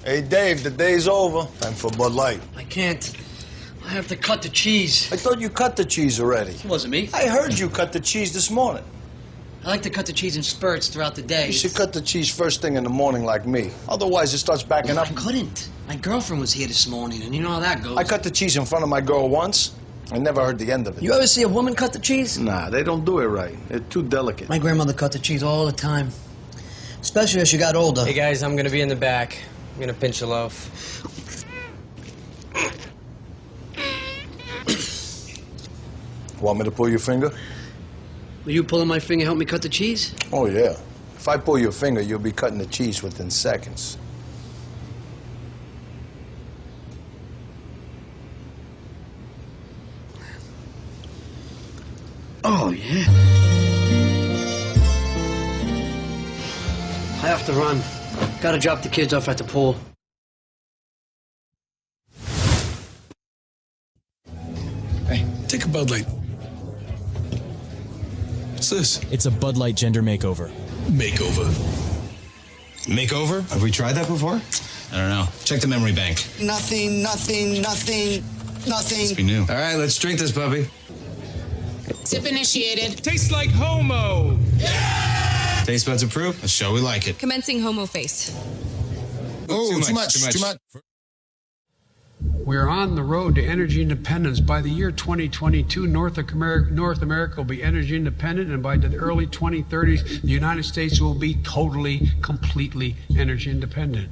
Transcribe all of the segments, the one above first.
Hey, Dave, the day's over. Time for Bud Light. I can't. I have to cut the cheese. I thought you cut the cheese already. It wasn't me. I heard you cut the cheese this morning. I like to cut the cheese in spurts throughout the day. You should cut the cheese first thing in the morning like me. Otherwise, it starts backing up. I couldn't. My girlfriend was here this morning, and you know how that goes. I cut the cheese in front of my girl once. I never heard the end of it. You ever see a woman cut the cheese? Nah, they don't do it right. They're too delicate. My grandmother cut the cheese all the time. Especially as she got older. Hey, guys, I'm gonna be in the back. I'm gonna pinch a loaf. Want me to pull your finger? Will you pulling my finger help me cut the cheese? Oh, yeah. If I pull your finger, you'll be cutting the cheese within seconds. Oh, yeah. I have to run. Gotta drop the kids off at the pool. Hey, take a Bud Light. What's this? It's a Bud Light gender makeover. Makeover. Makeover? Have we tried that before? I don't know. Check the memory bank. Nothing. Must be new. All right, let's drink this puppy. Sip initiated. Tastes like homo. Taste buds approved. Let's show we like it. Commencing homo face. Oh, too much. We're on the road to energy independence. By the year 2022, North America will be energy independent, and by the early 2030s, the United States will be totally, completely energy independent.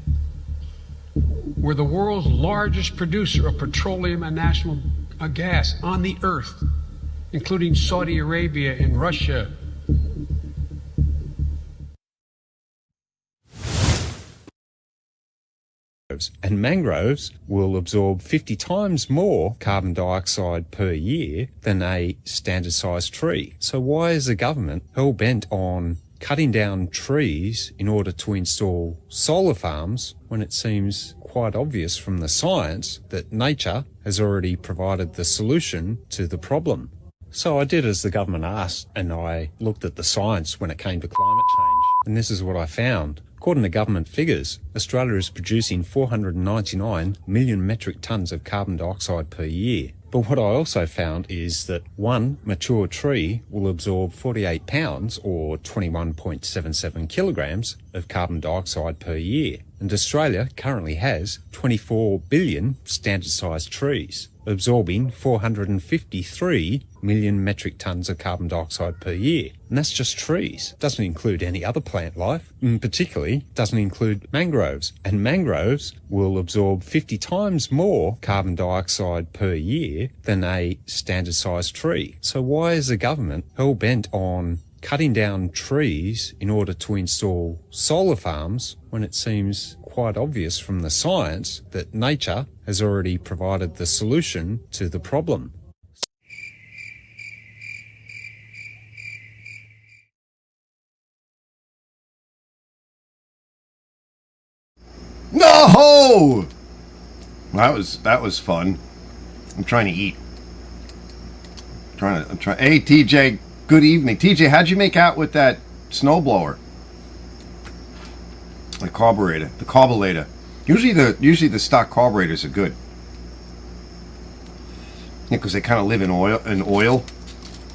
We're the world's largest producer of petroleum and natural gas on the earth, including Saudi Arabia and Russia. And mangroves will absorb 50 times more carbon dioxide per year than a standard-sized tree. So why is the government hell-bent on cutting down trees in order to install solar farms when it seems quite obvious from the science that nature has already provided the solution to the problem? So I did as the government asked, and I looked at the science when it came to climate change. And this is what I found. According to government figures, Australia is producing 499 million metric tonnes of carbon dioxide per year. But what I also found is that one mature tree will absorb 48 pounds or 21.77 kilograms of carbon dioxide per year. And Australia currently has 24 billion standard-sized trees, absorbing 453 million metric tonnes of carbon dioxide per year. And that's just trees. Doesn't include any other plant life, and particularly doesn't include mangroves. And mangroves will absorb 50 times more carbon dioxide per year than a standard-sized tree. So why is the government hell-bent on cutting down trees in order to install solar farms when it seems quite obvious from the science that nature has already provided the solution to the problem? No! That was fun. I'm trying to eat. I'm trying. Hey, TJ. Good evening, TJ. How'd you make out with that snowblower? The carburetor. Usually the stock carburetors are good. Yeah, because they kind of live in oil. Let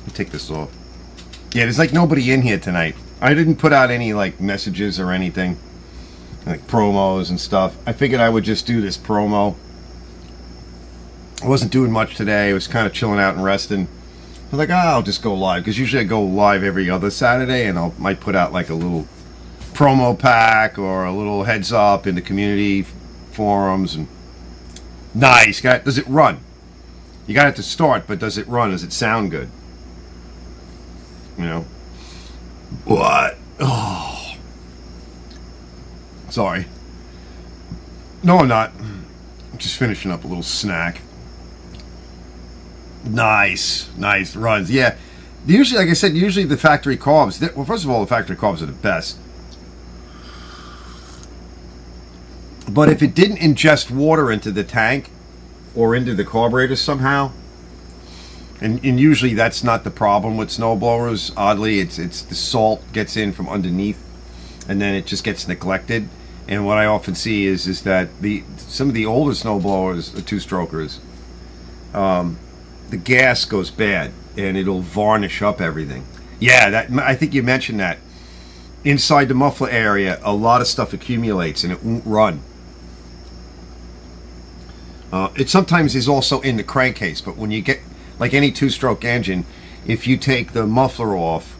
me take this off. Yeah, there's like nobody in here tonight. I didn't put out any like messages or anything, like promos and stuff. I figured I would just do this promo. I wasn't doing much today. I was kind of chilling out and resting. I was like, I'll just go live, because usually I go live every other Saturday, and I might put out like a little promo pack or a little heads up in the community forums. And nice. Does it run? You got it to start, but does it run? Does it sound good? You know? What? Oh. Sorry. No, I'm not. I'm just finishing up a little snack. Nice runs. Yeah, usually, like I said, the factory carbs. Well, first of all, the factory carbs are the best. But if it didn't ingest water into the tank or into the carburetor somehow, and usually that's not the problem with snowblowers. Oddly, it's the salt gets in from underneath, and then it just gets neglected. And what I often see is that some of the older snowblowers, the two-strokers, the gas goes bad and it'll varnish up everything. Yeah, I think you mentioned that. Inside the muffler area, a lot of stuff accumulates and it won't run. It sometimes is also in the crankcase, but when you get, like any two-stroke engine, if you take the muffler off,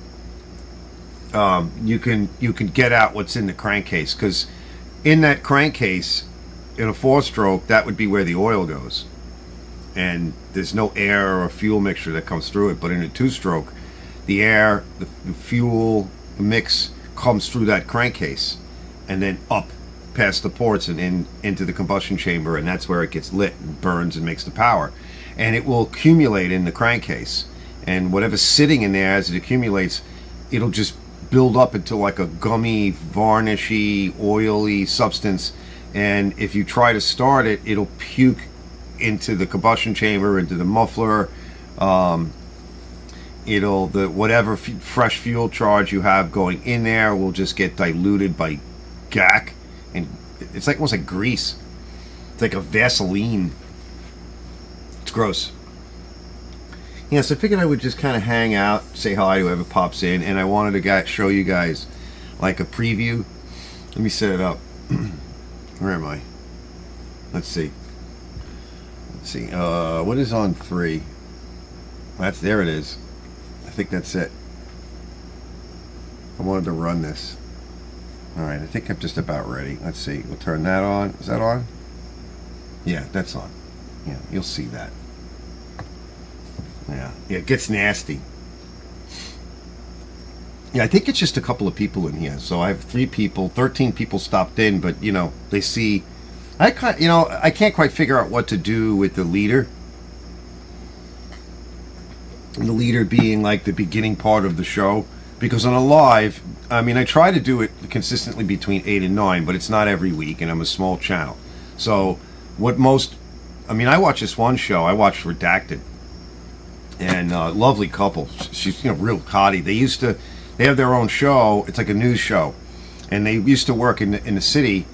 you can get out what's in the crankcase, because in that crankcase, in a four-stroke, that would be where the oil goes, and there's no air or fuel mixture that comes through it. But in a two-stroke, the air, the fuel, the mix comes through that crankcase and then up past the ports and into the combustion chamber, and that's where it gets lit and burns and makes the power. And it will accumulate in the crankcase, and whatever's sitting in there as it accumulates, it'll just build up into like a gummy, varnishy, oily substance. And if you try to start it, it'll puke into the combustion chamber, into the muffler. Whatever fresh fuel charge you have going in there will just get diluted by gack, and it's like almost like grease. It's like a Vaseline. It's gross. Yeah, so I figured I would just kind of hang out, say hi to whoever pops in, and I wanted to show you guys like a preview. Let me set it up. Where am I? Let's see. What is on 3? There it is. I think that's it. I wanted to run this. Alright, I think I'm just about ready. Let's see. We'll turn that on. Is that on? Yeah, that's on. Yeah, you'll see that. Yeah, it gets nasty. Yeah, I think it's just a couple of people in here. So I have 3 people, 13 people stopped in, but they see. I can't quite figure out what to do with the leader. The leader being like the beginning part of the show, because on a live, I try to do it consistently between 8 and 9, but it's not every week, and I'm a small channel. So I watch this one show. I watched Redacted, and lovely couple. She's real hottie. They have their own show. It's like a news show, and they used to work in the city.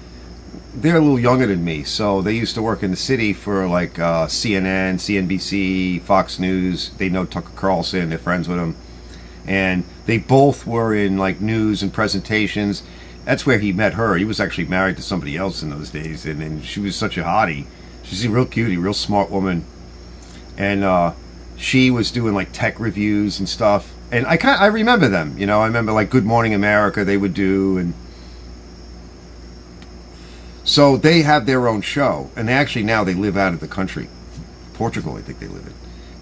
They're a little younger than me, so they used to work in the city for like CNN, CNBC, Fox News. They know Tucker Carlson. They're friends with him, and they both were in like news and presentations. That's where he met her. He was actually married to somebody else in those days, and she was such a hottie. She's a real cutie, real smart woman, and she was doing like tech reviews and stuff. And I remember them. I remember like Good Morning America they would do, and so they have their own show, and now they live out of the country, Portugal, I think they live in,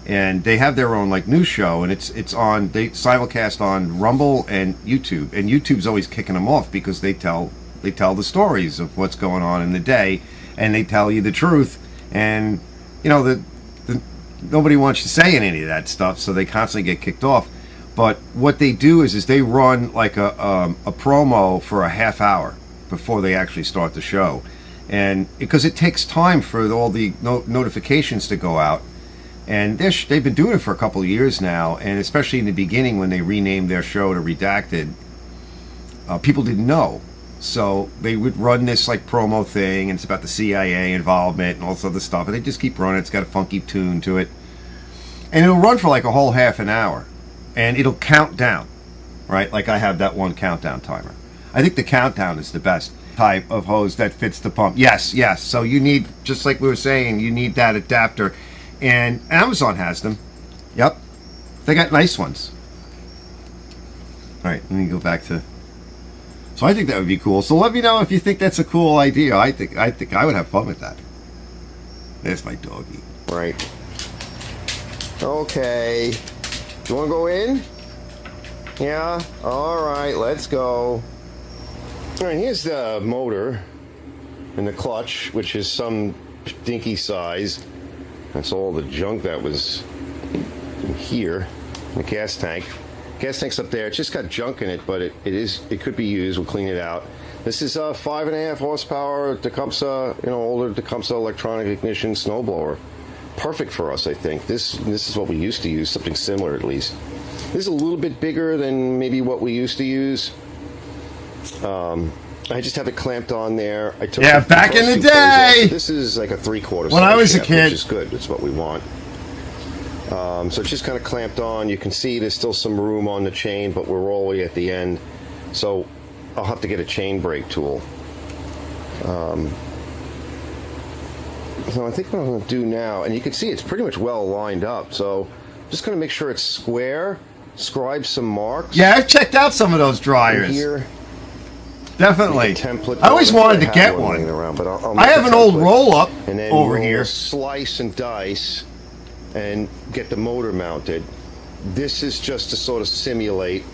and they have their own like news show, and it's on. They simulcast on Rumble and YouTube, and YouTube's always kicking them off because they tell the stories of what's going on in the day, and they tell you the truth, and nobody wants to say any of that stuff, so they constantly get kicked off. But what they do is they run like a promo for a half hour before they actually start the show, and because it takes time for all the notifications to go out, and they've been doing it for a couple of years now, and especially in the beginning when they renamed their show to Redacted, people didn't know, so they would run this like promo thing, and it's about the CIA involvement and all this other stuff, and they just keep running. It's got a funky tune to it, and it'll run for like a whole half an hour, and it'll count down, right? Like I have that one countdown timer. I think the countdown is the best type of hose that fits the pump. Yes. So you need, just like we were saying, you need that adapter. And Amazon has them. Yep. They got nice ones. All right, let me go back to... So I think that would be cool. So let me know if you think that's a cool idea. I think I would have fun with that. There's my doggy. Right. Okay. You want to go in? Yeah? All right, let's go. All right, here's the motor and the clutch, which is some dinky size. That's all the junk that was in here. The gas tank. Gas tank's up there. It's just got junk in it, but it could be used. We'll clean it out. This is a 5.5 horsepower Tecumseh, older Tecumseh electronic ignition snowblower. Perfect for us, I think. This is what we used to use, something similar at least. This is a little bit bigger than maybe what we used to use. I just have it clamped on there. I took back in the day. So this is like a 3/4. When I was a kid, which is good. That's what we want. So it's just kind of clamped on. You can see there's still some room on the chain, but we're all the way at the end. So I'll have to get a chain brake tool. So I think what I'm going to do now, and you can see it's pretty much well lined up. So I'm just going to make sure it's square. Scribe some marks. Yeah, I've checked out some of those dryers. Here. Definitely. Template. I always wanted to get one. Around, but I'll I have an old roll-up over we'll here. Slice and dice and get the motor mounted. This is just to sort of simulate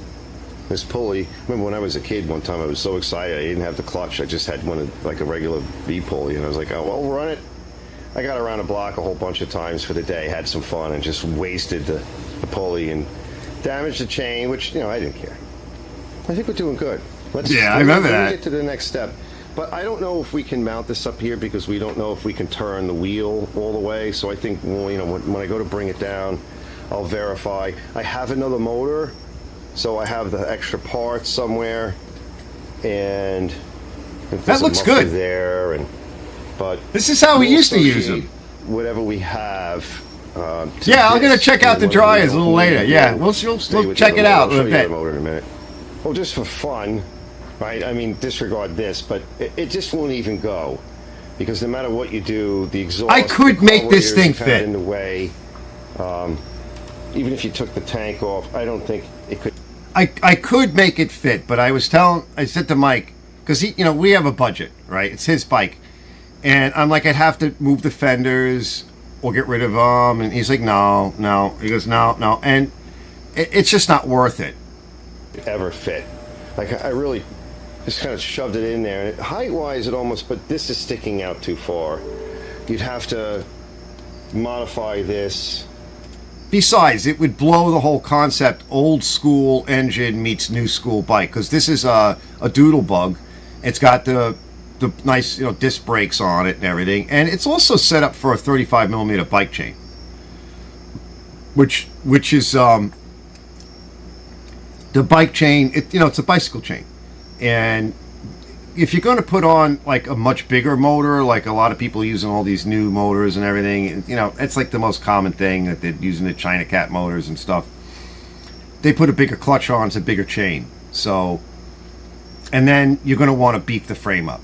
this pulley. Remember when I was a kid one time, I was so excited I didn't have the clutch. I just had one of, like a regular V pulley, and I was like, oh, well, run it. I got around the block a whole bunch of times for the day, had some fun, and just wasted the pulley and damaged the chain, which, you know, I didn't care. I think we're doing good. I remember that. Let's get to the next step. But I don't know if we can mount this up here because we don't know if we can turn the wheel all the way. So I think, well, you know, when I go to bring it down, I'll verify. I have another motor, so I have the extra parts somewhere, and that looks good there. But this is how we used to use them. Whatever we have. Yeah, I'm gonna check out the dryers a little later. Yeah, we'll check it out a bit. Motor in a minute. Well, just for fun, right? I mean, disregard this, but it just won't even go because no matter what you do, the exhaust. I could make this thing fit in the way. Even if you took the tank off, I don't think it could. I could make it fit, but I said to Mike, because he, you know, we have a budget, right? It's his bike, and I'm like, I'd have to move the fenders or get rid of them, and he's like, no. He goes, no, and it's just not worth it. Ever fit. Like, I really just kind of shoved it in there, and height-wise it almost, but this is sticking out too far. You'd have to modify this. Besides, it would blow the whole concept old school engine meets new school bike, because this is a doodle bug. It's got the nice, you know, disc brakes on it and everything, and it's also set up for a 35mm bike chain, which is the bike chain. It's a bicycle chain, and if you're going to put on like a much bigger motor, like a lot of people using all these new motors and everything, you know, it's like the most common thing that they're using, the China Cat motors and stuff. They put a bigger clutch on, it's a bigger chain. So, and then you're going to want to beef the frame up.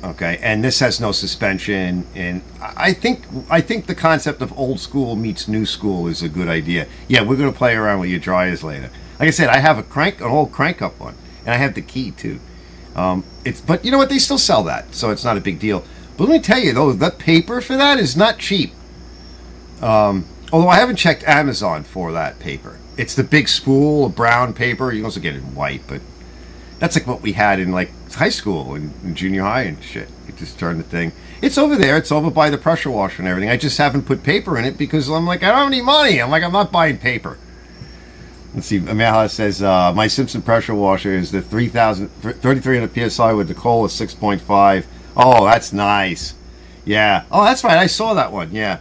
Okay, and this has no suspension, and I think the concept of old school meets new school is a good idea. Yeah, we're going to play around with your dryers later. Like I said, I have an old crank up one, and I have the key too. But you know what? They still sell that, so it's not a big deal. But let me tell you though, that paper for that is not cheap. Although I haven't checked Amazon for that paper. It's the big spool of brown paper. You can also get it in white, but that's like what we had in like high school and junior high and shit. You just turn the thing. It's over there. It's over by the pressure washer and everything. I just haven't put paper in it because I'm like, I don't have any money. I'm not buying paper. Let's see. Amala says, my Simpson pressure washer is the 3,300 PSI with the coal is 6.5. Oh, that's nice. Yeah. Oh, that's right. I saw that one. Yeah.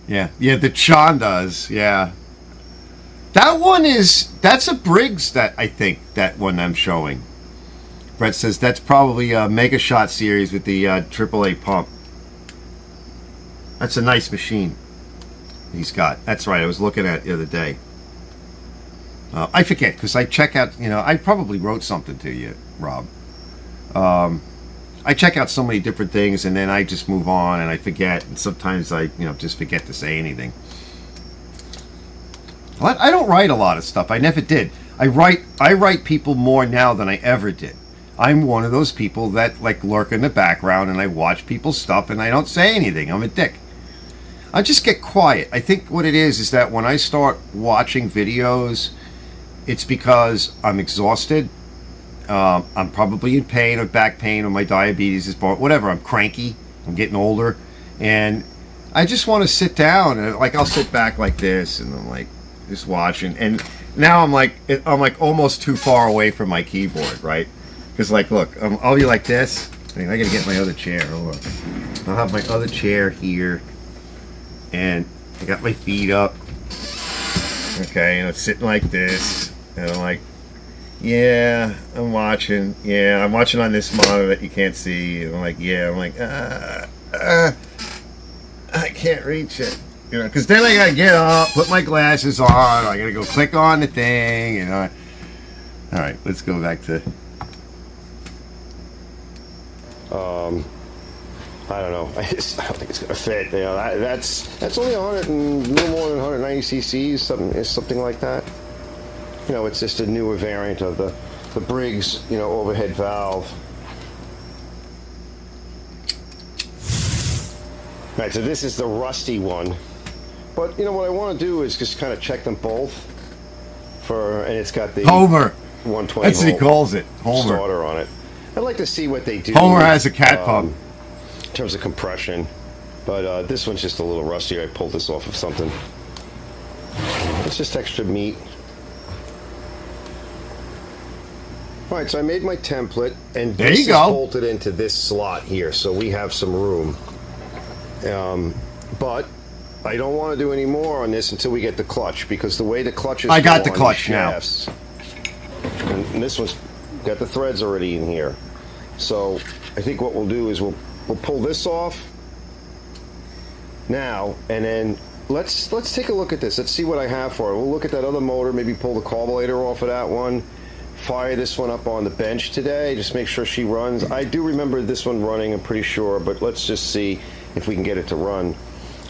The Sean does. Yeah. That's a Briggs, that I think, that one I'm showing. Brett says that's probably a Mega Shot series with the AAA pump. That's a nice machine he's got. That's right, I was looking at it the other day. I forget, because I check out, you know, I probably wrote something to you, Rob. I check out so many different things, and then I just move on, and I forget, and sometimes I, you know, just forget to say anything. I don't write a lot of stuff. I never did. I write people more now than I ever did. I'm one of those people that like lurk in the background and I watch people's stuff and I don't say anything. I'm a dick. I just get quiet. I think what it is that when I start watching videos, it's because I'm exhausted. I'm probably in pain or back pain or my diabetes is whatever. I'm cranky. I'm getting older, and I just want to sit down and like I'll sit back like this and I'm like just watching. And now I'm like almost too far away from my keyboard, right? Because like, look, I'll be like this. I gotta get my other chair. Hold on. I'll have my other chair here, and I got my feet up. Okay, and I'm sitting like this, and I'm like, Yeah, I'm watching. Yeah, I'm watching on this monitor that you can't see. And I'm like, yeah, I'm like, I can't reach it. You know, because then I gotta get up, put my glasses on. I gotta go click on the thing. You know. All right, let's go back to. I don't know. I don't think it's gonna fit. You know, that's only 100 and no more than 190 cc's, something like that. You know, it's just a newer variant of the Briggs, you know, overhead valve. Right, so this is the rusty one. But you know what I want to do is just kind of check them both and it's got the Homer. 120 That's what he calls it. Homer. Starter on it. I'd like to see what they do. Homer has a cat pump. In terms of compression, but this one's just a little rusty. I pulled this off of something. It's just extra meat. All right, so I made my template, and there this you go. Is bolted into this slot here, so we have some room. But I don't want to do any more on this until we get the clutch, because the way the clutch is, I got the clutch now. And this one's got the threads already in here. So I think what we'll do is we'll pull this off now, and then let's take a look at this. Let's see what I have for it. We'll look at that other motor, maybe pull the carburetor off of that one, fire this one up on the bench today, just make sure she runs. I do remember this one running, I'm pretty sure, but let's just see if we can get it to run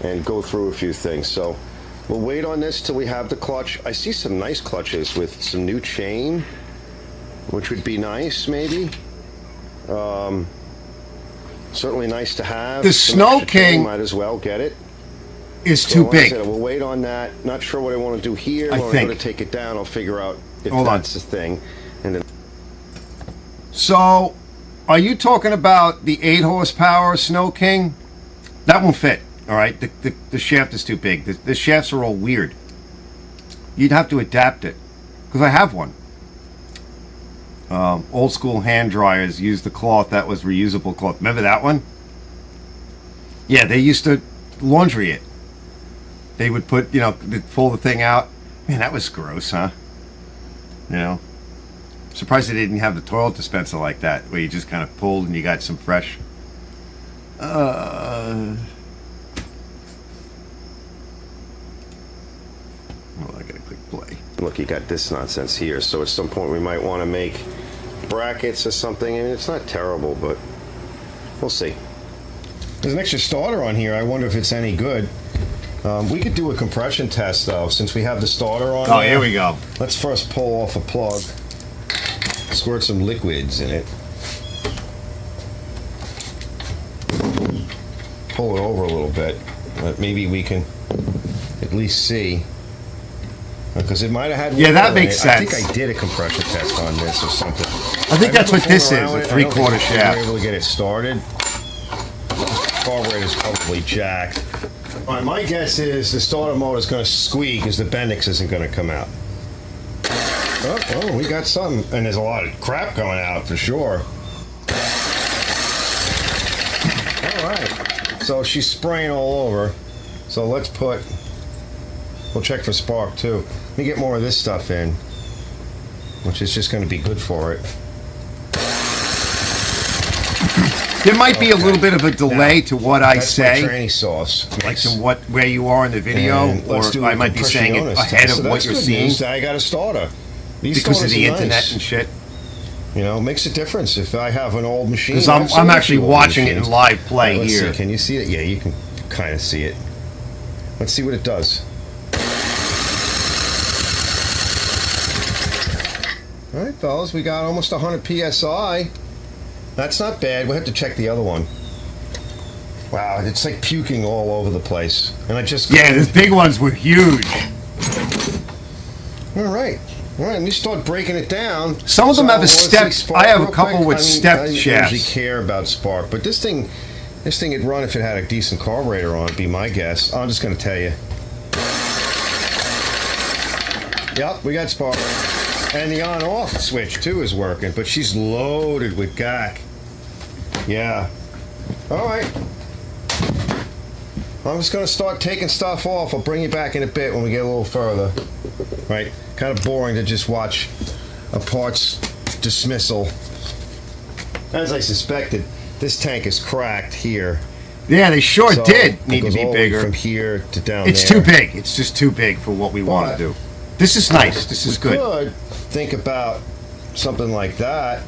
and go through a few things. So we'll wait on this till we have the clutch. I see some nice clutches with some new chain, which would be nice, maybe. Certainly nice to have. The Snow King might as well get it. Is too big. We'll wait on that. Not sure what I want to do here. When I go to take it down, I'll figure out if that's the thing. And then. So, are you talking about the 8 horsepower Snow King? That won't fit. All right, the shaft is too big. The shafts are all weird. You'd have to adapt it, because I have one. Old school hand dryers used the cloth that was reusable cloth. Remember that one? Yeah, they used to laundry it. They would put, you know, they'd pull the thing out. Man, that was gross, huh? You know? Surprised they didn't have the toilet dispenser like that, where you just kind of pulled and you got some fresh. Oh, I gotta click play. Look, you got this nonsense here, so at some point we might want to make brackets or something. I mean, it's not terrible, but we'll see. There's an extra starter on here. I wonder if it's any good. We could do a compression test, though, since we have the starter on. Oh, here we go. Let's first pull off a plug, squirt some liquids in it, pull it over a little bit. Maybe we can at least see. Because it might have had. Yeah, that makes sense. I think I did a compression test on this or something. I think that's what this is, a 3/4 shaft. We were able to get it started. Carburetor is probably jacked. All right, my guess is the starter motor is going to squeak because the Bendix isn't going to come out. Oh, we got something. And there's a lot of crap coming out for sure. All right. So she's spraying all over. So we'll check for spark too. Let me get more of this stuff in, which is just going to be good for it. There might be a little bit of a delay to what I say, my tranny sauce, like to where you are in the video, or I might be saying it ahead of what you're seeing. I got a starter. Because of the internet and shit. You know, it makes a difference if I have an old machine. Because I'm actually watching it in live play let's here. See. Can you see it? Yeah, you can kind of see it. Let's see what it does. All right, fellas, we got almost 100 PSI. That's not bad. We'll have to check the other one. Wow, it's like puking all over the place. And yeah, those big ones were huge. All right. All right, and you start breaking it down. Some of them have a step. I have a couple with step shafts. I don't usually care about spark, but this thing would run if it had a decent carburetor on it, be my guess. I'm just going to tell you. Yep, we got spark. And the on-off switch, too, is working, but she's loaded with gack. Yeah. All right. I'm just going to start taking stuff off. I'll bring you back in a bit when we get a little further. Right? Kind of boring to just watch a parts dismissal. As I suspected, this tank is cracked here. Yeah, they sure So, did it need to goes be all the way bigger. from here to down It's there. too big. It's just too big for what we want to do. This is nice. This is We good. could think about something like that.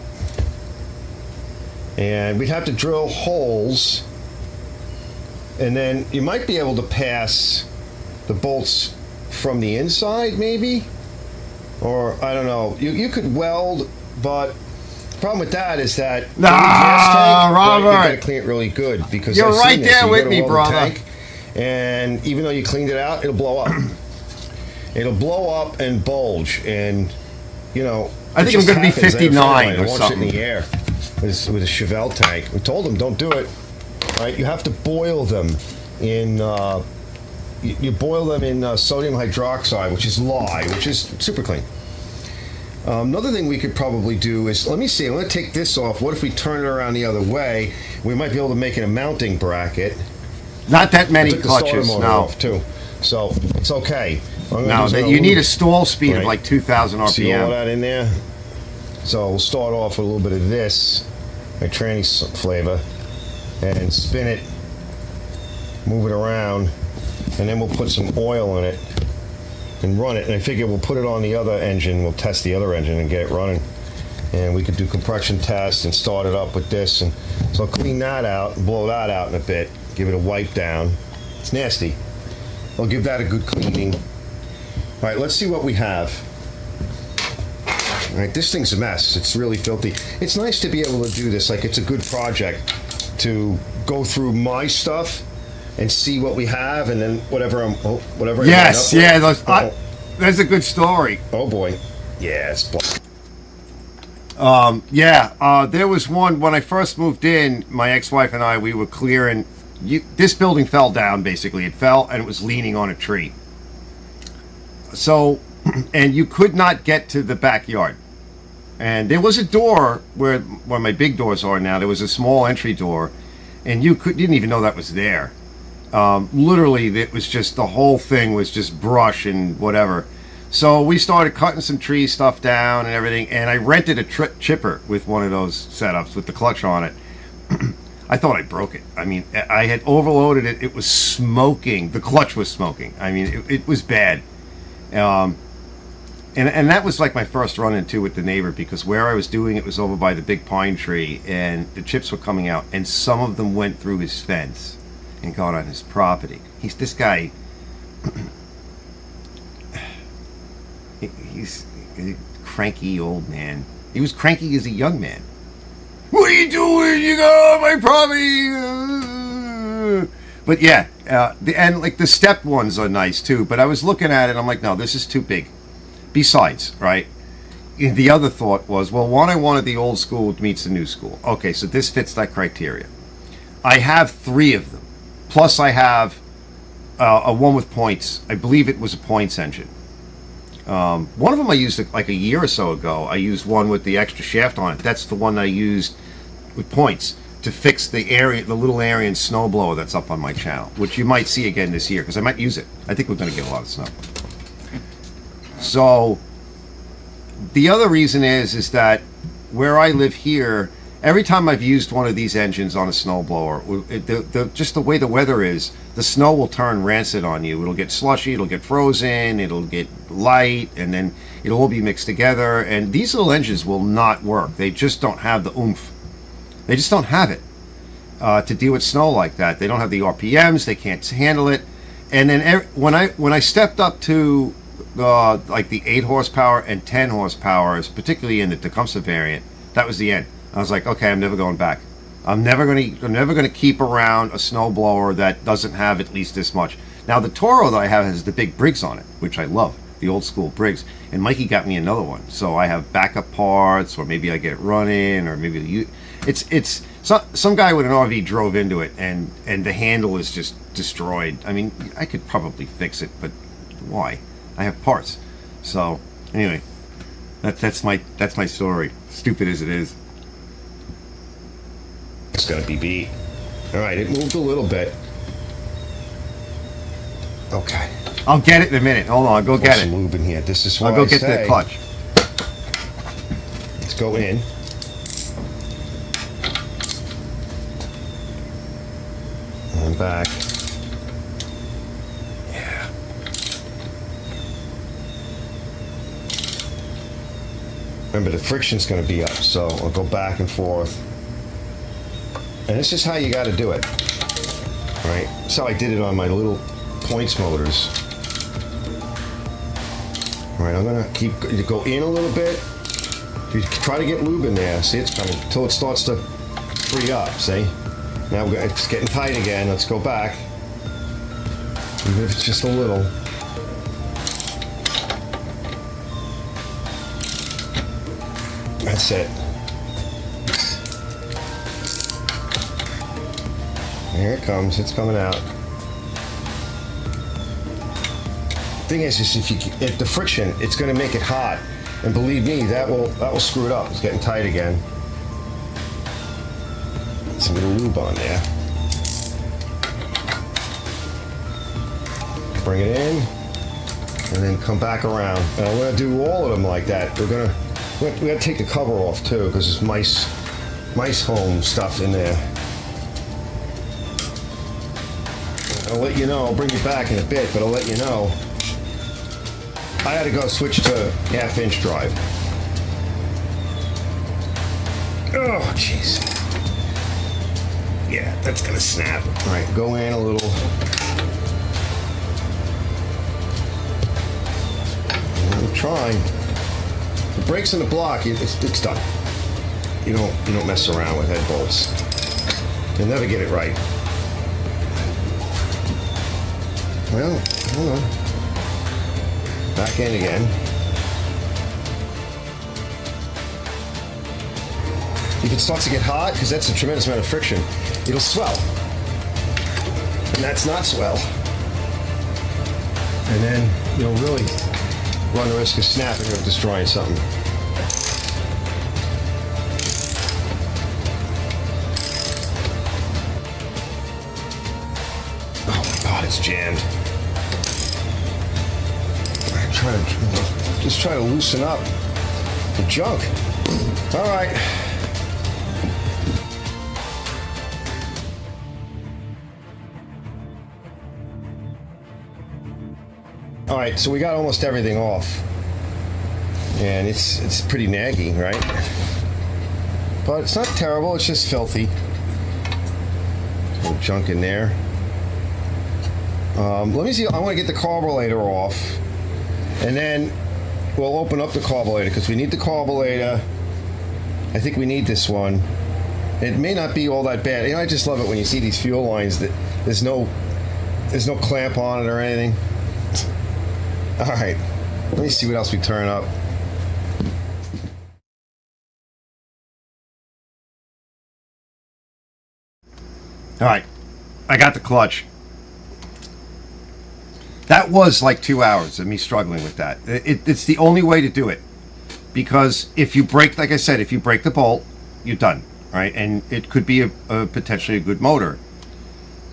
And we'd have to drill holes. And then you might be able to pass the bolts from the inside, maybe? Or, I don't know. You could weld, but the problem with that is that... Nah, Robert! You gotta clean it really good, because You're I've seen right this. there You with go to me, weld a brother. tank, and even though you cleaned it out, it'll blow up. It'll blow up and bulge, and, you know... I think I'm going to be 59 or something. something. In the air with a Chevelle tank. We told them, don't do it. Right? You have to boil them in... you boil them in sodium hydroxide, which is lye, which is super clean. Another thing we could probably do is, let me see, I'm going to take this off. What if we turn it around the other way? We might be able to make it a mounting bracket. Not that many I took the starter clutches, motor no. off, too. So, it's okay. No, you need a stall speed of like 2,000 See all RPM. that in there? So we'll start off with a little bit of this, my tranny flavor, and spin it, move it around, and then we'll put some oil in it and run it. And I figure we'll put it on the other engine, we'll test the other engine and get it running. And we could do compression tests and start it up with this. And so I'll clean that out and blow that out in a bit, give it a wipe down. It's nasty. I'll give that a good cleaning. All right, let's see what we have. All right, this thing's a mess. It's really filthy. It's nice to be able to do this. Like, it's a good project to go through my stuff and see what we have, and then whatever I'm, whatever. Yes, I yeah, end up with. that's a good story. Oh boy, yeah, it's. There was one when I first moved in. My ex-wife and I, we were clearing. This building fell down. Basically, it fell and it was leaning on a tree. So, and you could not get to the backyard. And there was a door where my big doors are now. There was a small entry door, and you didn't even know that was there. Literally, it was just, the whole thing was just brush and whatever. So we started cutting some tree stuff down and everything, and I rented a chipper with one of those setups with the clutch on it. I thought I broke it. I mean, I had overloaded it. It was smoking. The clutch was smoking. I mean, it was bad. And that was like my first run-in with the neighbor, because where I was doing it was over by the big pine tree, and the chips were coming out, and some of them went through his fence and got on his property. This guy, he's a cranky old man. He was cranky as a young man. What are you doing? You got on my property. But yeah, and like the step ones are nice too. But I was looking at it, I'm like, no, this is too big. Besides, right? The other thought was, well, one, I wanted the old school meets the new school. Okay, so this fits that criteria. I have 3 of them. Plus, I have a one with points. I believe it was a points engine. One of them I used like a year or so ago. I used one with the extra shaft on it. That's the one I used with points to fix the little Arian snowblower that's up on my channel, which you might see again this year, because I might use it. I think we're going to get a lot of snow. So the other reason is that where I live here, every time I've used one of these engines on a snowblower, just the way the weather is, the snow will turn rancid on you. It'll get slushy, it'll get frozen, it'll get light, and then it'll all be mixed together. And these little engines will not work. They just don't have the oomph. They just don't have it to deal with snow like that. They don't have the RPMs. They can't handle it. And then when I stepped up to like the 8 horsepower and 10 horsepower, particularly in the Tecumseh variant, that was the end. I was like, okay, I'm never going back. I'm never gonna keep around a snowblower that doesn't have at least this much. Now the Toro that I have has the big Briggs on it, which I love, the old school Briggs. And Mikey got me another one, so I have backup parts, or maybe I get it running, or maybe it's some guy with an RV drove into it, and the handle is just destroyed. I mean, I could probably fix it, but why? I have parts. So anyway, that's my story. Stupid as it is. It's got to be beat. All right, it moved a little bit. Okay. I'll get it in a minute. Hold on, I'll go get it. Lube in here. This is why I'll go get the clutch. go in. And back. Yeah. Remember, the friction's going to be up, so I'll go back and forth. And this is how you got to do it. All right? That's how I did it on my little points motors. All right, I'm going to go in a little bit. You try to get lube in there. See, it's coming until it starts to free up, see? Now it's getting tight again. Let's go back. Even if it's just a little. That's it. Here it comes. It's coming out. Thing is if the friction, it's going to make it hot, and believe me, that will screw it up. It's getting tight again. Some little lube on there. Bring it in, and then come back around. And I'm going to do all of them like that. We got to take the cover off too, because there's mice home stuff in there. I'll let you know. I'll bring you back in a bit, but I'll let you know. I had to go switch to half-inch drive. Oh, jeez. Yeah, that's gonna snap. All right, go in a little. I'm trying. The brakes in the block, it's done. You don't mess around with head bolts. You'll never get it right. Well, hold on. Back in again. If it starts to get hot, because that's a tremendous amount of friction, it'll swell. And that's not swell. And then you'll really run the risk of snapping or destroying something. Oh my God, it's jammed. Just try to loosen up the junk. All right. All right, so we got almost everything off, and it's pretty naggy, right? But it's not terrible. It's just filthy. Some junk in there. Let me see. I want to get the carburetor off. And then we'll open up the carburetor because we need the carburetor. I think we need this one. It may not be all that bad. You know, I just love it when you see these fuel lines that there's no clamp on it or anything. All right, let me see what else we turn up. All right, I got the clutch. That was like 2 hours of me struggling with that. It's the only way to do it. Because if you break, like I said, if you break the bolt, you're done, right? And it could be a potentially a good motor.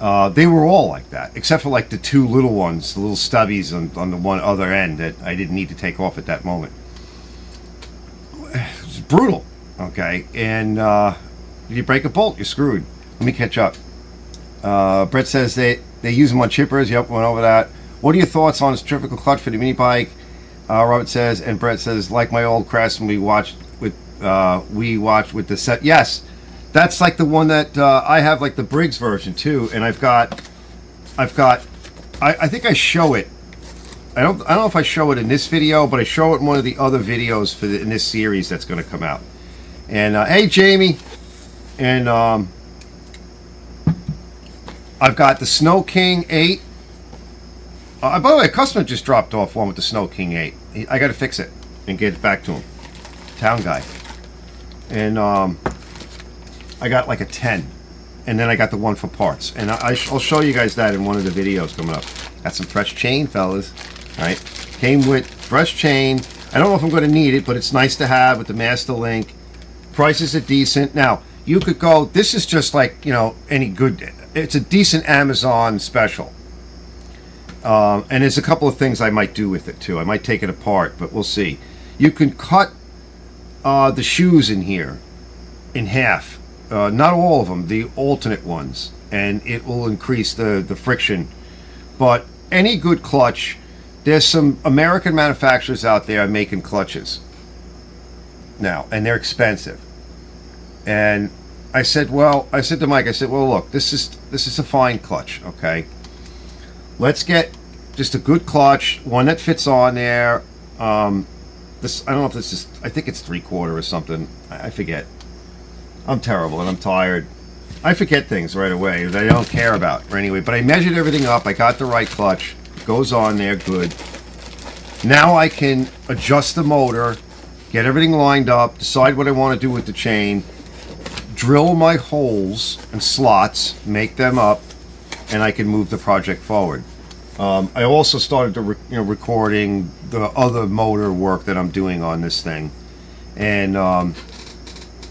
They were all like that, except for like the two little ones, the little stubbies on the one other end that I didn't need to take off at that moment. It's brutal, okay? And if you break a bolt, you're screwed. Let me catch up. Brett says they use them on chippers. Yep, went over that. What are your thoughts on centrifugal clutch for the mini bike? Robert says, and Brett says, like my old Craftsman we watched with the set. Yes, that's like the one that I have, like the Briggs version too. And I think I show it. I don't know if I show it in this video, but I show it in one of the other videos in this series that's going to come out. And hey, Jamie, and I've got the Snow King 8. By the way, a customer just dropped off one with the Snow King 8. I got to fix it and get it back to him. Town guy. And I got like a 10. And then I got the one for parts. And I'll show you guys that in one of the videos coming up. Got some fresh chain, fellas. All right. Came with fresh chain. I don't know if I'm going to need it, but it's nice to have with the Master Link. Prices are decent. Now, you could go, this is just like, you know, any good, it's a decent Amazon special. And there's a couple of things I might do with it too. I might take it apart, but we'll see. You can cut the shoes in here in half. Not all of them, the alternate ones, and it will increase the friction. But any good clutch, there's some American manufacturers out there making clutches now, and they're expensive. And I said to Mike, I said, well, look, this is a fine clutch, okay? Let's get just a good clutch, one that fits on there. This, I don't know if this is, I think it's 3/4 or something. I forget. I'm terrible and I'm tired. I forget things right away that I don't care about anyway. But I measured everything up. I got the right clutch. It goes on there good. Now I can adjust the motor, get everything lined up, decide what I want to do with the chain, drill my holes and slots, make them up, and I can move the project forward. I also started to recording the other motor work that I'm doing on this thing, and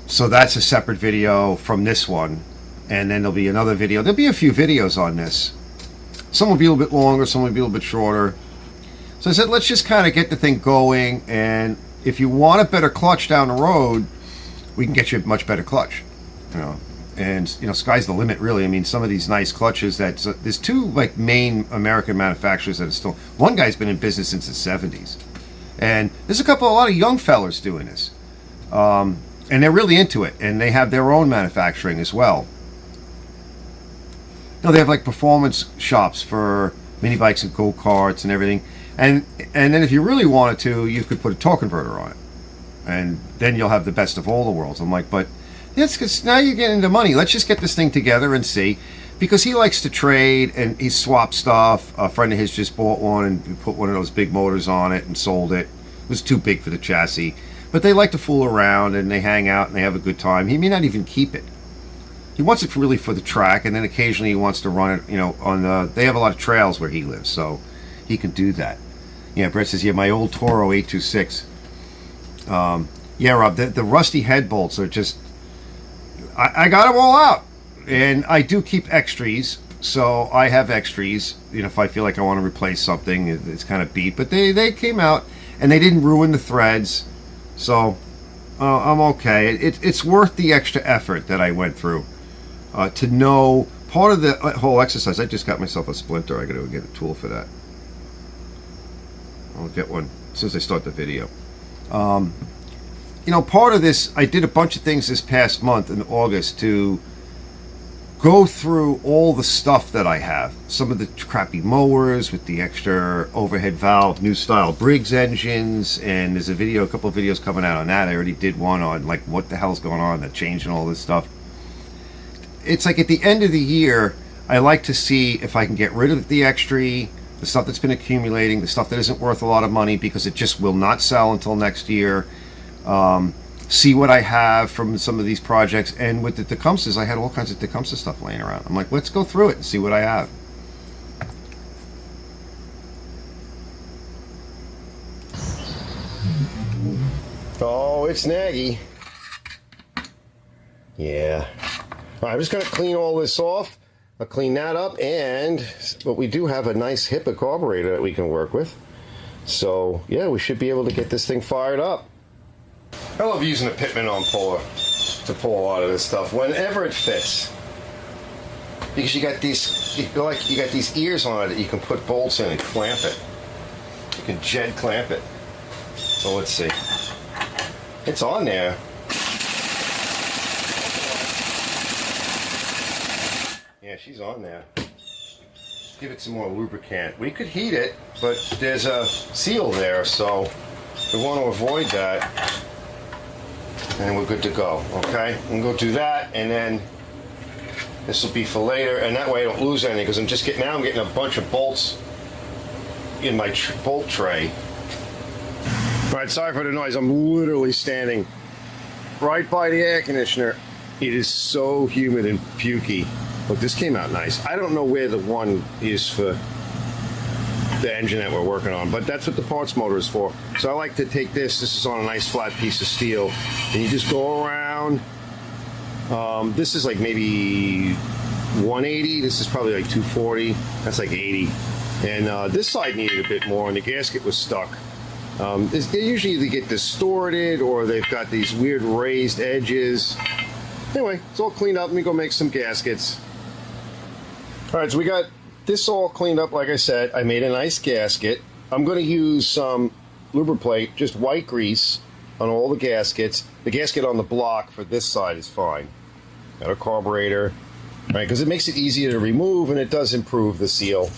so that's a separate video from this one, and then there'll be another video. There'll be a few videos on this. Some will be a little bit longer, some will be a little bit shorter. So I said, let's just kind of get the thing going, and if you want a better clutch down the road, we can get you a much better clutch, you know. And sky's the limit, really. I mean, some of these nice clutches there's two like main American manufacturers that are still. One guy's been in business since the 70s, and there's a lot of young fellers doing this, and they're really into it, and they have their own manufacturing as well. They have like performance shops for mini bikes and go-karts and everything, and then if you really wanted to, you could put a torque converter on it, and then you'll have the best of all the worlds. I'm like, but yes, because now you're getting into money. Let's just get this thing together and see. Because he likes to trade and he swaps stuff. A friend of his just bought one and put one of those big motors on it and sold it. It was too big for the chassis. But they like to fool around and they hang out and they have a good time. He may not even keep it. He wants it really for the track, and then occasionally he wants to run it, on the... They have a lot of trails where he lives, so he can do that. Yeah, Brett says, yeah, my old Toro 826. Yeah, Rob, the rusty head bolts are just... I got them all out, and I do keep extras, so I have extras. If I feel like I want to replace something, it's kind of beat. But they came out, and they didn't ruin the threads, so I'm okay. It's worth the extra effort that I went through to know part of the whole exercise. I just got myself a splinter. I got to get a tool for that. I'll get one as soon as I start the video. Part of this, I did a bunch of things this past month in August to go through all the stuff that I have. Some of the crappy mowers with the extra overhead valve, new style Briggs engines, and there's a couple of videos coming out on that. I already did one on like what the hell's going on, the change and all this stuff. It's like at the end of the year, I like to see if I can get rid of the extra, the stuff that's been accumulating, the stuff that isn't worth a lot of money because it just will not sell until next year. See what I have from some of these projects. And with the Tecumsehs, I had all kinds of Tecumseh stuff laying around. I'm like, let's go through it and see what I have. Oh, it's naggy. Yeah. All right, I'm just going to clean all this off. I'll clean that up, but we do have a nice HIPAA carburetor that we can work with. So, yeah, we should be able to get this thing fired up. I love using a Pitman on puller to pull a lot of this stuff whenever it fits, because you got these ears on it that you can put bolts in and clamp it. You can jet clamp it. So let's see. It's on there. Yeah, she's on there. Give it some more lubricant. We could heat it, but there's a seal there, so we want to avoid that. And we're good to go, okay? I'm gonna go do that, and then this will be for later, and that way I don't lose anything, because I'm getting a bunch of bolts in my bolt tray. All right, sorry for the noise. I'm literally standing right by the air conditioner. It is so humid and pukey. Look, this came out nice. I don't know where the one is for the engine that we're working on, but that's what the parts motor is for. So I like to take this is on a nice flat piece of steel, and you just go around. This is like maybe 180, this is probably like 240, that's like 80. And this side needed a bit more, and the gasket was stuck. Usually they get distorted or they've got these weird raised edges. Anyway, it's all cleaned up. Let me go make some gaskets. All right, so we got this all cleaned up. Like I said, I made a nice gasket. I'm going to use some lubriplate, just white grease on all the gaskets. The gasket on the block for this side is fine. Got a carburetor, right? Because it makes it easier to remove and it does improve the seal.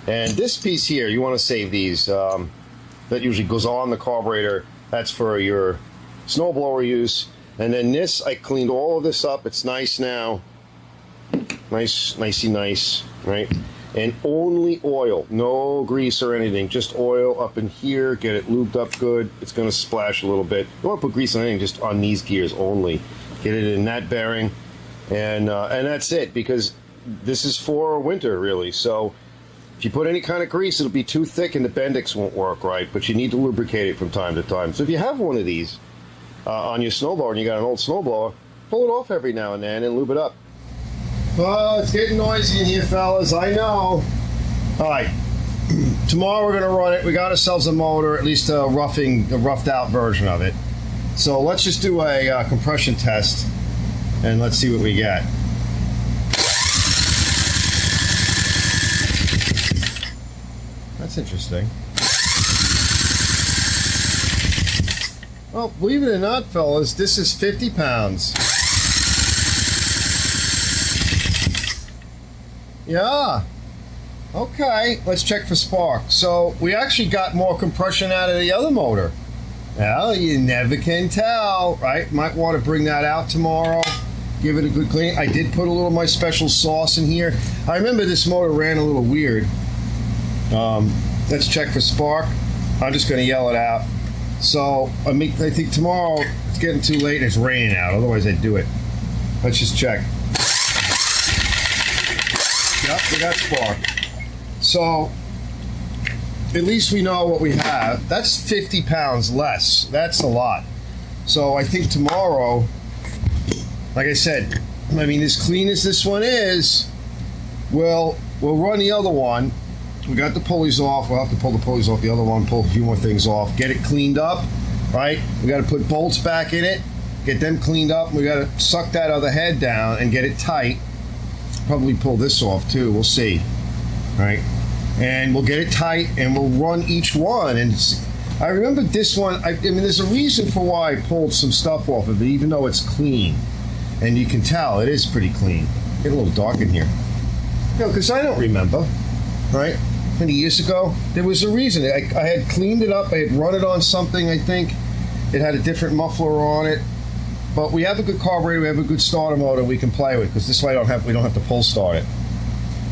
And this piece here, you want to save these. That usually goes on the carburetor. That's for your snowblower use. And then this, I cleaned all of this up. It's nice now. Nicey nice, right? And only oil, no grease or anything, just oil up in here. Get it lubed up good. It's going to splash a little bit. You don't want to put grease on anything, just on these gears only. Get it in that bearing, and that's it, because this is for winter, really. So if you put any kind of grease, it'll be too thick and the Bendix won't work right, but you need to lubricate it from time to time. So if you have one of these on your snowblower and you got an old snowblower, pull it off every now and then and lube it up. Oh, it's getting noisy in here, fellas, I know. All right, tomorrow we're going to run it. We got ourselves a motor, at least a roughed out version of it. So let's just do a compression test and let's see what we get. That's interesting. Well, believe it or not, fellas, this is 50 pounds. Yeah. Okay, let's check for spark. So we actually got more compression out of the other motor. Well, you never can tell, right? Might want to bring that out tomorrow. Give it a good clean. I did put a little of my special sauce in here. I remember this motor ran a little weird. Let's check for spark. I'm just going to yell it out. So I think tomorrow, it's getting too late and it's raining out. Otherwise, I'd do it. Let's just check. Yep, we got spark. So at least we know what we have. That's 50 pounds less. That's a lot. So I think tomorrow, like I said, I mean, as clean as this one is, we'll run the other one. We got the pulleys off. We'll have to pull the pulleys off the other one, pull a few more things off, get it cleaned up, right? We got to put bolts back in it, get them cleaned up. We got to suck that other head down and get it tight. Probably pull this off too. We'll see, right? And we'll get it tight and we'll run each one. And I remember this one, I mean, there's a reason for why I pulled some stuff off of it, even though it's clean. And you can tell it is pretty clean. Get a little dark in here. You know, because I don't remember, right? Many years ago, there was a reason. I had cleaned it up. I had run it on something, I think. It had a different muffler on it. But we have a good carburetor. We have a good starter motor we can play with, because this way we don't have to pull start it.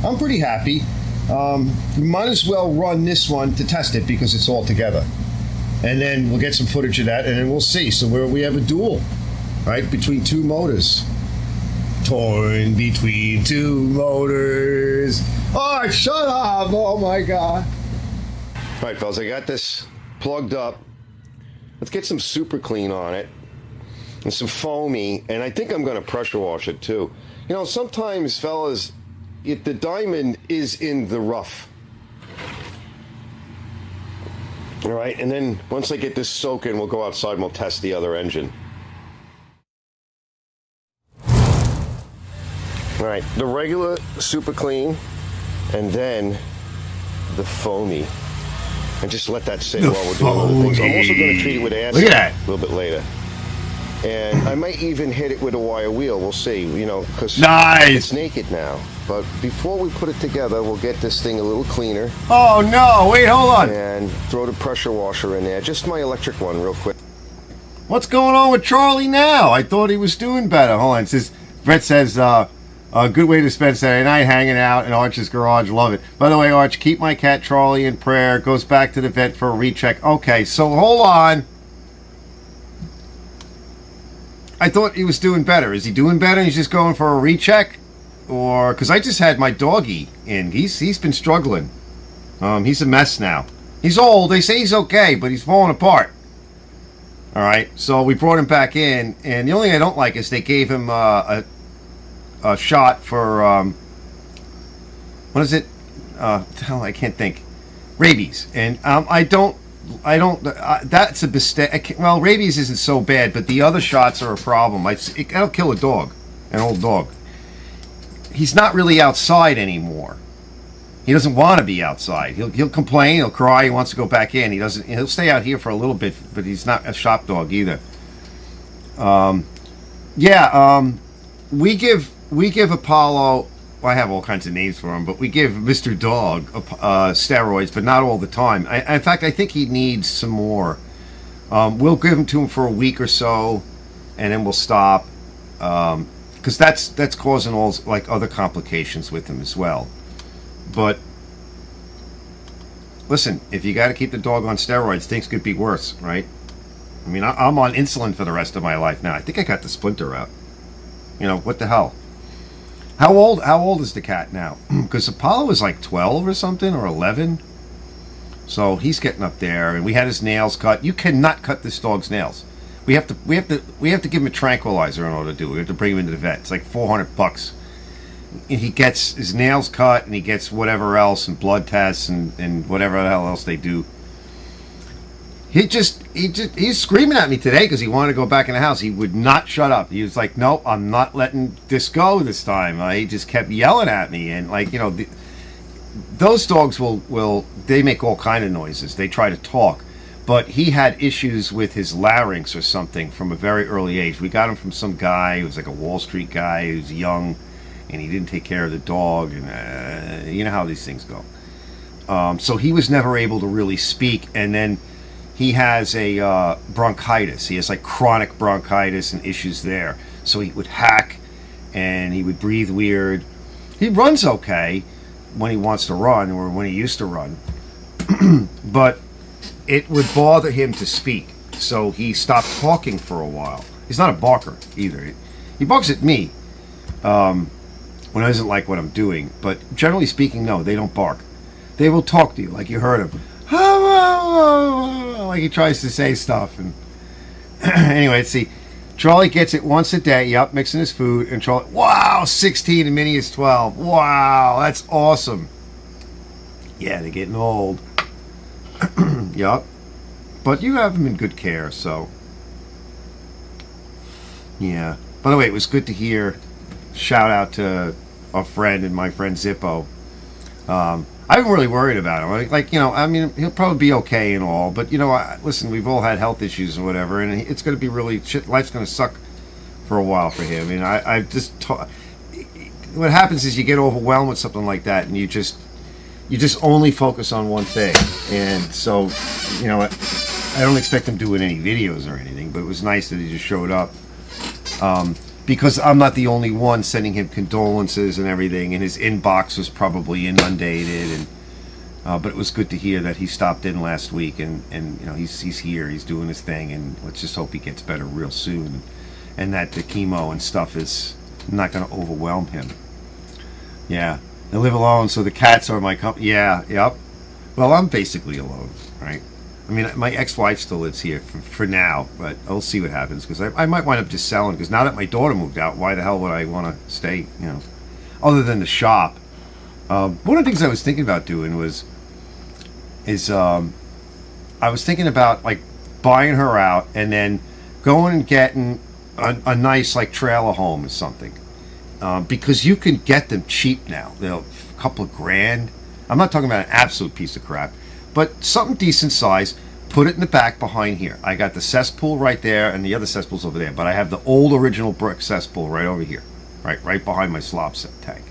I'm pretty happy. We might as well run this one to test it because it's all together. And then we'll get some footage of that, and then we'll see. So we have a duel, right, between two motors. Torn between two motors. Oh, shut up. Oh, my God. All right, fellas, I got this plugged up. Let's get some super clean on it and some foamy, and I think I'm going to pressure wash it, too. You know, sometimes, fellas, the diamond is in the rough. All right, and then once I get this soaking, we'll go outside and we'll test the other engine. All right, the regular super clean, and then the foamy. And just let that sit while we're doing other things. I'm also going to treat it with acid a little bit later. And I might even hit it with a wire wheel. We'll see, you know, because it's naked now. But before we put it together, we'll get this thing a little cleaner. Oh, no. Wait, hold on. And throw the pressure washer in there. Just my electric one real quick. What's going on with Charlie now? I thought he was doing better. Hold on. It says, Brett says, a good way to spend Saturday night hanging out in Arch's garage. Love it. By the way, Arch, keep my cat Charlie in prayer. Goes back to the vet for a recheck. Okay, so hold on. I thought he was doing better. Is he doing better? He's just going for a recheck? Or, because I just had my doggy in. He's been struggling. He's a mess now. He's old. They say he's okay, but he's falling apart. All right, so we brought him back in, and the only thing I don't like is they gave him a shot for, what is it? Hell, I can't think. Rabies. And I don't I don't. That's a mistake. Well, rabies isn't so bad, but the other shots are a problem. It'll kill a dog, an old dog. He's not really outside anymore. He doesn't want to be outside. He'll complain. He'll cry. He wants to go back in. He doesn't. He'll stay out here for a little bit, but he's not a shop dog either. We give Apollo. Well, I have all kinds of names for him, but we give Mr. Dog steroids, but not all the time. In fact, I think he needs some more. We'll give them to him for a week or so, and then we'll stop, because that's causing all like other complications with him as well. But listen, if you got to keep the dog on steroids, things could be worse, right? I mean, I'm on insulin for the rest of my life now. I think I got the splinter out. You know, what the hell? How old is the cat now? Because Apollo is like 12 or something, or 11. So he's getting up there, and we had his nails cut. You cannot cut this dog's nails. We have to give him a tranquilizer in order to do it. We have to bring him into the vet. It's like $400. And he gets his nails cut, and he gets whatever else, and blood tests, and whatever the hell else they do. He's screaming at me today because he wanted to go back in the house. He would not shut up. He was like, "Nope, I'm not letting this go this time." He just kept yelling at me, and like, you know, those dogs will they make all kind of noises. They try to talk, but he had issues with his larynx or something from a very early age. We got him from some guy who was like a Wall Street guy who's young, and he didn't take care of the dog, and you know how these things go. So he was never able to really speak, and then he has a bronchitis. He has like chronic bronchitis and issues there. So he would hack, and he would breathe weird. He runs okay when he wants to run, or when he used to run. But it would bother him to speak. So he stopped talking for a while. He's not a barker either. He barks at me when he doesn't like what I'm doing. But generally speaking, no, they don't bark. They will talk to you like you heard him. Like he tries to say stuff. And anyway, let's see. Charlie gets it once a day. Yep, mixing his food. And Charlie, wow, 16 and Minnie is 12. Wow, that's awesome. Yeah, they're getting old. Yep. But you have them in good care, so. Yeah. By the way, it was good to hear. Shout out to a friend and my friend Zippo. I'm really worried about him. Like, you know, I mean, he'll probably be okay and all, but, you know, listen, we've all had health issues and whatever, and it's going to be really, life's going to suck for a while for him. And I just, what happens is you get overwhelmed with something like that, and you just only focus on one thing. And so, you know, I don't expect him doing any videos or anything, but it was nice that he just showed up. Because I'm not the only one sending him condolences and everything, and his inbox was probably inundated, and but it was good to hear that he stopped in last week, and you know, he's here, he's doing his thing, and let's just hope he gets better real soon, and that the chemo and stuff is not going to overwhelm him. Yeah, I live alone, so the cats are my company. Yeah, yep. Well, I'm basically alone, right? I mean, my ex-wife still lives here for now, but I'll see what happens, because I might wind up just selling, because now that my daughter moved out, why the hell would I want to stay, you know, other than the shop. One of the things I was thinking about doing I was thinking about, like, buying her out and then going and getting a nice, like, trailer home or something, because you can get them cheap now. They're a couple of grand. I'm not talking about an absolute piece of crap, but something decent size. Put it in the back behind here. I got the cesspool right there, and the other cesspool's over there, but I have the old original brick cesspool right over here, right behind my slop tank.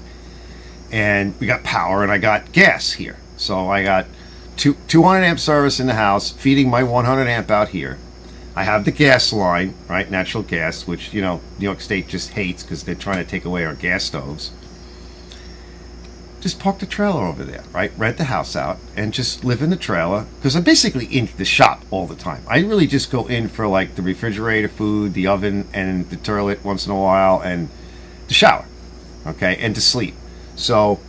And we got power, and I got gas here. So I got 200 amp service in the house, feeding my 100 amp out here. I have the gas line, right, natural gas, which, you know, New York State just hates because they're trying to take away our gas stoves. Just park the trailer over there, right? Rent the house out and just live in the trailer, because I'm basically in the shop all the time. I really just go in for like the refrigerator food, the oven, and the toilet once in a while, and the shower, okay, and to sleep. So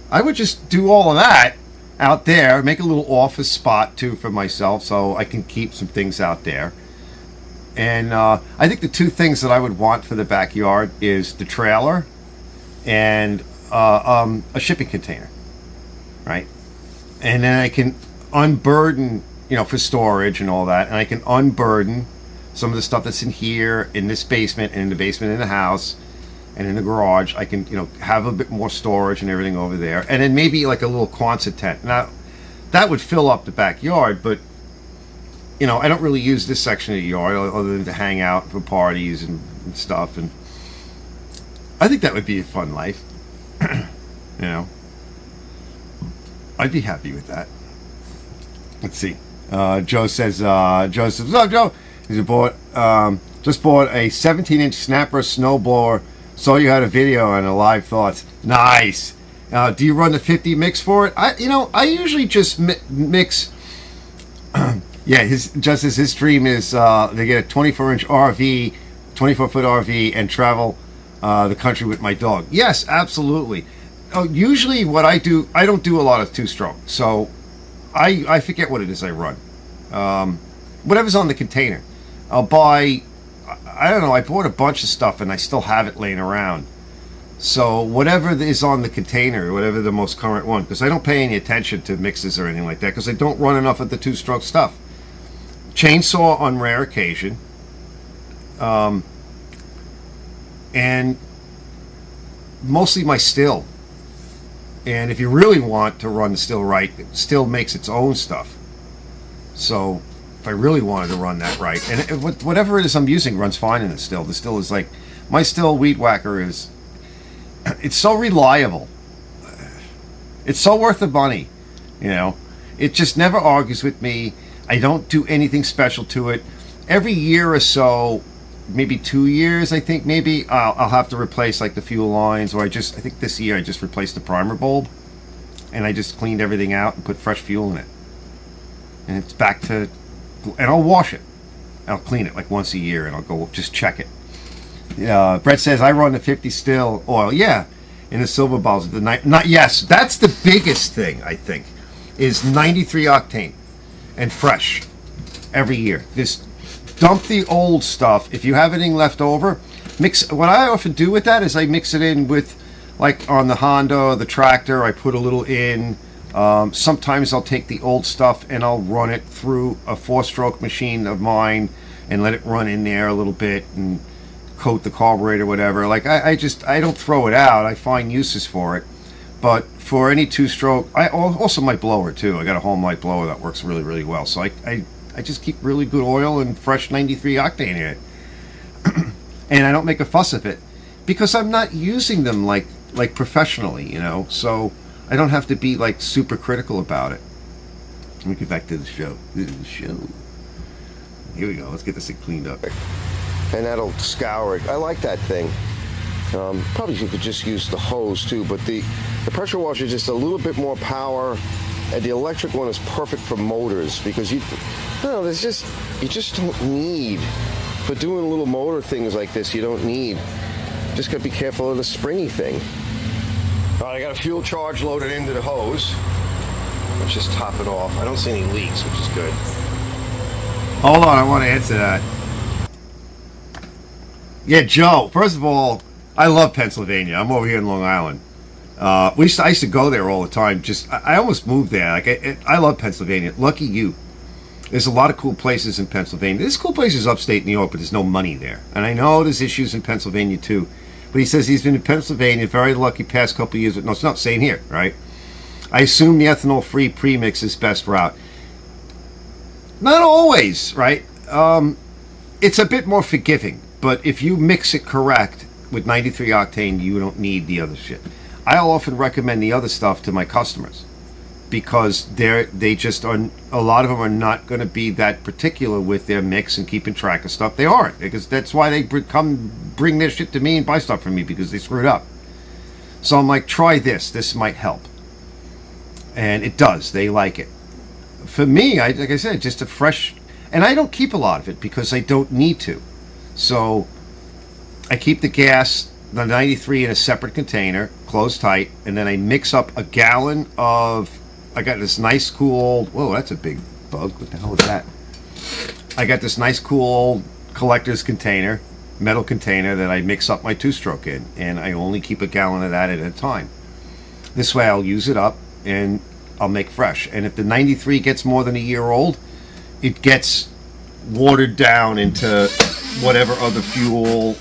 I would just do all of that out there, make a little office spot too for myself so I can keep some things out there. And I think the two things that I would want for the backyard is the trailer and a shipping container, right? And then I can unburden for storage and all that, and I can unburden some of the stuff that's in here, in this basement, and in the basement in the house, and in the garage. I can, have a bit more storage and everything over there, and then maybe like a little Quonset tent. Now, that would fill up the backyard, but I don't really use this section of the yard other than to hang out for parties and stuff, and I think that would be a fun life. I'd be happy with that. Let's see. Joe says, what's up, Joe? He just bought a 17-inch snapper snowblower. Saw you had a video and a live thoughts. Nice. Do you run the 50 mix for it? I usually just mix. Yeah, his dream is they get a 24-inch RV, 24-foot RV, and travel the country with my dog. Yes, absolutely. Usually what I do, I don't do a lot of two-stroke, so I forget what it is I run. Whatever's on the container. I'll buy, I don't know, I bought a bunch of stuff and I still have it laying around. So whatever is on the container, whatever the most current one, because I don't pay any attention to mixes or anything like that, because I don't run enough of the two-stroke stuff. Chainsaw on rare occasion. And mostly my still. And if you really want to run the still right, it still makes its own stuff. So if I really wanted to run that right, and whatever it is I'm using runs fine in the still. The still is like, my still weed whacker is, it's so reliable. It's so worth the money, It just never argues with me. I don't do anything special to it. Every year or so, maybe 2 years, I think maybe I'll have to replace like the fuel lines, or I think this year I just replaced the primer bulb, and I just cleaned everything out and put fresh fuel in it, and it's back to, and I'll wash it, I'll clean it like once a year, and I'll go just check it. Brett says I run the 50 still oil, yeah, in the silver bottles. Yes, that's the biggest thing I think, is 93 octane and fresh every year. Just dump the old stuff. If you have anything left over, mix. What I often do with that is I mix it in with, like on the Honda, the tractor, I put a little in. Sometimes I'll take the old stuff and I'll run it through a 4-stroke machine of mine and let it run in there a little bit and coat the carburetor, whatever. Like I don't throw it out. I find uses for it. But for any 2-stroke, also my blower too. I got a home light blower that works really, really well. So I just keep really good oil and fresh 93 octane in it. And I don't make a fuss of it because I'm not using them like professionally, so I don't have to be like super critical about it. Let me get back to the show. Here we go. Let's get this thing cleaned up. And that'll scour it. I like that thing. Probably you could just use the hose too, but the pressure washer is just a little bit more power, and the electric one is perfect for motors because you just don't need, for doing little motor things like this, you don't need. Just gotta be careful of the springy thing. All right, I got a fuel charge loaded into the hose. Let's just top it off. I don't see any leaks, which is good. Hold on, I want to answer that. Yeah, Joe, first of all, I love Pennsylvania. I'm over here in Long Island. I used to go there all the time. I almost moved there. I love Pennsylvania. Lucky you. There's a lot of cool places in Pennsylvania. There's cool places upstate New York, but there's no money there. And I know there's issues in Pennsylvania too. But he says he's been in Pennsylvania, very lucky past couple of years. No, it's not saying here, right? I assume the ethanol-free premix is best route. Not always, right? It's a bit more forgiving. But if you mix it correct with 93 octane, you don't need the other shit. I'll often recommend the other stuff to my customers because they just are, a lot of them are not going to be that particular with their mix and keeping track of stuff. They aren't, because that's why they bring their shit to me and buy stuff from me, because they screwed up. So I'm like, try this. This might help. And it does. They like it. For me, like I said, just a fresh, and I don't keep a lot of it because I don't need to. So I keep the gas, the 93, in a separate container, closed tight, and then I mix up a gallon of, I got this nice cool old, whoa, that's a big bug, what the hell is that? I got this nice cool old collector's container, metal container, that I mix up my 2-stroke in, and I only keep a gallon of that at a time. This way I'll use it up and I'll make fresh. And if the 93 gets more than a year old, it gets watered down into whatever other fuel.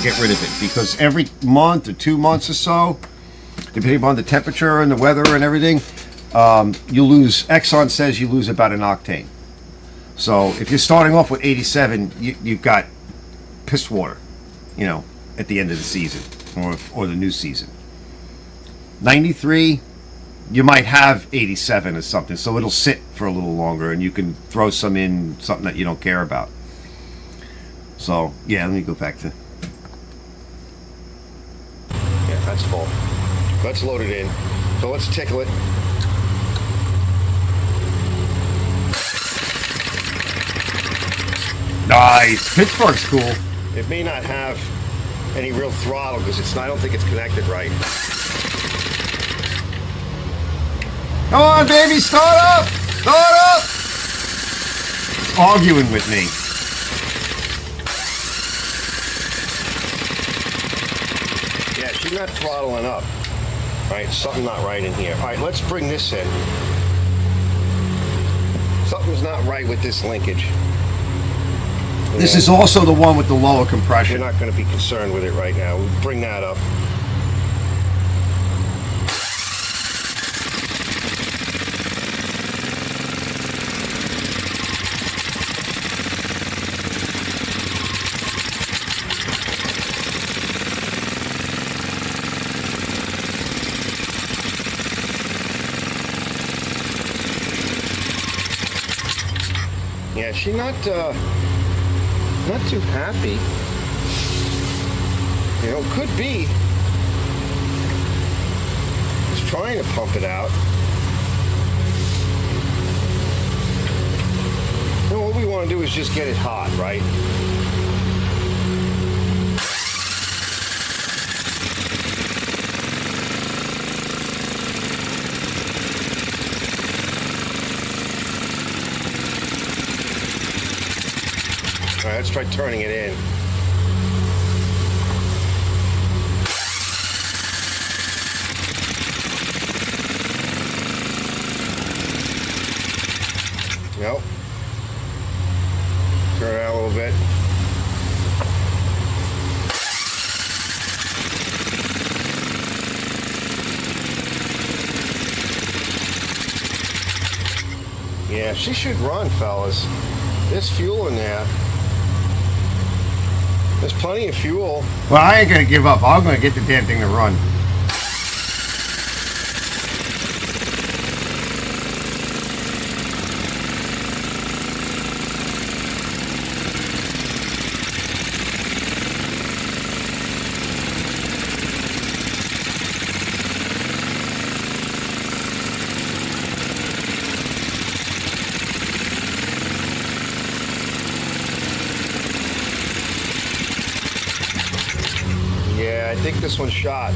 Get rid of it, because every month or 2 months or so, depending upon the temperature and the weather and everything, you lose, Exxon says you lose about an octane. So if you're starting off with 87, you've got piss water, you know, at the end of the season or the new season. 93, you might have 87 or something, so it'll sit for a little longer and you can throw some in, something that you don't care about. So yeah, let me go back to, yeah, that's full. Let's load it in. So let's tickle it. Nice. Pittsburgh's cool. It may not have any real throttle because it's not, I don't think it's connected right. Come on, baby, start up! Start up! It's arguing with me. Yeah, she's not throttling up. All right, something not right in here. All right, let's bring this in. Something's not right with this linkage. This is also the one with the lower compression. We're not going to be concerned with it right now. We'll bring that up. Yeah, she's not too happy. You know, could be. Just trying to pump it out. You know, what we want to do is just get it hot, right? All right, let's try turning it in. Nope. Turn it out a little bit. Yeah, she should run, fellas. There's fuel in there. There's plenty of fuel. Well, I ain't gonna give up. I'm gonna get the damn thing to run. Yeah, I think this one's shot.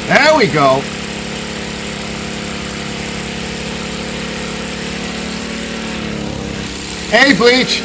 There we go. Hey, Bleach.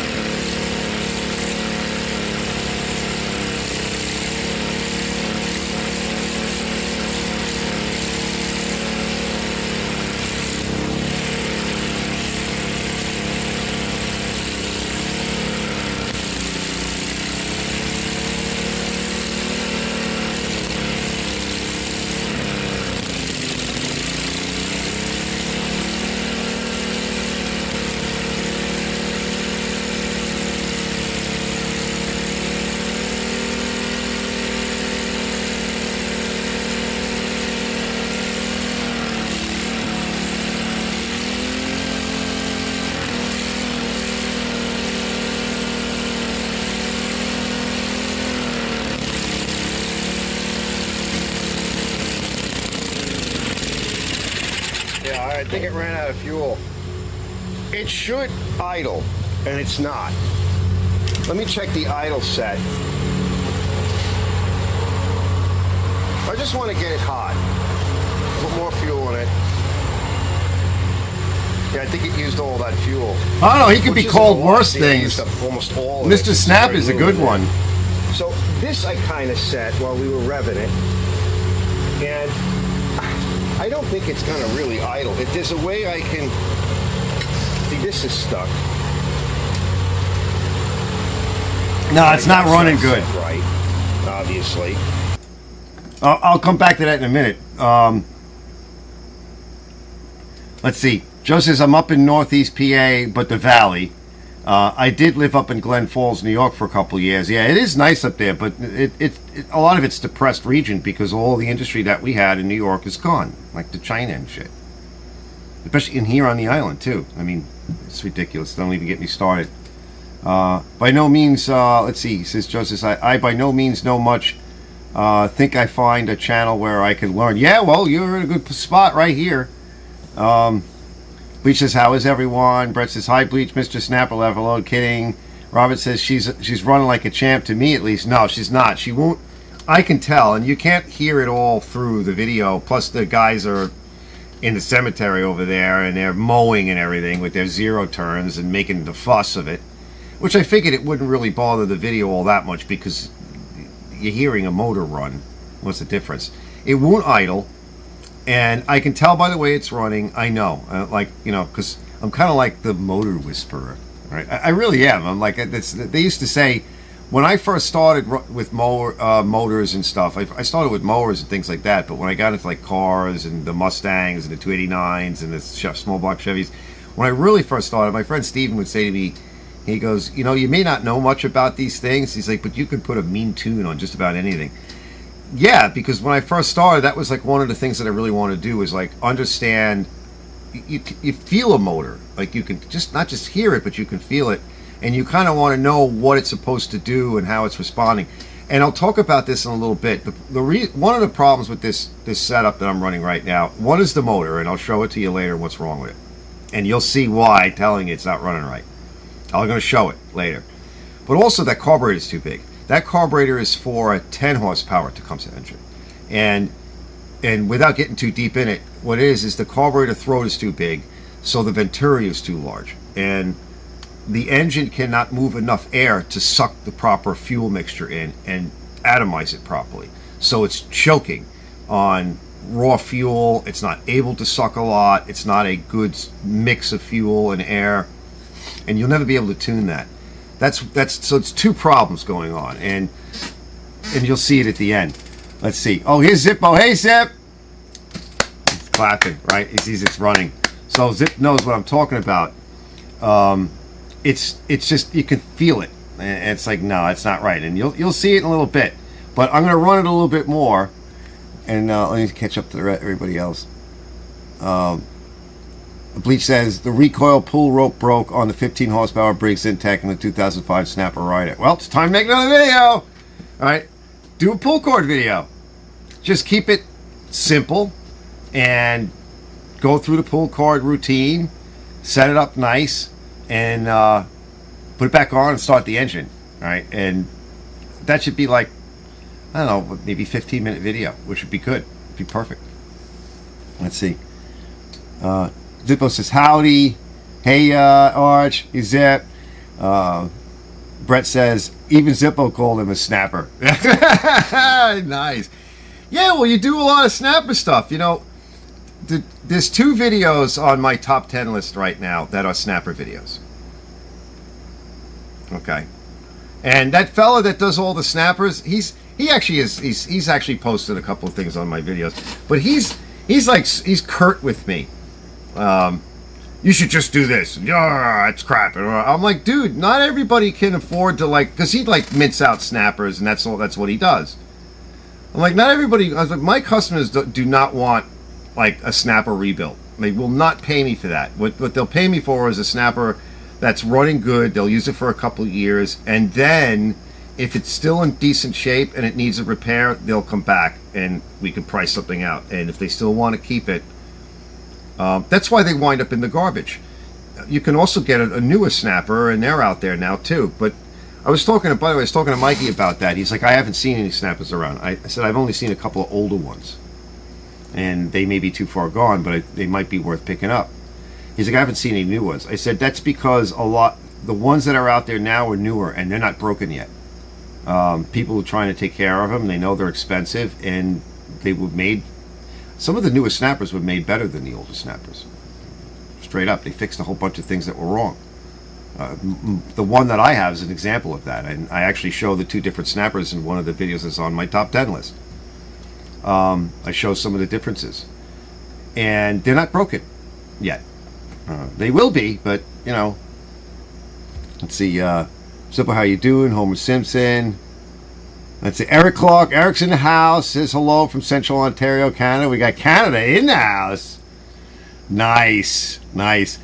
think it ran out of fuel. It should idle, and it's not. Let me check the idle set. I just want to get it hot. Put more fuel in it. Yeah, I think it used all that fuel. I don't know, he could be called worse things. Almost all of it. Mr. Snap is a good one. So this I kind of set while we were revving it. And I don't think it's going to really idle. If there's a way I can... See, this is stuck. No, it's not running good. Right, obviously. I'll come back to that in a minute. Let's see. Joe says, I'm up in Northeast PA, but the Valley. I did live up in Glen Falls, New York for a couple of years. Yeah, it is nice up there, but a lot of it's depressed region because all the industry that we had in New York is gone, like the China and shit. Especially in here on the island, too. I mean, it's ridiculous. Don't even get me started. By no means, let's see, says Joseph, I by no means know much. Think I find a channel where I can learn. Yeah, well, you're in a good spot right here. Bleach says, how is everyone? Brett says, hi, Bleach, Mr. Snapper, level load, kidding. Robert says, she's running like a champ, to me at least. No, she's not. She won't. I can tell, and you can't hear it all through the video. Plus, the guys are in the cemetery over there, and they're mowing and everything with their zero turns and making the fuss of it. Which I figured it wouldn't really bother the video all that much because you're hearing a motor run. What's the difference? It won't idle. And I can tell by the way it's running. I know, like, you know, because I'm kind of like the motor whisperer, right? I really am. I'm like, they used to say, when I first started with motors and stuff, I started with mowers and things like that, but when I got into like cars and the Mustangs and the 289s and the small block Chevys, when I really first started, my friend Steven would say to me, he goes, you know, you may not know much about these things. He's like, but you can put a mean tune on just about anything. Yeah, because when I first started, that was like one of the things that I really want to do is like understand. You feel a motor, like you can just not just hear it, but you can feel it, and you kind of want to know what it's supposed to do and how it's responding. And I'll talk about this in a little bit. One of the problems with this setup that I'm running right now, one is the motor, and I'll show it to you later what's wrong with it, and you'll see why telling you it's not running right. I'm going to show it later. But also that carburetor is too big. That carburetor is for a 10 horsepower Tecumseh engine. And without getting too deep in it, what it is the carburetor throat is too big, so the venturi is too large. And the engine cannot move enough air to suck the proper fuel mixture in and atomize it properly. So it's choking on raw fuel. It's not able to suck a lot. It's not a good mix of fuel and air. And you'll never be able to tune that. So it's two problems going on, and you'll see it at the end. Let's see. Oh, here's Zippo. Hey, Zip. He's clapping, right? He sees it's running. So Zip knows what I'm talking about. It's just you can feel it, and it's like no, it's not right, and you'll see it in a little bit. But I'm going to run it a little bit more, and let me catch up to everybody else. Bleach says, the recoil pull rope broke on the 15 horsepower Briggs Intech in the 2005 Snapper Rider. Well, it's time to make another video. All right. Do a pull cord video. Just keep it simple and go through the pull cord routine, set it up nice, and put it back on and start the engine. All right. And that should be like, I don't know, maybe 15-minute video, which would be good. It'd be perfect. Let's see. Zippo says, howdy. Hey, Arch. Hey, Zip. Brett says, even Zippo called him a snapper. Nice. Yeah, well, you do a lot of snapper stuff. You know, there's 2 videos on my top 10 list right now that are snapper videos. Okay. And that fella that does all the snappers, he's actually posted a couple of things on my videos. But he's curt with me. You should just do this. Yeah, it's crap. I'm like, dude, not everybody can afford to because he mints out snappers, and that's what he does. I'm like, not everybody. I was like, my customers do not want a snapper rebuilt. They will not pay me for that. What they'll pay me for is a snapper that's running good. They'll use it for a couple of years, and then if it's still in decent shape and it needs a repair, they'll come back and we can price something out. And if they still want to keep it, That's why they wind up in the garbage. You can also get a newer snapper, and they're out there now too. But I was talking to Mikey about that. He's like, I haven't seen any snappers around. I said, I've only seen a couple of older ones, and they may be too far gone, but they might be worth picking up. He's like, I haven't seen any new ones. I said, that's because the ones that are out there now are newer, and they're not broken yet. People are trying to take care of them. They know they're expensive, and they were made. Some of the newer snappers were made better than the older snappers. Straight up, they fixed a whole bunch of things that were wrong. The one that I have is an example of that, and I actually show the two different snappers in one of the videos that's on my top 10 list. I show some of the differences, and they're not broken yet. They will be, but you know. Let's see. Simple, how you doing? Homer Simpson. Let's see. Eric Clark. Eric's in the house. Says hello from Central Ontario, Canada. We got Canada in the house. Nice, nice.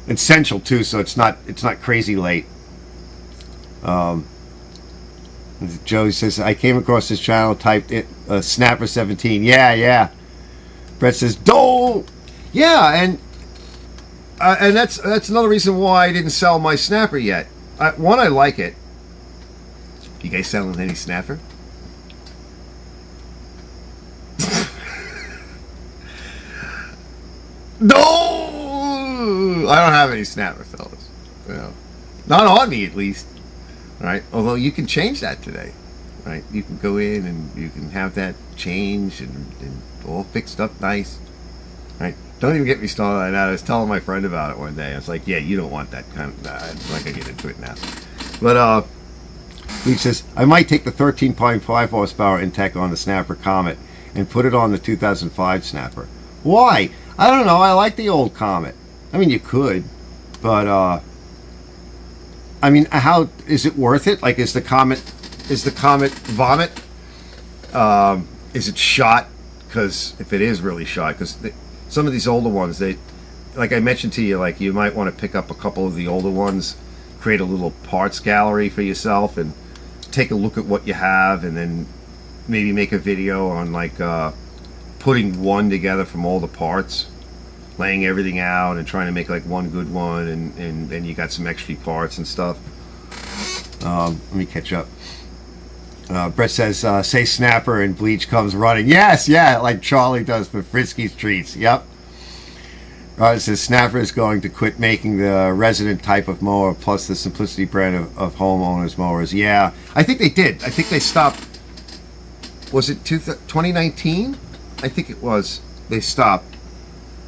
It's Central too, so it's not crazy late. Joey says, I came across this channel, typed it, Snapper 17. Yeah. Brett says, don't. Yeah, and that's another reason why I didn't sell my snapper yet. One, I like it. You guys selling any snapper? No, I don't have any snapper, fellas. You know, not on me, at least. All right. Although you can change that today, right? You can go in and you can have that changed and all fixed up nice. Right? Don't even get me started on that. I was telling my friend about it one day. I was like, "Yeah, you don't want that kind of." I'm not gonna get into it now. But he says, I might take the 13.5 horsepower Intech on the Snapper Comet and put it on the 2005 Snapper. Why? I don't know. I like the old Comet. I mean, you could, but I mean, how is it worth it? Like, is the Comet vomit? Is it shot? Because if it is really shot, because some of these older ones, they, like I mentioned to you, like you might want to pick up a couple of the older ones, create a little parts gallery for yourself, and take a look at what you have, and then maybe make a video on like putting one together from all the parts, laying everything out and trying to make like one good one, and then you got some extra parts and stuff. Let me catch up. Brett says, say Snapper and Bleach comes running. Yes, yeah, like Charlie does for Frisky's Treats. Yep. It says Snapper is going to quit making the resident type of mower plus the Simplicity brand of homeowners mowers. Yeah, I think they did. I think they stopped. Was it 2019? I think it was. They stopped.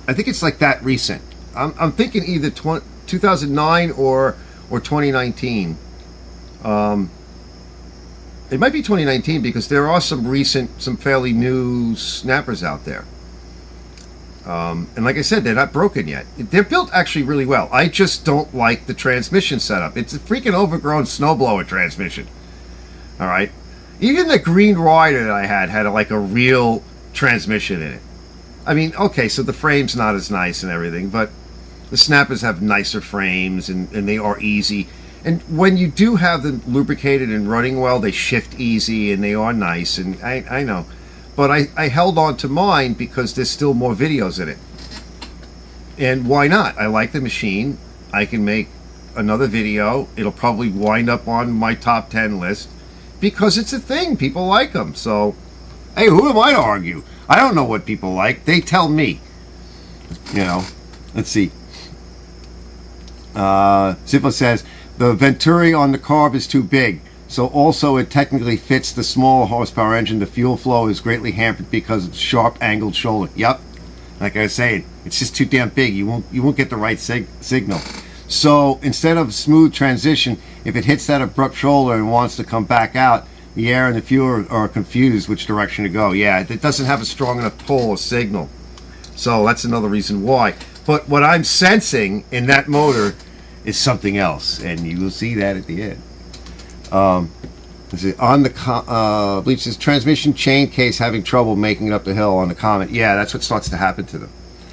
I think it's like that recent. I'm thinking either 2009 or 2019. It might be 2019 because there are some fairly new snappers out there. And like I said, they're not broken yet. They're built actually really well. I just don't like the transmission setup. It's a freaking overgrown snowblower transmission. All right. Even the Green Rider that I had like a real transmission in it. I mean, okay, so the frame's not as nice and everything, but the snappers have nicer frames and they are easy. And when you do have them lubricated and running well, they shift easy and they are nice. And I know. But I held on to mine because there's still more videos in it. And why not? I like the machine. I can make another video. It'll probably wind up on my top 10 list because it's a thing. People like them. So, hey, who am I to argue? I don't know what people like. They tell me. You know. Let's see. Zippo says, the Venturi on the carb is too big. So also it technically fits the small horsepower engine. The fuel flow is greatly hampered because of the sharp angled shoulder. Yep. Like I was saying, it's just too damn big. You won't get the right signal. So instead of smooth transition, if it hits that abrupt shoulder and wants to come back out, the air and the fuel are confused which direction to go. Yeah, it doesn't have a strong enough pull or signal. So that's another reason why. But what I'm sensing in that motor is something else, and you will see that at the end. On the Bleach says transmission chain case having trouble making it up the hill on the Comet. Yeah, that's what starts to happen to them,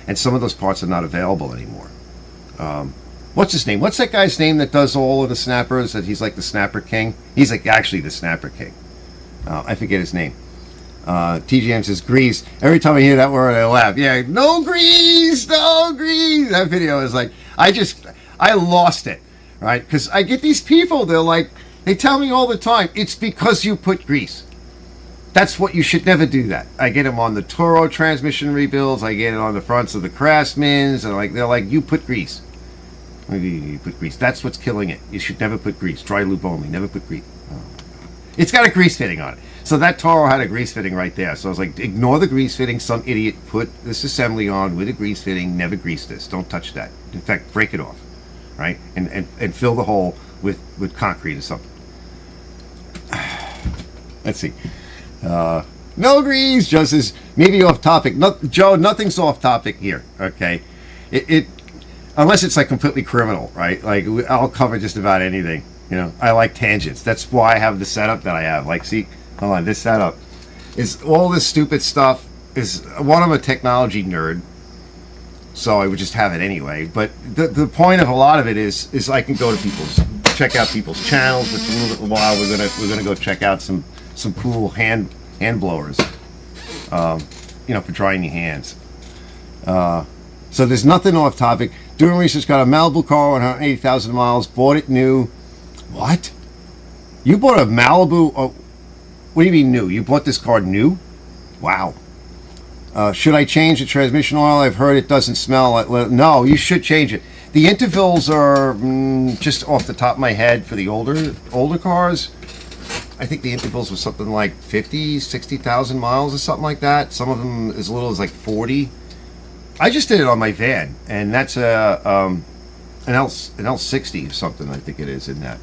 and some of those parts are not available anymore. What's his name? What's that guy's name that does all of the snappers? That he's like the Snapper King. He's like actually the Snapper King. I forget his name. TGM says grease. Every time I hear that word, I laugh. Yeah, no grease. grease, no grease. That video is like, I lost it, right? Because I get these people, they tell me all the time, it's because you put grease. That's what you should never do that. I get them on the Toro transmission rebuilds. I get it on the fronts of the Craftsmans, and they're like, you put grease. You put grease. That's what's killing it. You should never put grease. Dry lube only. Never put grease. Oh. It's got a grease fitting on it. So that Toro had a grease fitting right there. So I was like, ignore the grease fitting. Some idiot put this assembly on with a grease fitting. Never grease this. Don't touch that. In fact, break it off, right? And fill the hole with concrete or something. Let's see. No grease. Just as maybe off topic. Joe, nothing's off topic here. Okay, it unless it's like completely criminal, right? Like I'll cover just about anything. You know, I like tangents. That's why I have the setup that I have. Like, see, hold on, this setup is all this stupid stuff. Is one, I'm a technology nerd, so I would just have it anyway. But the point of a lot of it is I can go to check out people's channels. Which in a little while we're gonna go check out some cool hand blowers, you know, for drying your hands. So there's nothing off topic. Doing research, got a Malibu car, 180,000 miles, bought it new. What? You bought a Malibu? Oh, what do you mean new? You bought this car new? Wow. Should I change the transmission oil? I've heard it doesn't smell like... No, you should change it. The intervals are just off the top of my head for the older cars. I think the intervals were something like 50, 60,000 miles or something like that. Some of them as little as like 40. I just did it on my van, and that's an L60 or something, I think it is in that.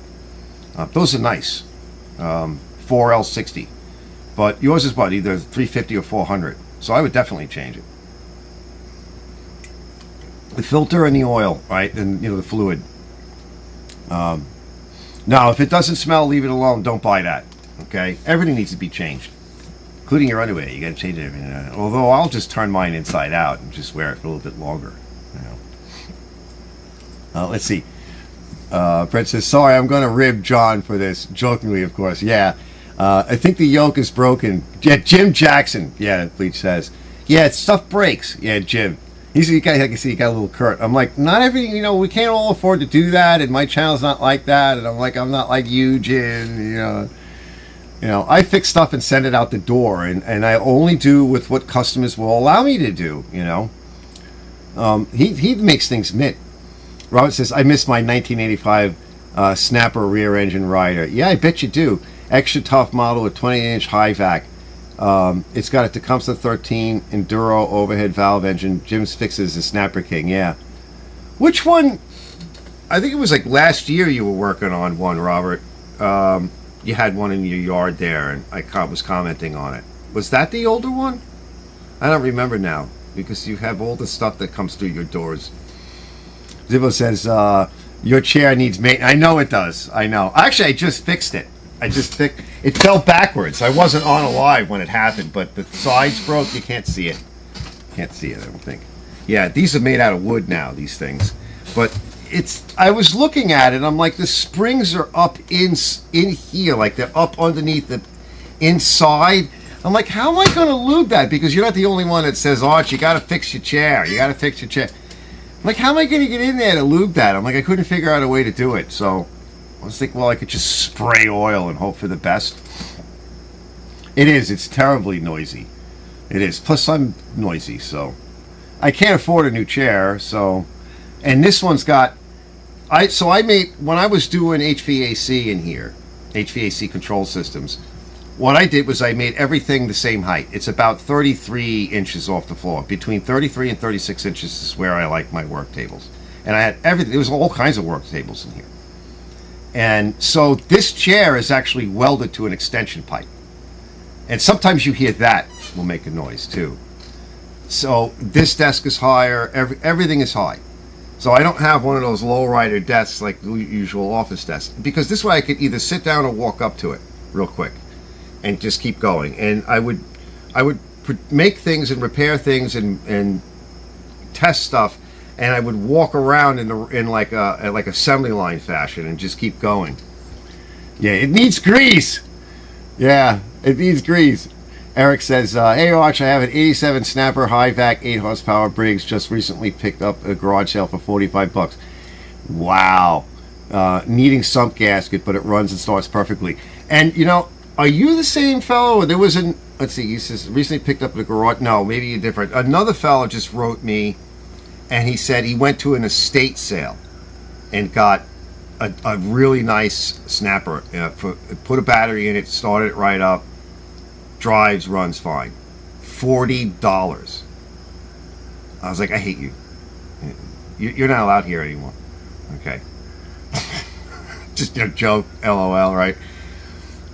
Those are nice. 4L60. But yours is what, either 350 or 400. So I would definitely change it. The filter and the oil, right? And, you know, the fluid. Now, if it doesn't smell, leave it alone. Don't buy that. Okay? Everything needs to be changed. Including your underwear. You got to change everything. Although I'll just turn mine inside out and just wear it for a little bit longer. You know. Let's see. Brett says, sorry, I'm going to rib John for this. Jokingly, of course. Yeah. I think the yoke is broken. Yeah, Jim Jackson. Yeah, Bleach says. Yeah, stuff breaks. Yeah, Jim. He's a guy, I can see he got a little curt. I'm like, not everything, you know, we can't all afford to do that, and my channel's not like that, and I'm like, I'm not like you, Jim, you know, I fix stuff and send it out the door, and I only do with what customers will allow me to do, you know. He makes things mint. Robert says, I miss my 1985 Snapper rear engine rider. Yeah, I bet you do. Extra tough model with 20-inch high vac. It's got a Tecumseh 13 Enduro overhead valve engine. Jim's fixes the Snapper King. Yeah. Which one? I think it was like last year you were working on one, Robert. You had one in your yard there, and I was commenting on it. Was that the older one? I don't remember now, because you have all the stuff that comes through your doors. Zibbo says, your chair needs maintenance. I know it does. I know. Actually, I just fixed it. It fell backwards. I wasn't on alive when it happened, but the sides broke. You can't see it. Can't see it, I don't think. Yeah, these are made out of wood now, these things. But I was looking at it, I'm like, the springs are up in here, like they're up underneath the inside. I'm like, how am I going to lube that? Because you're not the only one that says, Arch, you got to fix your chair. You got to fix your chair. I'm like, how am I going to get in there to lube that? I'm like, I couldn't figure out a way to do it, so... I was thinking, well, I could just spray oil and hope for the best. It is. It's terribly noisy. It is. Plus, I'm noisy, so... I can't afford a new chair, so... And this one's got... I made... When I was doing HVAC in here, HVAC control systems, what I did was I made everything the same height. It's about 33 inches off the floor. Between 33 and 36 inches is where I like my work tables. And I had everything... There was all kinds of work tables in here. And so this chair is actually welded to an extension pipe. And sometimes you hear that will make a noise too. So this desk is higher, everything is high. So I don't have one of those low-rider desks like the usual office desk. Because this way I could either sit down or walk up to it real quick and just keep going. And I would make things and repair things and test stuff. And I would walk around in like assembly line fashion and just keep going. Yeah, it needs grease. Yeah, it needs grease. Eric says, hey, Arch, I have an 87 Snapper high-vac 8 horsepower Briggs just recently picked up at a garage sale for $45. Wow. Needing sump gasket, but it runs and starts perfectly. And, you know, are you the same fellow? Or there was an, let's see, he says, recently picked up at a garage. No, maybe a different. Another fellow just wrote me, and he said he went to an estate sale and got a really nice Snapper. Put a battery in it, started it right up, drives, runs fine. $40. I was like, I hate you. You're not allowed here anymore. Okay. Just a joke, LOL, right?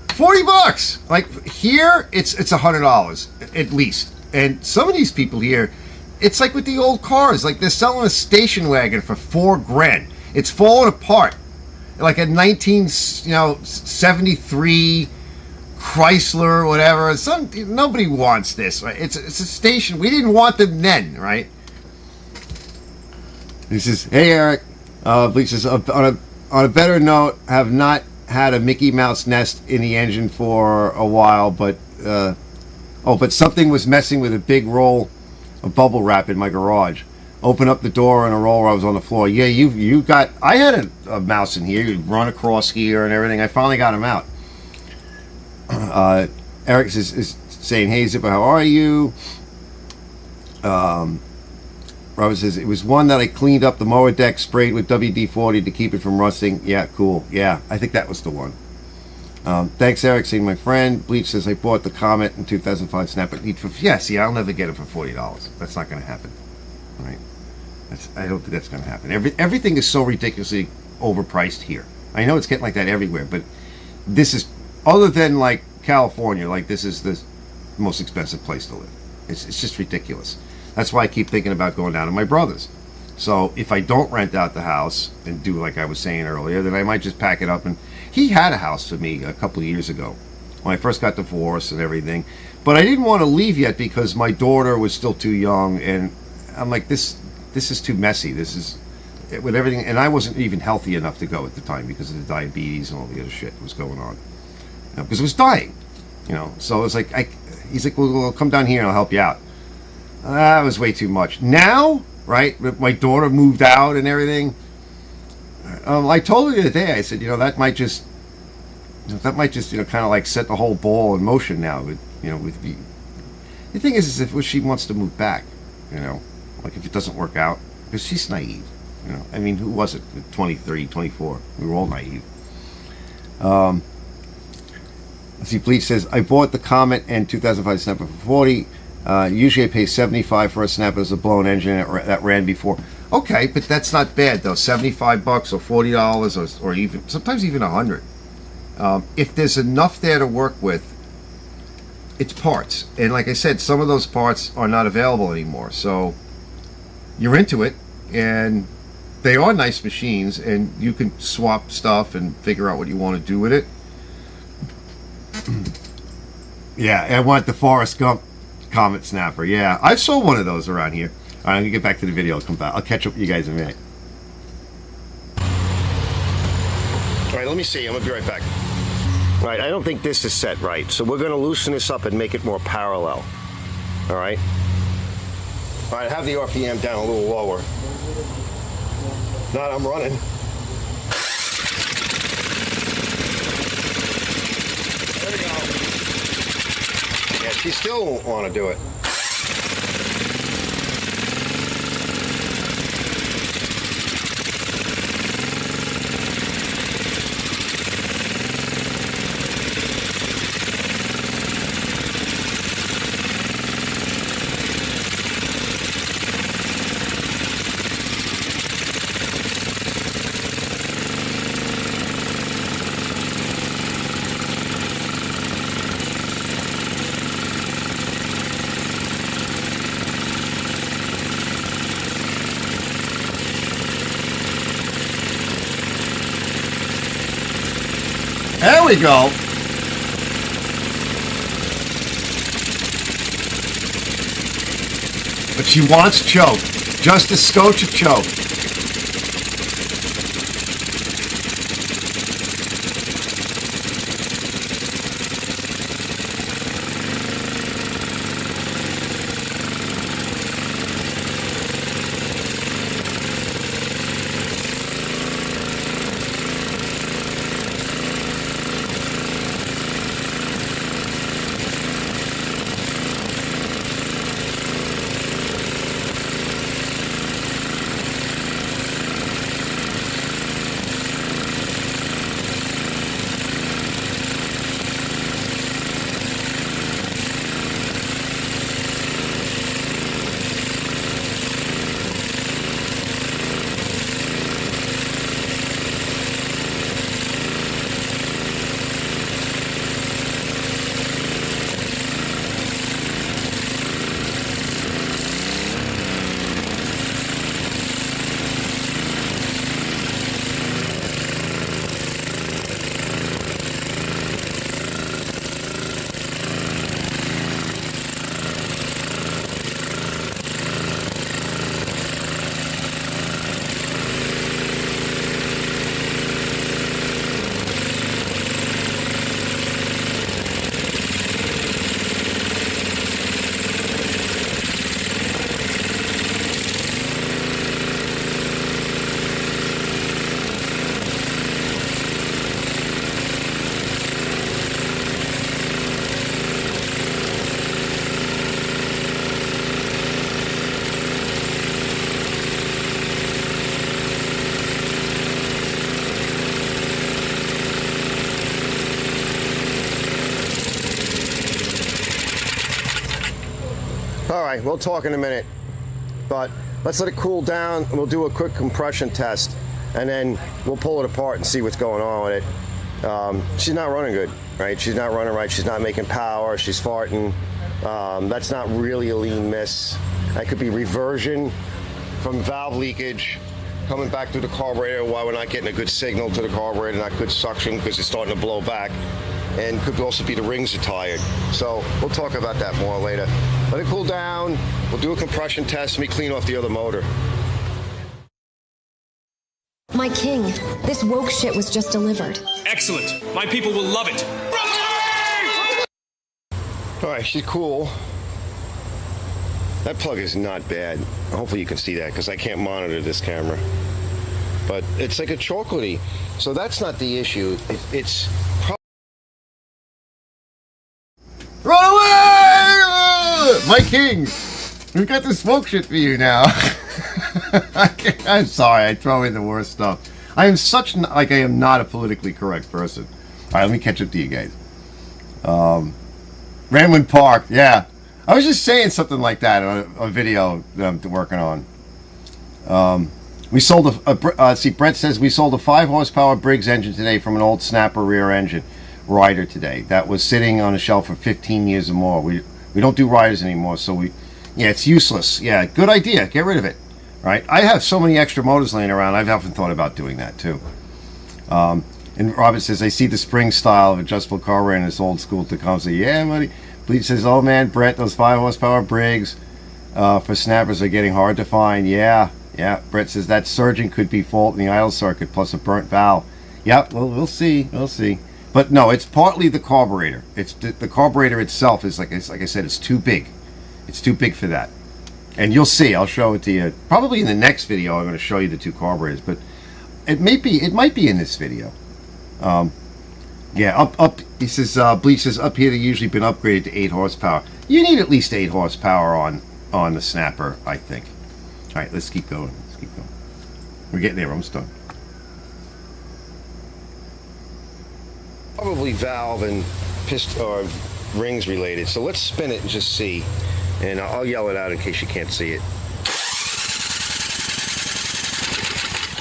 $40. Like here, it's $100 at least. And some of these people here, it's like with the old cars. Like they're selling a station wagon for $4,000. It's falling apart. Like a 1973 Chrysler or whatever. Nobody wants this, right? It's a station. We didn't want them then, right? He says, hey Eric. Bleach says, on a better note, have not had a Mickey Mouse nest in the engine for a while, but something was messing with a big roll of bubble wrap in my garage. Open up the door and a roller, I was on the floor. Yeah, you got, I had a mouse in here. You'd run across here and everything. I finally got him out. Eric is saying, hey Zipper, how are you? Robert says, it was one that I cleaned up the mower deck, sprayed with WD-40 to keep it from rusting. Yeah, cool. Yeah, I think that was the one. Thanks, Eric, saying my friend. Bleach says, I bought the Comet in 2005 Snapper. Yeah, see, I'll never get it for $40. That's not going to happen. All right? I don't think that's going to happen. Everything is so ridiculously overpriced here. I know it's getting like that everywhere, but this is, other than like California, like this is the most expensive place to live. It's just ridiculous. That's why I keep thinking about going down to my brother's. So if I don't rent out the house and do like I was saying earlier, then I might just pack it up. And he had a house for me a couple of years ago when I first got divorced and everything. But I didn't want to leave yet because my daughter was still too young, and I'm like, this is too messy. This is with everything, and I wasn't even healthy enough to go at the time because of the diabetes and all the other shit that was going on. You know, because it was dying, you know. So it was like, he's like, well, come down here and I'll help you out. That was way too much. Now, right, my daughter moved out and everything. I told her the other day, I said, you know, that might just, you know, kind of like set the whole ball in motion now. With, you know, with the thing is if she wants to move back, you know, like if it doesn't work out, because she's naive, you know. I mean, who was it? 23, 24. We were all naive. Let's see, Bleach says, I bought the Comet and 2005 Snapper for $40. Usually I pay $75 for a Snapper as a blown engine that ran before. Okay, but that's not bad though. $75 or $40 or even sometimes even $100. If there's enough there to work with, it's parts. And like I said, some of those parts are not available anymore. So you're into it, and they are nice machines, and you can swap stuff and figure out what you want to do with it. Yeah, I want the Forrest Gump Comet Snapper. Yeah, I saw one of those around here. All right, I'm gonna get back to the video. I'll catch up with you guys in a minute. All right, let me see. I'm gonna be right back. All right, I don't think this is set right, so we're gonna loosen this up and make it more parallel. All right. All right, have the RPM down a little lower. Not, I'm running. There we go. Yeah, she still won't want to do it. There we go. But she wants choke. Just a scotch of choke. right, we'll talk in a minute. But let's let it cool down, and we'll do a quick compression test, and then we'll pull it apart and see what's going on with it. She's not running good, right? She's not running right. She's not making power. She's farting. That's not really a lean miss. That could be reversion from valve leakage coming back through the carburetor, why we're not getting a good signal to the carburetor, not good suction because it's starting to blow back. And could also be the rings are tired. So we'll talk about that more later. Let it cool down. We'll do a compression test. Let me clean off the other motor. My king, this woke shit was just delivered. Excellent. My people will love it. All right, she's cool. That plug is not bad. Hopefully you can see that because I can't monitor this camera. But it's like a chocolatey. So that's not the issue. It's probably... Run away! My king! We've got the smoke shit for you now. I'm sorry, I throw in the worst stuff. I am such, I am not a politically correct person. Alright, let me catch up to you guys. Ranwood Park, yeah. I was just saying something like that on a video that I'm working on. We sold see, Brett says we sold a 5 horsepower Briggs engine today from an old Snapper rear engine rider today that was sitting on a shelf for 15 years or more. We don't do riders anymore, so yeah, it's useless. Yeah, good idea. Get rid of it. Right? I have so many extra motors laying around. I've often thought about doing that too. And Robert says I see the spring style of adjustable carburetor in this old school Tecummy. Yeah, buddy. Bleach says, oh man, Brett, those 5 horsepower Briggs for snappers are getting hard to find. Yeah. Brett says that surging could be fault in the idle circuit plus a burnt valve. Yeah, well, we'll see. But no, it's partly the carburetor. It's the carburetor itself is like I said, it's too big. It's too big for that. And you'll see. I'll show it to you probably in the next video. I'm going to show you the 2 carburetors, but it might be in this video. Yeah, up. He says, Bleach says, up here they've usually been upgraded to 8 horsepower. You need at least 8 horsepower on the Snapper, I think. All right, let's keep going. We're getting there. Almost done. Probably valve and piston or rings related. So let's spin it and just see. And I'll yell it out in case you can't see it.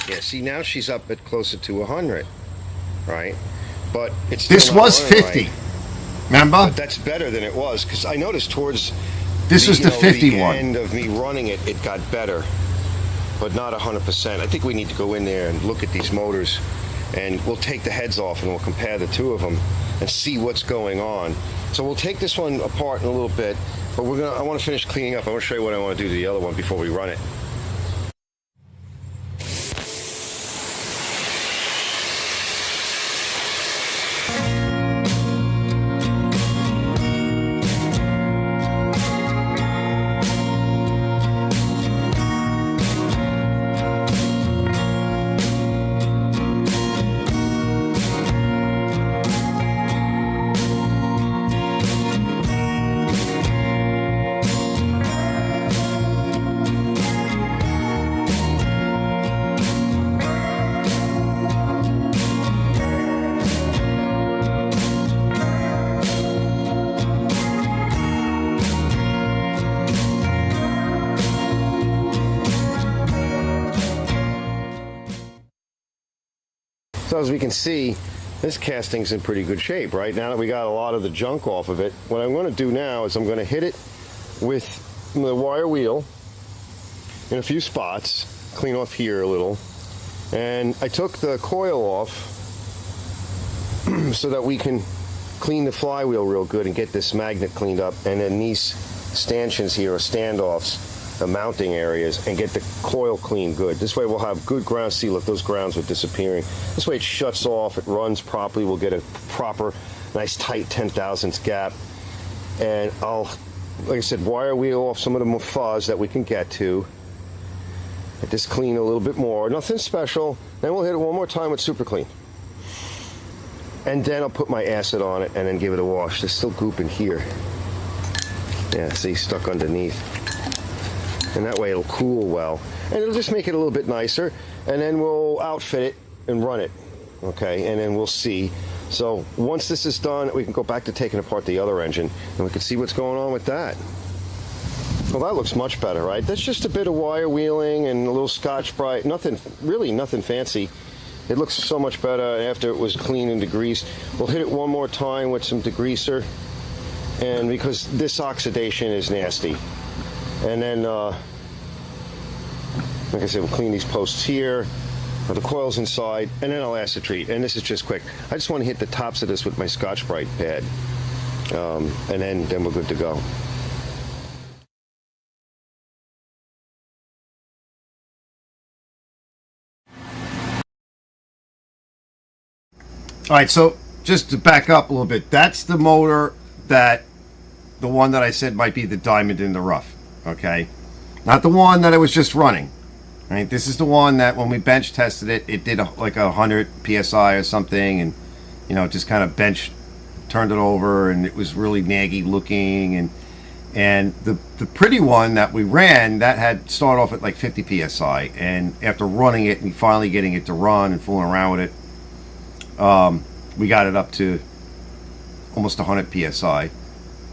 Yeah, see, now she's up at closer to 100, right? But it's still this was 50. Right. Remember? But that's better than it was because I noticed towards this was the 51. The end of me running it, it got better, but not 100%. I think we need to go in there and look at these motors, and we'll take the heads off and we'll compare the 2 of them and see what's going on. So we'll take this one apart in a little bit, but I want to finish cleaning up. I want to show you what I want to do to the other one before we run it. So as we can see, this casting's in pretty good shape, right? Now that we got a lot of the junk off of it, what I'm going to do now is I'm going to hit it with the wire wheel in a few spots, clean off here a little, and I took the coil off so that we can clean the flywheel real good and get this magnet cleaned up, and then these stanchions here are standoffs, the mounting areas, and get the coil cleaned good. This way we'll have good ground. See, look, those grounds are disappearing. This way it shuts off, it runs properly, we'll get a proper, nice tight 10 thousandths gap. And I'll, like I said, wire wheel off some of the more fuzz that we can get to. Get this clean a little bit more, nothing special. Then we'll hit it one more time with super clean. And then I'll put my acid on it and then give it a wash. There's still goop in here. Yeah, see, stuck underneath. And that way it'll cool well. And it'll just make it a little bit nicer. And then we'll outfit it and run it. Okay, and then we'll see. So once this is done, we can go back to taking apart the other engine, and we can see what's going on with that. Well, that looks much better, right? That's just a bit of wire wheeling and a little Scotch-Brite. Nothing, really nothing fancy. It looks so much better after it was clean and degreased. We'll hit it one more time with some degreaser, and because this oxidation is nasty. And then, like I said, we'll clean these posts here, the coils inside, and then I'll acid treat. And this is just quick. I just want to hit the tops of this with my Scotch-Brite pad, and then we're good to go. All right, so just to back up a little bit, that's the motor the one that I said might be the diamond in the rough, okay? Not the one that I was just running, right? This is the one that when we bench tested it, it did like 100 PSI or something, and, you know, just kind of turned it over, and it was really naggy looking, and the pretty one that we ran, that had started off at like 50 PSI, and after running it and finally getting it to run and fooling around with it, we got it up to almost 100 PSI.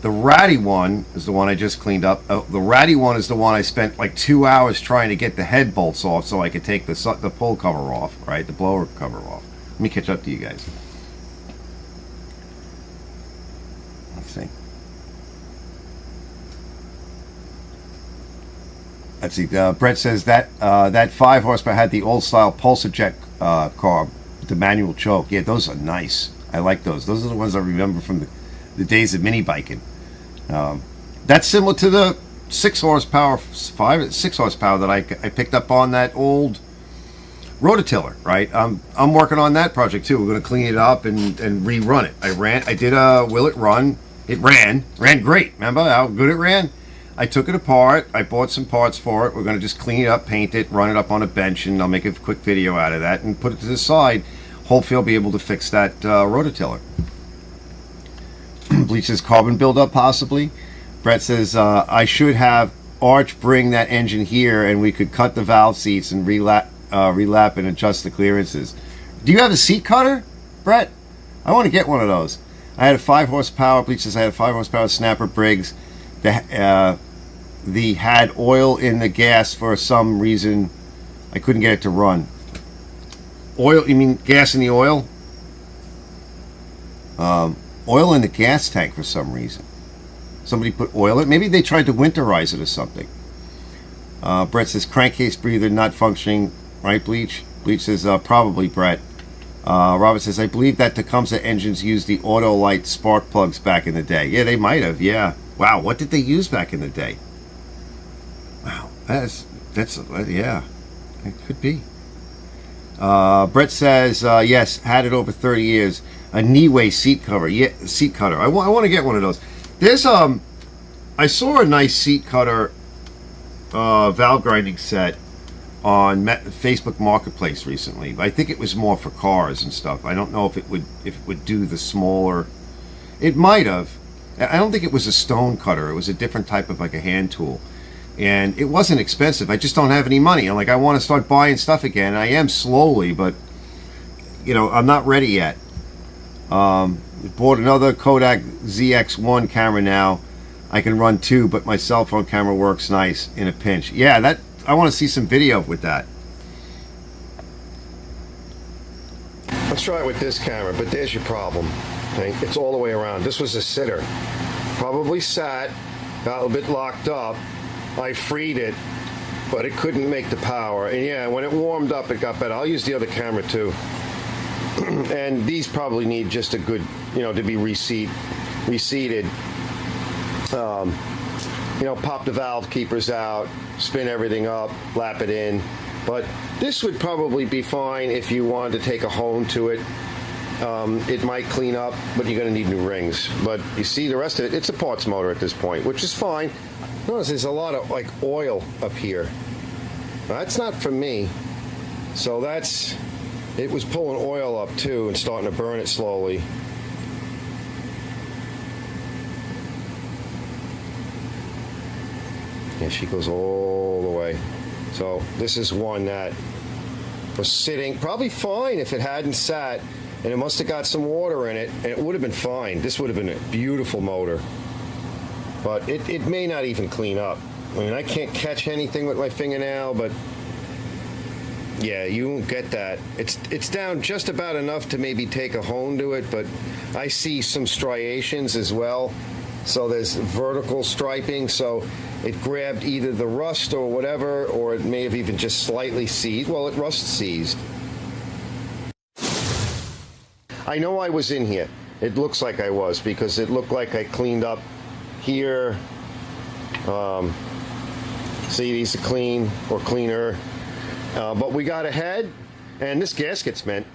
The ratty one is the one I just cleaned up. The ratty one is the one I spent like 2 hours trying to get the head bolts off so I could take the pull cover off, right? The blower cover off. Let me catch up to you guys. Let's see. Let's see. Brett says that that 5 horsepower had the old style Pulsar Jet carb. The manual choke. Yeah, those are nice. I like those. Those are the ones I remember from the days of mini biking. That's similar to the 6 horsepower that I picked up on that old rototiller, right? I'm working on that project too. We're going to clean it up and rerun it. I did a will it run. It ran great. Remember how good it ran? I took it apart. I bought some parts for it. We're going to just clean it up, paint it, run it up on a bench, and I'll make a quick video out of that and put it to the side. Hopefully I'll be able to fix that rototiller. Bleach says carbon buildup possibly. Brett says I should have Arch bring that engine here and we could cut the valve seats and relap and adjust the clearances. Do you have a seat cutter, Brett? I want to get one of those. I had a 5 horsepower. Bleach says I had a 5 horsepower Snapper Briggs. The had oil in the gas for some reason. I couldn't get it to run. Oil? You mean gas in the oil? Oil in the gas tank for some reason. Somebody put oil in it. Maybe they tried to winterize it or something. Brett says crankcase breather not functioning. Right, Bleach? Bleach says probably, Brett. Robert says I believe that Tecumseh engines used the Autolite spark plugs back in the day. Yeah, they might have. Yeah. Wow, what did they use back in the day? Wow, that's yeah, it could be. Brett says yes, had it over 30 years. A Knee-Way seat cover, yeah, seat cutter. I want to get one of those. There's I saw a nice seat cutter valve grinding set on Facebook Marketplace recently. I think it was more for cars and stuff. I don't know if it would do the smaller. It might have. I don't think it was a stone cutter. It was a different type of like a hand tool. And it wasn't expensive. I just don't have any money. I'm like, I want to start buying stuff again. I am slowly, but you know, I'm not ready yet. Bought another Kodak ZX1 camera now. I can run 2, but my cell phone camera works nice in a pinch. Yeah, that I want to see some video with that. Let's try it with this camera, but there's your problem. Okay? It's all the way around. This was a sitter. Probably sat, got a bit locked up. I freed it, but it couldn't make the power. And yeah, when it warmed up, it got better. I'll use the other camera too. And these probably need just a good, you know, to be reseated. You know, pop the valve keepers out, spin everything up, lap it in. But this would probably be fine if you wanted to take a hone to it. It might clean up, but you're going to need new rings. But you see the rest of it, it's a parts motor at this point, which is fine. Notice there's a lot of like oil up here. That's not for me. So it was pulling oil up too and starting to burn it slowly. And she goes all the way. So this is one that was sitting probably fine if it hadn't sat, and it must have got some water in it, and it would have been fine. This would have been a beautiful motor. But it may not even clean up. I mean, I can't catch anything with my fingernail, but yeah, you won't get that. It's down just about enough to maybe take a hone to it, but I see some striations as well. So there's vertical striping, so it grabbed either the rust or whatever, or it may have even just slightly seized. Well, it rust seized. I know I was in here. It looks like I was, because it looked like I cleaned up here. See, these are clean or cleaner. But we got ahead, and this gasket's mint.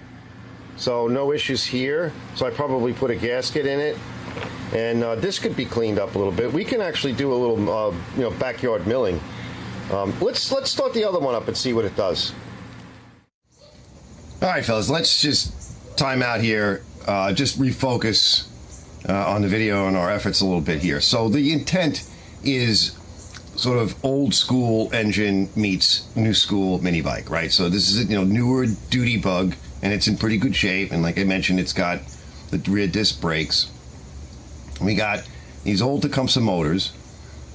So no issues here. So I probably put a gasket in it. And this could be cleaned up a little bit. We can actually do a little, backyard milling. Let's start the other one up and see what it does. All right, fellas, let's just time out here. Just refocus on the video and our efforts a little bit here. So the intent is sort of old school engine meets new school mini bike, right? So this is a newer duty bug, and it's in pretty good shape. And like I mentioned, it's got the rear disc brakes. We got these old Tecumseh motors,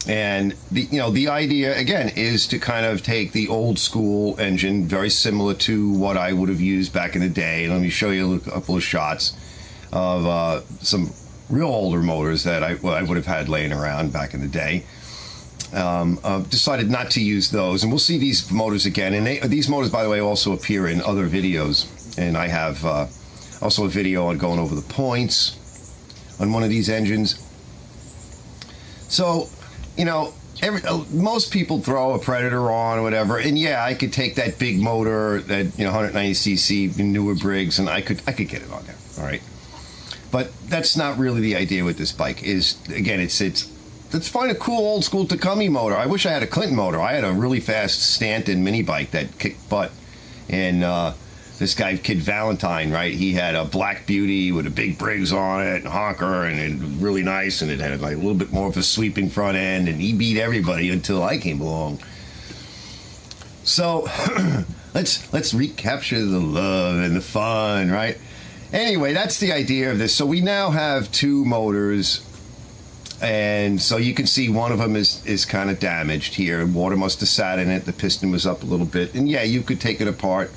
and the idea again is to kind of take the old school engine, very similar to what I would have used back in the day. Let me show you a couple of shots of some real older motors that I would have had laying around back in the day. Decided not to use those, and we'll see these motors again. And these motors, by the way, also appear in other videos, and I have also a video on going over the points on one of these engines. So, most people throw a Predator on or whatever, and yeah, I could take that big motor, that 190cc newer Briggs, and I could get it on there. All right, but that's not really the idea with this bike. Is again, let's find a cool old school Tecummy motor. I wish I had a Clinton motor. I had a really fast Stanton mini bike that kicked butt, and this guy, Kid Valentine, right? He had a Black Beauty with a big Briggs on it and honker, and it was really nice, and it had like a little bit more of a sweeping front end, and he beat everybody until I came along. So let's recapture the love and the fun, right? Anyway, that's the idea of this. So we now have two motors, and so you can see one of them is kind of damaged here. Water must have sat in it. The piston was up a little bit, and yeah, you could take it apart.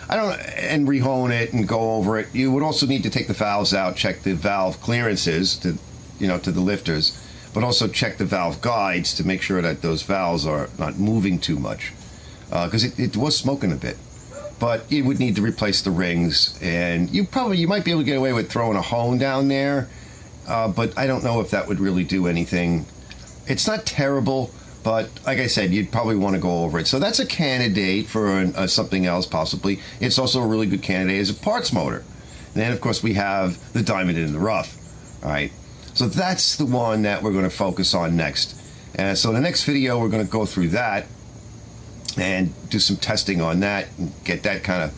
And rehone it and go over it. You would also need to take the valves out, check the valve clearances to the lifters, but also check the valve guides to make sure that those valves are not moving too much, because it was smoking a bit. But you would need to replace the rings, and you might be able to get away with throwing a hone down there, but I don't know if that would really do anything. It's not terrible, but like I said, you'd probably want to go over it. So that's a candidate for something else, possibly. It's also a really good candidate as a parts motor. And then, of course, we have the diamond in the rough. All right. So that's the one that we're going to focus on next. And so in the next video, we're going to go through that and do some testing on that and get that kind of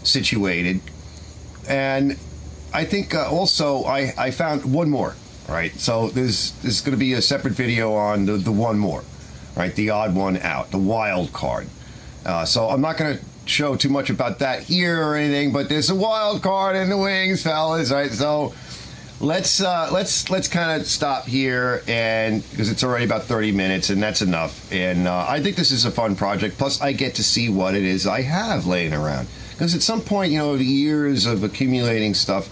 situated. And I think also I found one more. All right. So there's going to be a separate video on the one more. Right, the odd one out, the wild card. So I'm not going to show too much about that here or anything, but there's a wild card in the wings, fellas. Right, so let's kind of stop here, and because it's already about 30 minutes, and that's enough. And I think this is a fun project. Plus, I get to see what it is I have laying around. Because at some point, the years of accumulating stuff.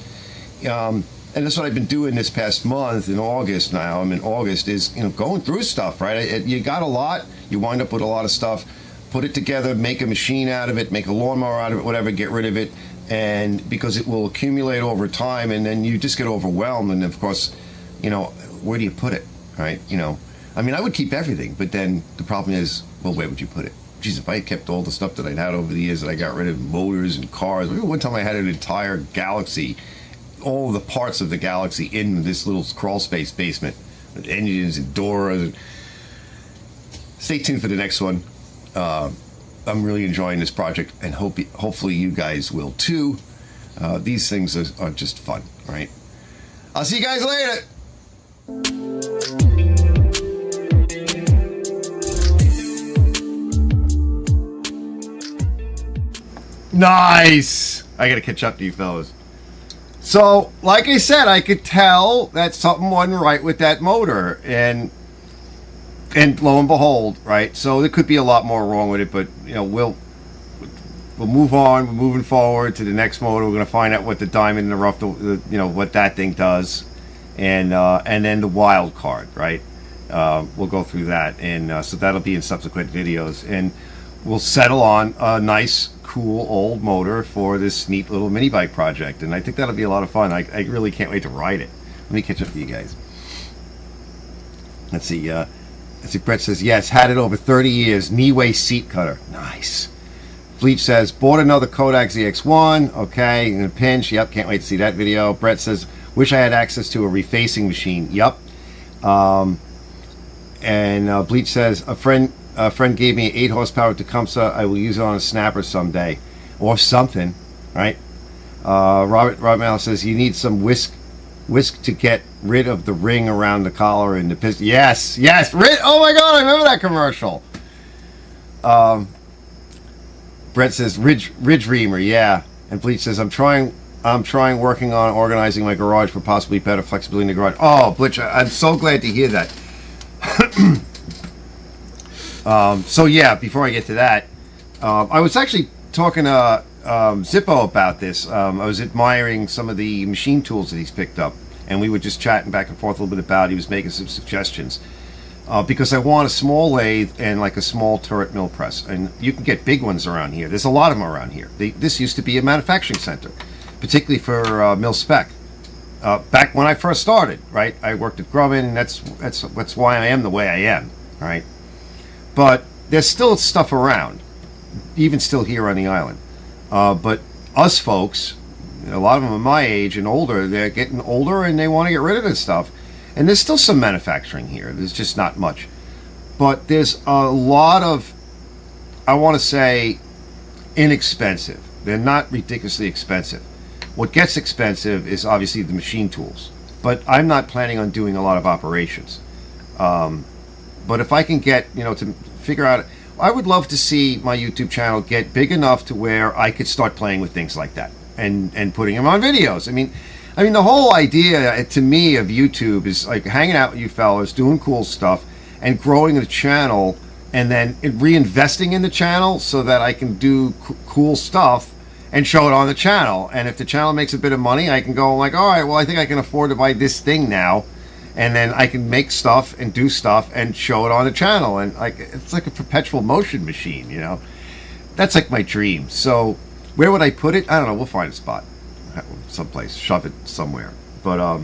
And that's what I've been doing this past month in August now. I'm in August is, going through stuff, right? You got a lot, you wind up with a lot of stuff, put it together, make a machine out of it, make a lawnmower out of it, whatever, get rid of it. And because it will accumulate over time, and then you just get overwhelmed. And of course, where do you put it, right? I would keep everything, but then the problem is, well, where would you put it? Geez, if I had kept all the stuff that I'd had over the years that I got rid of, motors and cars. One time I had an entire Galaxy, all the parts of the Galaxy in this little crawl space basement, with engines and doors. Stay tuned for the next one. I'm really enjoying this project, and hopefully you guys will too. These things are just fun, right? I'll see you guys later. Nice! I gotta catch up to you fellas. So, like I said, I could tell that something wasn't right with that motor, and And lo and behold, right? So there could be a lot more wrong with it, but we'll move on. We're moving forward to the next motor. We're going to find out what the diamond in the rough, what that thing does, and then the wild card, right? We'll go through that, and so that'll be in subsequent videos, and we'll settle on a nice, cool old motor for this neat little mini bike project, and I think that'll be a lot of fun. I really can't wait to ride it. Let me catch up to you guys. Let's see. Brett says, yes, had it over 30 years. Knee-way seat cutter. Nice. Bleach says, bought another Kodak ZX1. Okay, in a pinch. Yep, can't wait to see that video. Brett says, wish I had access to a refacing machine. Yep. And Bleach says, a friend gave me an 8 horsepower Tecumseh. I will use it on a snapper someday. Or something, right? Robert Mallett says, you need some whisk to get rid of the ring around the collar and the piston. Yes. Oh my God, I remember that commercial. Brett says Ridge Reamer, yeah. And Bleach says I'm trying working on organizing my garage for possibly better flexibility in the garage. Oh, Bleach, I'm so glad to hear that. So yeah, before I get to that, I was actually talking to Zippo about this. I was admiring some of the machine tools that he's picked up, and we were just chatting back and forth a little bit about it. He was making some suggestions because I want a small lathe and like a small turret mill press, and you can get big ones around here. There's a lot of them around here. This used to be a manufacturing center, particularly for mill spec. Back when I first started, right? I worked at Grumman, and that's why I am the way I am, right? But there's still stuff around, even still here on the island. But us folks, a lot of them are my age and older, they're getting older and they want to get rid of this stuff. And there's still some manufacturing here. There's just not much. But there's a lot of, I want to say, inexpensive. They're not ridiculously expensive. What gets expensive is obviously the machine tools. But I'm not planning on doing a lot of operations. But if I can get, to figure out, I would love to see my YouTube channel get big enough to where I could start playing with things like that and putting them on videos. I mean, the whole idea to me of YouTube is like hanging out with you fellas, doing cool stuff, and growing the channel, and then reinvesting in the channel so that I can do cool stuff and show it on the channel. And if the channel makes a bit of money, I can go like, all right, well, I think I can afford to buy this thing now. And then I can make stuff and do stuff and show it on the channel. And it's like a perpetual motion machine, That's like my dream. So where would I put it? I don't know. We'll find a spot. Someplace. Shove it somewhere. But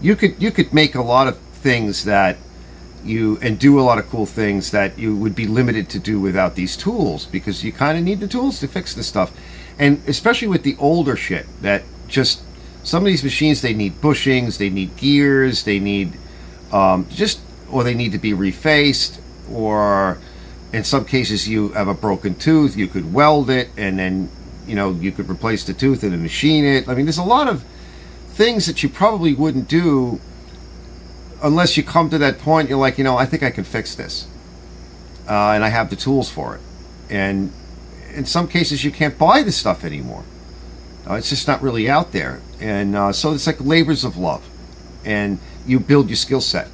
you could make a lot of things and do a lot of cool things that you would be limited to do without these tools, because you kind of need the tools to fix this stuff. And especially with the older shit that just... Some of these machines, they need bushings, they need gears, they need or they need to be refaced, or in some cases you have a broken tooth, you could weld it, and then, you could replace the tooth and then machine it. I mean, there's a lot of things that you probably wouldn't do unless you come to that point, you're like, I think I can fix this. And I have the tools for it. And in some cases, you can't buy the stuff anymore. It's just not really out there. And so it's like labors of love. And you build your skill set.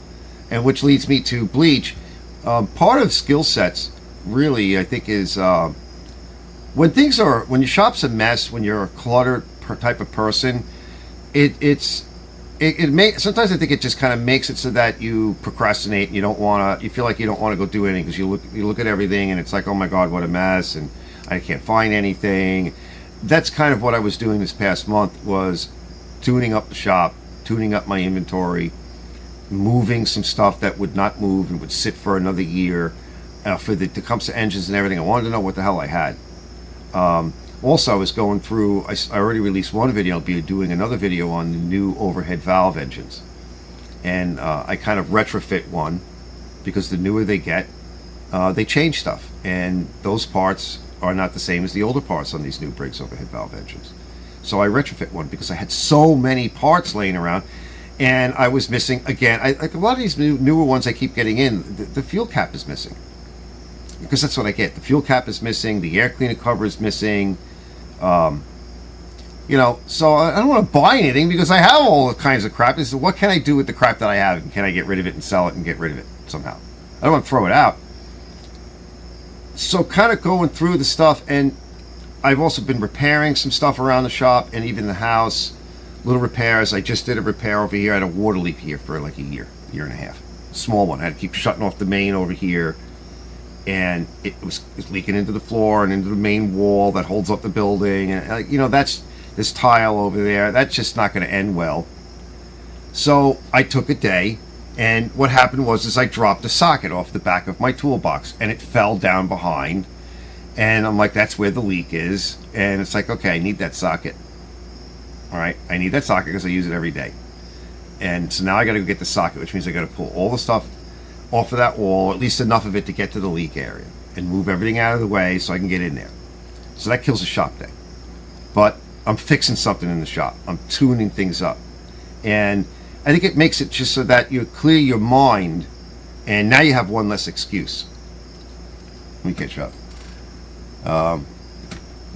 And which leads me to Bleach. Part of skill sets, really, I think, is when your shop's a mess, when you're a cluttered type of person, sometimes I think it just kind of makes it so that you procrastinate and you feel like you don't want to go do anything, because you look at everything and it's like, oh my God, what a mess, and I can't find anything. That's kind of what I was doing this past month, was tuning up the shop, tuning up my inventory, moving some stuff that would not move and would sit for another year, for the Tecumseh engines and everything. I wanted to know what the hell I had. Also, I was going through, I already released one video. I'll be doing another video on the new overhead valve engines. And I kind of retrofit one, because the newer they get, they change stuff. And those parts are not the same as the older parts on these new Briggs overhead valve engines. So I retrofit one because I had so many parts laying around, and I was missing, again, like a lot of these newer ones I keep getting in, the fuel cap is missing. Because that's what I get. The fuel cap is missing, the air cleaner cover is missing, You know, so I don't want to buy anything because I have all the kinds of crap. So what can I do with the crap that I have? And can I get rid of it and sell it and get rid of it somehow? I don't want to throw it out. So kind of going through the stuff, and I've also been repairing some stuff around the shop and even the house. Little repairs. I just did a repair over here. I had a water leak here for like a year and a half. Small one. I had to keep shutting off the main over here. And it was leaking into the floor and into the main wall that holds up the building. And, you know, that's this tile over there. That's just not going to end well. So I took a day. And what happened was I dropped a socket off the back of my toolbox. And it fell down behind. And I'm like, that's where the leak is. And it's like, okay, I need that socket. All right, I need that socket because I use it every day. And so now I got to go get the socket, which means I got to pull all the stuff off of that wall, at least enough of it to get to the leak area, and move everything out of the way so I can get in there. So that kills a shop day. But I'm fixing something in the shop. I'm tuning things up. And I think it makes it just so that you clear your mind, and now you have one less excuse. Let me catch up.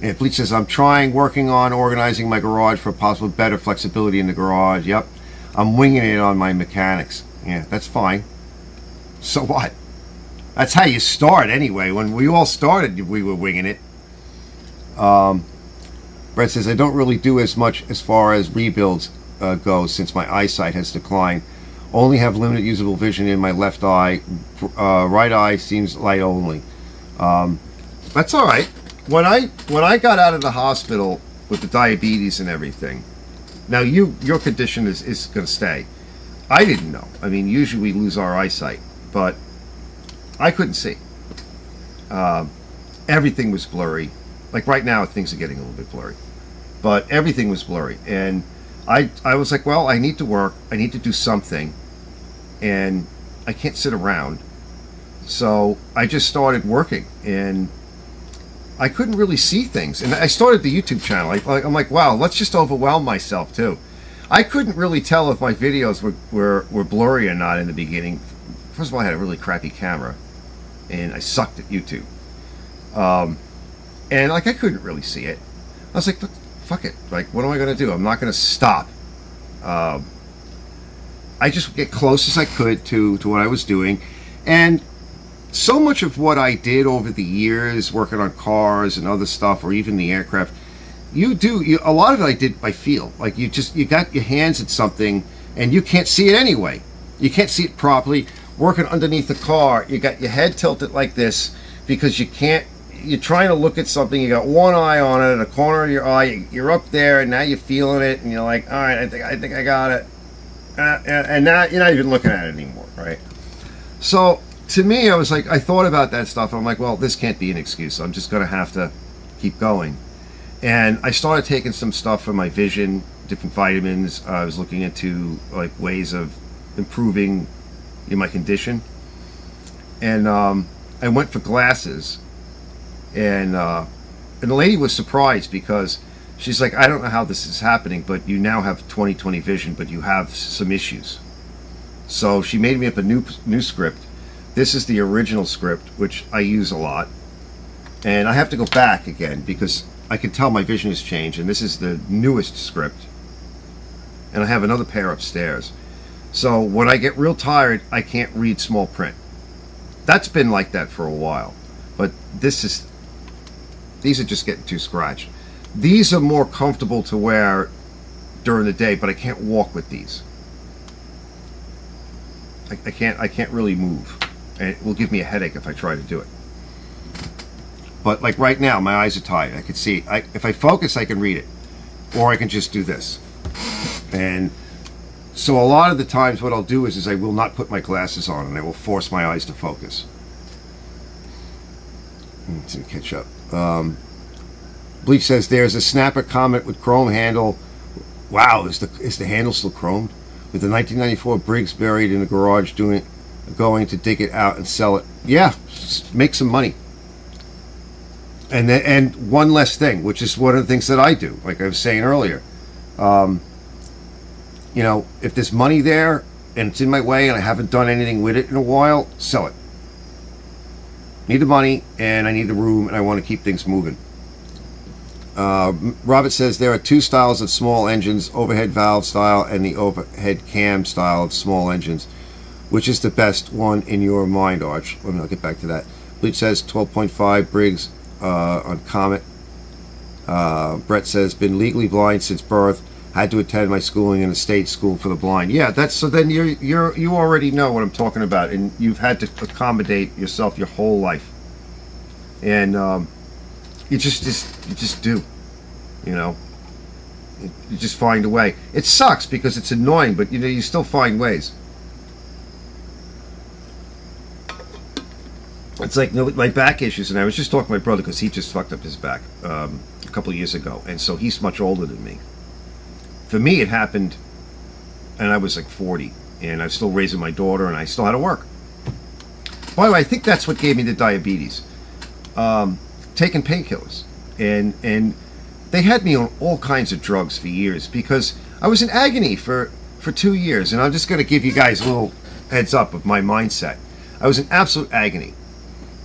And Bleach says, I'm working on organizing my garage for possible better flexibility in the garage. Yep. I'm winging it on my mechanics. Yeah, that's fine. So what? That's how you start anyway. When we all started, we were winging it. Brett says, I don't really do as much as far as rebuilds goes since my eyesight has declined. Only have limited usable vision in my left eye. Right eye seems light only. That's all right. When I got out of the hospital with the diabetes and everything, now your condition is going to stay. I didn't know. I mean, usually we lose our eyesight, but I couldn't see. Everything was blurry. Like right now, things are getting a little bit blurry, but everything was blurry. And I was like, well, I need to work. I need to do something, and I can't sit around. So I just started working, and I couldn't really see things. And I started the YouTube channel. I'm like, wow, let's just overwhelm myself too. I couldn't really tell if my videos were blurry or not in the beginning. First of all, I had a really crappy camera, and I sucked at YouTube. And like, I couldn't really see it. I was like, fuck it. Like, what am I going to do? I'm not going to stop. I just get close as I could to what I was doing. And so much of what I did over the years, working on cars and other stuff, or even the aircraft, a lot of it I did by feel. Like, you got your hands at something, and you can't see it anyway. You can't see it properly. Working underneath the car, you got your head tilted like this because you're trying to look at something, you got one eye on it, in the corner of your eye, you're up there, and now you're feeling it, and you're like, all right, I think I got it. And now you're not even looking at it anymore, right? So, to me, I thought about that stuff. I'm like, well, this can't be an excuse. I'm just going to have to keep going. And I started taking some stuff for my vision, different vitamins. I was looking into like ways of improving my condition. And I went for glasses. And the lady was surprised because she's like, I don't know how this is happening, but you now have 20/20 vision, but you have some issues. So she made me up a new script. This is the original script, which I use a lot. And I have to go back again because I can tell my vision has changed. And this is the newest script. And I have another pair upstairs. So when I get real tired, I can't read small print. That's been like that for a while. But these are just getting too scratched. These are more comfortable to wear during the day, but I can't walk with these. I can't really move. And it will give me a headache if I try to do it. But like right now, my eyes are tired. I can see. If I focus, I can read it. Or I can just do this. And so a lot of the times what I'll do is I will not put my glasses on, and I will force my eyes to focus. Let's catch up. Bleach says there's a snapper Comet with chrome handle. Wow, is the handle still chromed? With the 1994 Briggs buried in the garage, going to dig it out and sell it. Yeah, make some money. And one less thing, which is one of the things that I do, like I was saying earlier. If there's money there and it's in my way and I haven't done anything with it in a while, sell it. Need the money and I need the room and I want to keep things moving. Robert says there are two styles of small engines, overhead valve style and the overhead cam style of small engines. Which is the best one in your mind, Arch? I'll get back to that. Bleach says 12.5 Briggs on Comet. Brett says been legally blind since birth. Had to attend my schooling in a state school for the blind. Yeah, that's so. Then you already know what I'm talking about, and you've had to accommodate yourself your whole life, and you just do, you know. You just find a way. It sucks because it's annoying, but you still find ways. It's like my back issues, and I was just talking to my brother because he just fucked up his back a couple of years ago, and so he's much older than me. For me, it happened, and I was like 40, and I was still raising my daughter, and I still had to work. By the way, I think that's what gave me the diabetes. Taking painkillers, and they had me on all kinds of drugs for years because I was in agony for 2 years, and I'm just going to give you guys a little heads up of my mindset. I was in absolute agony.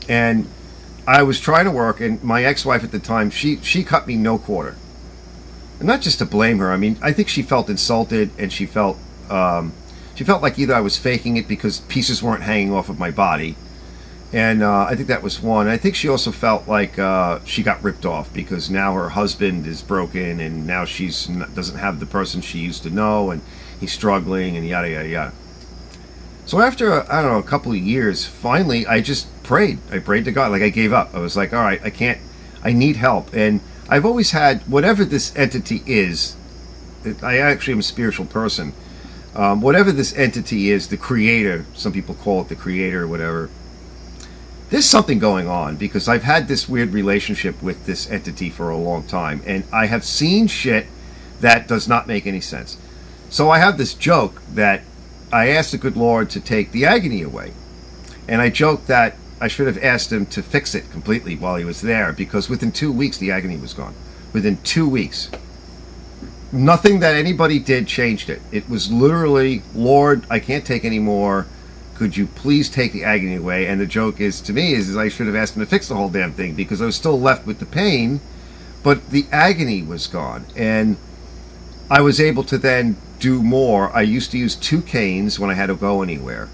And I was trying to work, and my ex-wife at the time, she cut me no quarter. And not just to blame her. I mean, I think she felt insulted, and she felt like either I was faking it because pieces weren't hanging off of my body, and I think that was one. I think she also felt like she got ripped off because now her husband is broken, and now doesn't have the person she used to know, and he's struggling, and yada yada yada. So after a couple of years, finally I just prayed. I prayed to God. Like I gave up. I was like, all right, I need help. And I've always had, whatever this entity is, I actually am a spiritual person. Whatever this entity is, the creator, some people call it the creator or whatever, there's something going on because I've had this weird relationship with this entity for a long time. And I have seen shit that does not make any sense. So I have this joke that I asked the good Lord to take the agony away. And I joked that I should have asked him to fix it completely while he was there because within 2 weeks the agony was gone. Within 2 weeks. Nothing that anybody did changed it. It was literally, Lord, I can't take any more. Could you please take the agony away? And the joke is, to me, is I should have asked him to fix the whole damn thing because I was still left with the pain, but the agony was gone. And I was able to then do more. I used to use 2 canes when I had to go anywhere,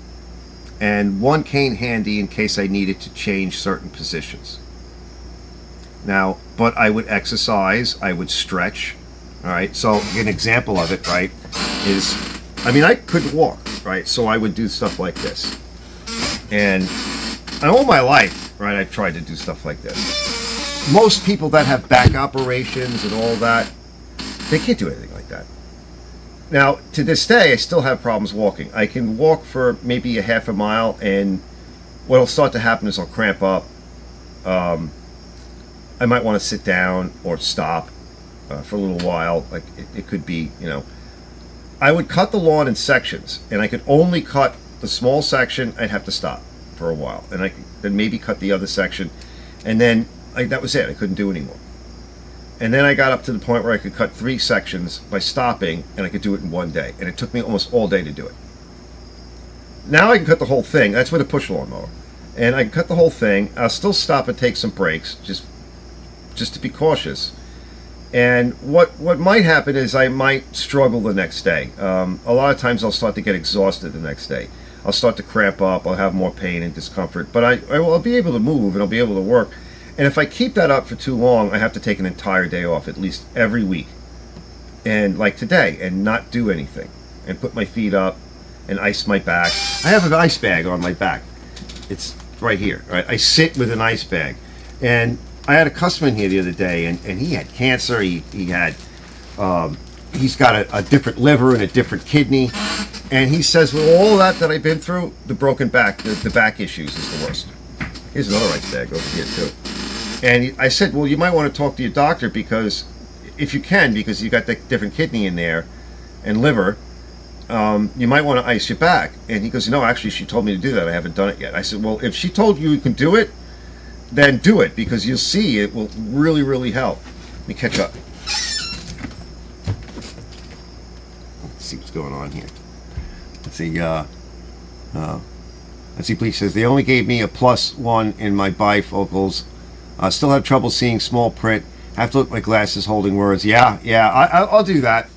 and 1 cane handy in case I needed to change certain positions. Now, but I would exercise, I would stretch. All right, so an example of it, right, is, I mean, I couldn't walk, right, so I would do stuff like this. And all my life, right, I've tried to do stuff like this. Most people that have back operations and all that, they can't do anything like that. Now, to this day, I still have problems walking. I can walk for maybe a half a mile, and what'll start to happen is I'll cramp up. I might want to sit down or stop for a little while. Like, it could be, I would cut the lawn in sections, and I could only cut the small section. I'd have to stop for a while, and I could then maybe cut the other section, and then that was it. I couldn't do anymore. And then I got up to the point where I could cut 3 sections by stopping, and I could do it in 1 day. And it took me almost all day to do it. Now I can cut the whole thing. That's with a push lawnmower. And I can cut the whole thing. I'll still stop and take some breaks, just to be cautious. And what might happen is I might struggle the next day. A lot of times I'll start to get exhausted the next day. I'll start to cramp up. I'll have more pain and discomfort. But I'll be able to move, and I'll be able to work. And if I keep that up for too long, I have to take an entire day off, at least every week. And like today, and not do anything. And put my feet up and ice my back. I have an ice bag on my back. It's right here. Right? I sit with an ice bag. And I had a customer in here the other day, and he had cancer. He's got a different liver and a different kidney. And he says, with all that I've been through, the broken back, the back issues is the worst. Here's another ice bag over here, too. And I said, well, you might want to talk to your doctor because, if you can, because you got the different kidney in there and liver, you might want to ice your back. And he goes, no, actually, she told me to do that. I haven't done it yet. I said, well, if she told you can do it, then do it, because you'll see it will really, really help. Let me catch up. Let's see what's going on here. Let's see, Bleach says, they only gave me a +1 in my bifocals. I still have trouble seeing small print. Have to look at my glasses holding words. Yeah, I'll do that.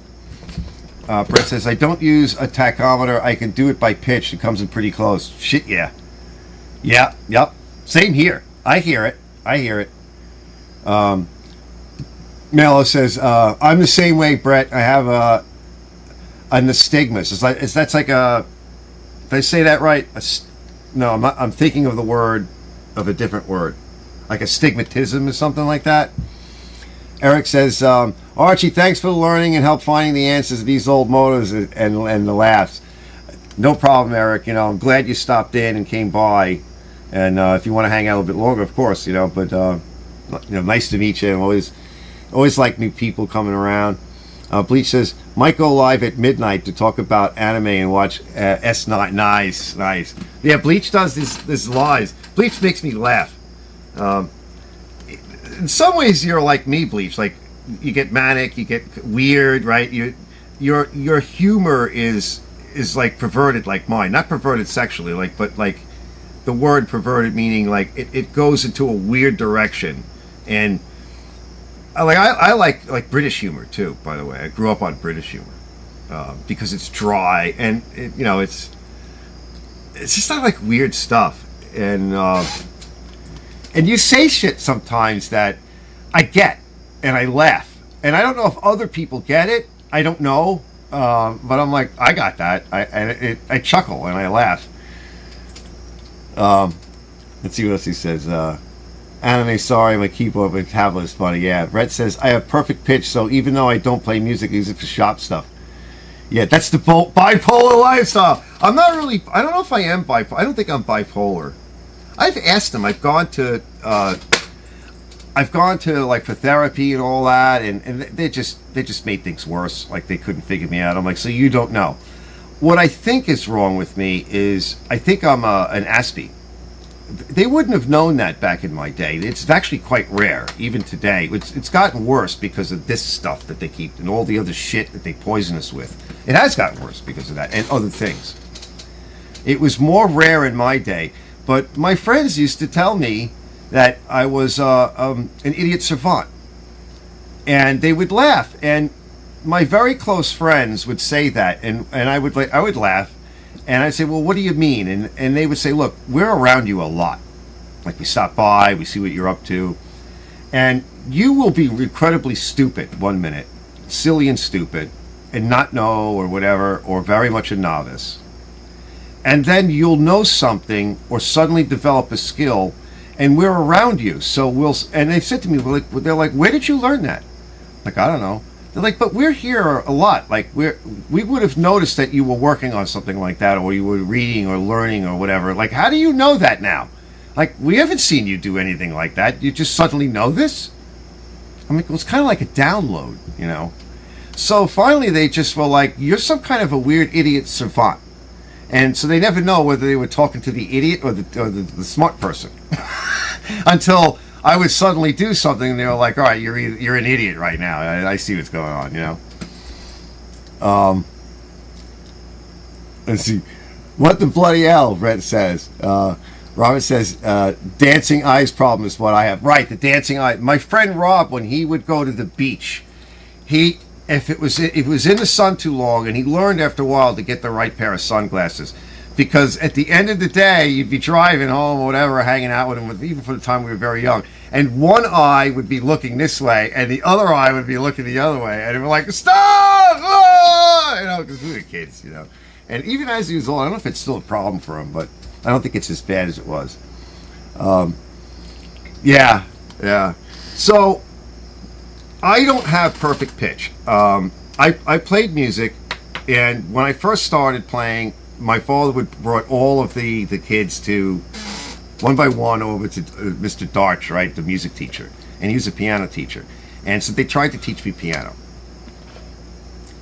Brett says, I don't use a tachometer. I can do it by pitch. It comes in pretty close. Shit, yeah. Yep. Same here. I hear it. Mello says, I'm the same way, Brett. I have a nystagmus. That's like a... Did I say that right? No, I'm thinking of a different word. Like a stigmatism or something like that. Eric says, Archie, thanks for learning and help finding the answers to these old motors and the laughs. No problem, Eric. I'm glad you stopped in and came by. And if you want to hang out a little bit longer, of course, but nice to meet you. I'm always like new people coming around. Bleach says, might go live at midnight to talk about anime and watch S9. Nice. Yeah, Bleach does this lives. Bleach makes me laugh. In some ways, you're like me, Bleach. Like, you get manic, you get weird, right? Your humor is like perverted, like mine. Not perverted sexually, but the word perverted meaning like it goes into a weird direction. And I like British humor too. By the way, I grew up on British humor because it's dry and it's just not like weird stuff. And you say shit sometimes that I get, and I laugh. And I don't know if other people get it. I don't know. But I'm like, I got that. I chuckle and I laugh. Let's see what else he says. Anime, sorry, my keyboard with tablet is funny. Yeah, Brett says, I have perfect pitch, so even though I don't play music, I use it for shop stuff. Yeah, that's the bipolar lifestyle. I don't know if I am bipolar. I don't think I'm bipolar. I've asked them. I've gone to like for therapy and all that, and they just made things worse. Like they couldn't figure me out. I'm like, so you don't know. What I think is wrong with me is I think I'm an Aspie. They wouldn't have known that back in my day. It's actually quite rare, even today. It's gotten worse because of this stuff that they keep and all the other shit that they poison us with. It has gotten worse because of that and other things. It was more rare in my day. But my friends used to tell me that I was an idiot savant. And they would laugh. And my very close friends would say that. And I would laugh. And I'd say, well, what do you mean? And they would say, look, we're around you a lot. Like we stop by, we see what you're up to. And you will be incredibly stupid one minute. Silly and stupid. And not know or whatever. Or very much a novice. And then you'll know something or suddenly develop a skill, and we're around you. So and they said to me, they're like, where did you learn that? Like, I don't know. They're like, but we're here a lot. Like, we would have noticed that you were working on something like that, or you were reading or learning or whatever. Like, how do you know that now? Like, we haven't seen you do anything like that. You just suddenly know this? I mean, it was kind of like a download, So finally they just were like, you're some kind of a weird idiot savant. And so they never know whether they were talking to the idiot or the smart person until I would suddenly do something and they were like, all right, you're an idiot right now. I see what's going on, Let's see. What the bloody hell, Brett says. Robert says, dancing eyes problem is what I have. Right, the dancing eye. My friend Rob, when he would go to the beach, if it was in the sun too long, and he learned after a while to get the right pair of sunglasses, because at the end of the day you'd be driving home or whatever, hanging out with him, even for the time we were very young, and one eye would be looking this way and the other eye would be looking the other way, and we're like, stop, because we were kids, and even as he was old, I don't know if it's still a problem for him, but I don't think it's as bad as it was. Yeah. So I don't have perfect pitch. I played music, and when I first started playing, my father brought all of the kids to, one by one, over to Mr. Darch, right, the music teacher, and he was a piano teacher. And so they tried to teach me piano.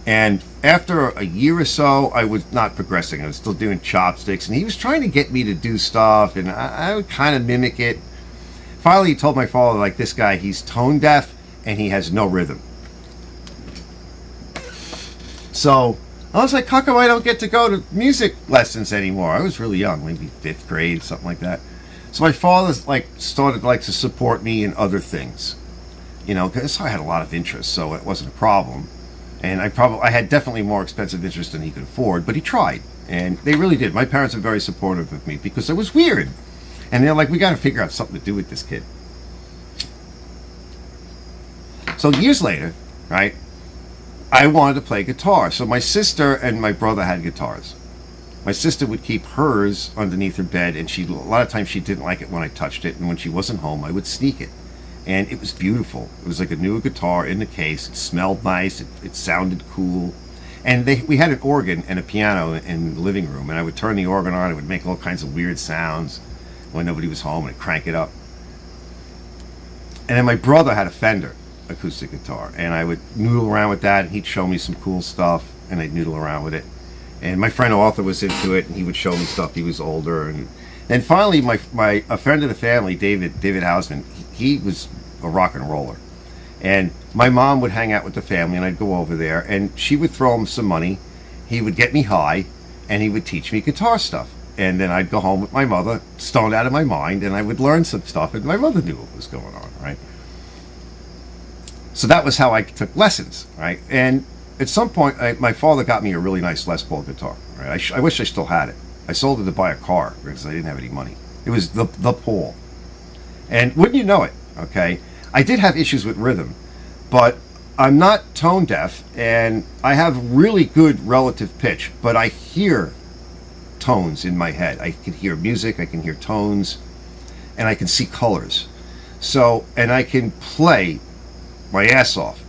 And after a year or so, I was not progressing. I was still doing chopsticks, and he was trying to get me to do stuff, and I would kind of mimic it. Finally, he told my father, like, this guy, he's tone deaf, and he has no rhythm. So I was like, how come I don't get to go to music lessons anymore? I was really young, maybe 5th grade, something like that. So my father started to support me in other things. you know, because I had a lot of interest, so it wasn't a problem. And I had definitely more expensive interest than he could afford, but he tried, and they really did. My parents were very supportive of me because it was weird, and they're like, we got to figure out something to do with this kid. So years later, right, I wanted to play guitar. So my sister and my brother had guitars. My sister would keep hers underneath her bed, and a lot of times she didn't like it when I touched it, and when she wasn't home, I would sneak it. And it was beautiful. It was like a new guitar in the case. It smelled nice. It sounded cool. And we had an organ and a piano in the living room, and I would turn the organ on. It would make all kinds of weird sounds when nobody was home, and I'd crank it up. And then my brother had a Fender acoustic guitar, and I would noodle around with that, and he'd show me some cool stuff, and I'd noodle around with it. And my friend Arthur was into it, and he would show me stuff. He was older, and finally, a friend of the family, David Hausman, he was a rock and roller, and my mom would hang out with the family, and I'd go over there, and she would throw him some money. He would get me high, and he would teach me guitar stuff, and then I'd go home with my mother, stoned out of my mind, and I would learn some stuff, and my mother knew what was going on, right? So that was how I took lessons, right? And at some point, my father got me a really nice Les Paul guitar, right? I wish I still had it. I sold it to buy a car because I didn't have any money. It was the Paul. And wouldn't you know it, okay, I did have issues with rhythm, but I'm not tone deaf, and I have really good relative pitch, but I hear tones in my head. I can hear music, I can hear tones, and I can see colors. So, and I can play my ass off.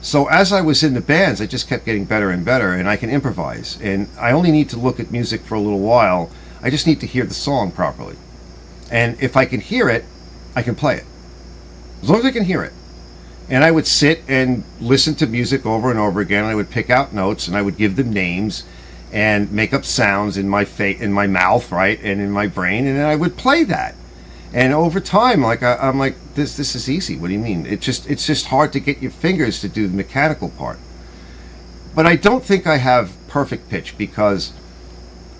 So as I was in the bands, I just kept getting better and better, and I can improvise. And I only need to look at music for a little while. I just need to hear the song properly. And if I can hear it, I can play it. As long as I can hear it. And I would sit and listen to music over and over again. I would pick out notes, and I would give them names and make up sounds in my mouth, right, and in my brain, and then I would play that. And over time, like I'm like, this is easy. What do you mean? It's just hard to get your fingers to do the mechanical part. But I don't think I have perfect pitch because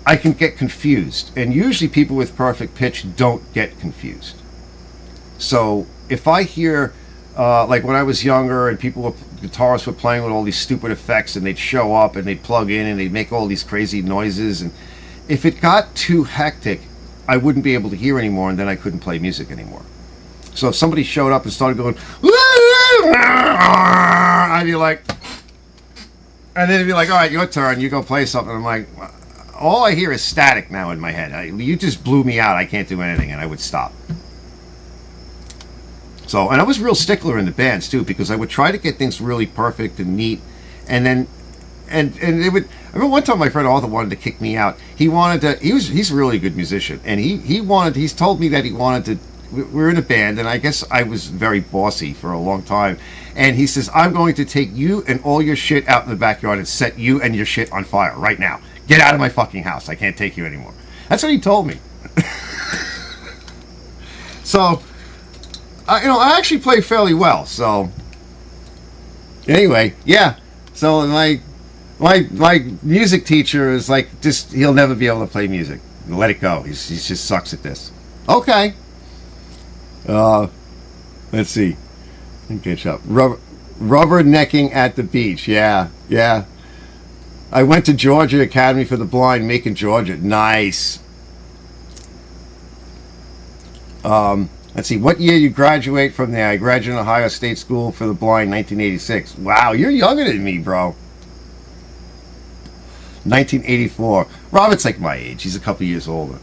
I can get confused. And usually people with perfect pitch don't get confused. So if I hear, like when I was younger and guitarists were playing with all these stupid effects, and they'd show up and they'd plug in and they'd make all these crazy noises, and if it got too hectic, I wouldn't be able to hear anymore, and then I couldn't play music anymore. So if somebody showed up and started going, I'd be like, and then it'd be like, all right, your turn, you go play something. I'm like, all I hear is static now in my head. You just blew me out. I can't do anything, and I would stop. So, and I was a real stickler in the bands too, because I would try to get things really perfect and neat, and then, and it would. I remember one time my friend Arthur wanted to kick me out. He wanted to. He's a really good musician, and he's told me that he wanted to. We're in a band, and I guess I was very bossy for a long time. And he says, I'm going to take you and all your shit out in the backyard and set you and your shit on fire right now. Get out of my fucking house. I can't take you anymore. That's what he told me. So, I actually play fairly well. So, anyway, yeah. So my music teacher is like, he'll never be able to play music. Let it go. He just sucks at this. Okay. Let's see. Catch up. Rubber necking at the beach. Yeah. I went to Georgia Academy for the Blind, Macon, Georgia. Nice. Let's see. What year you graduate from there? I graduated Ohio State School for the Blind, 1986. Wow, you're younger than me, bro. 1984. Robert's like my age. He's a couple years older.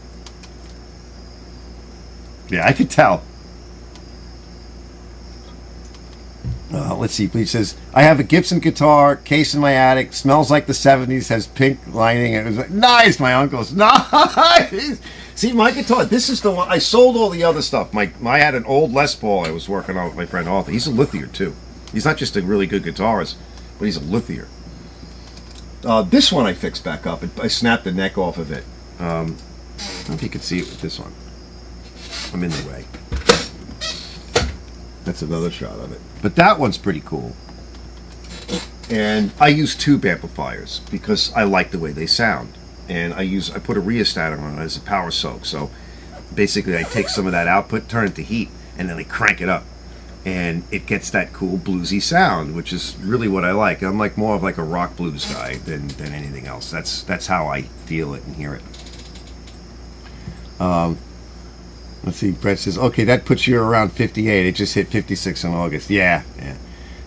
Yeah, I could tell. Let's see. He says, I have a Gibson guitar case in my attic. Smells like the 70s. Has pink lining. It was like, nice. My uncle's nice. See, my guitar. This is the one. I sold all the other stuff. I had an old Les Paul I was working on with my friend Arthur. He's a luthier too. He's not just a really good guitarist, but he's a luthier. This one I fixed back up. I snapped the neck off of it. I don't know if you can see it with this one. I'm in the way. That's another shot of it. But that one's pretty cool. And I use tube amplifiers because I like the way they sound. And I put a rheostat on it as a power soak. So basically I take some of that output, turn it to heat, and then I crank it up. and it gets that cool bluesy sound, which is really what I like. I'm like more of like a rock blues guy than anything else. That's how I feel it and hear it. Let's see. Brett says, okay, that puts you around 58. It just hit 56 in August. Yeah.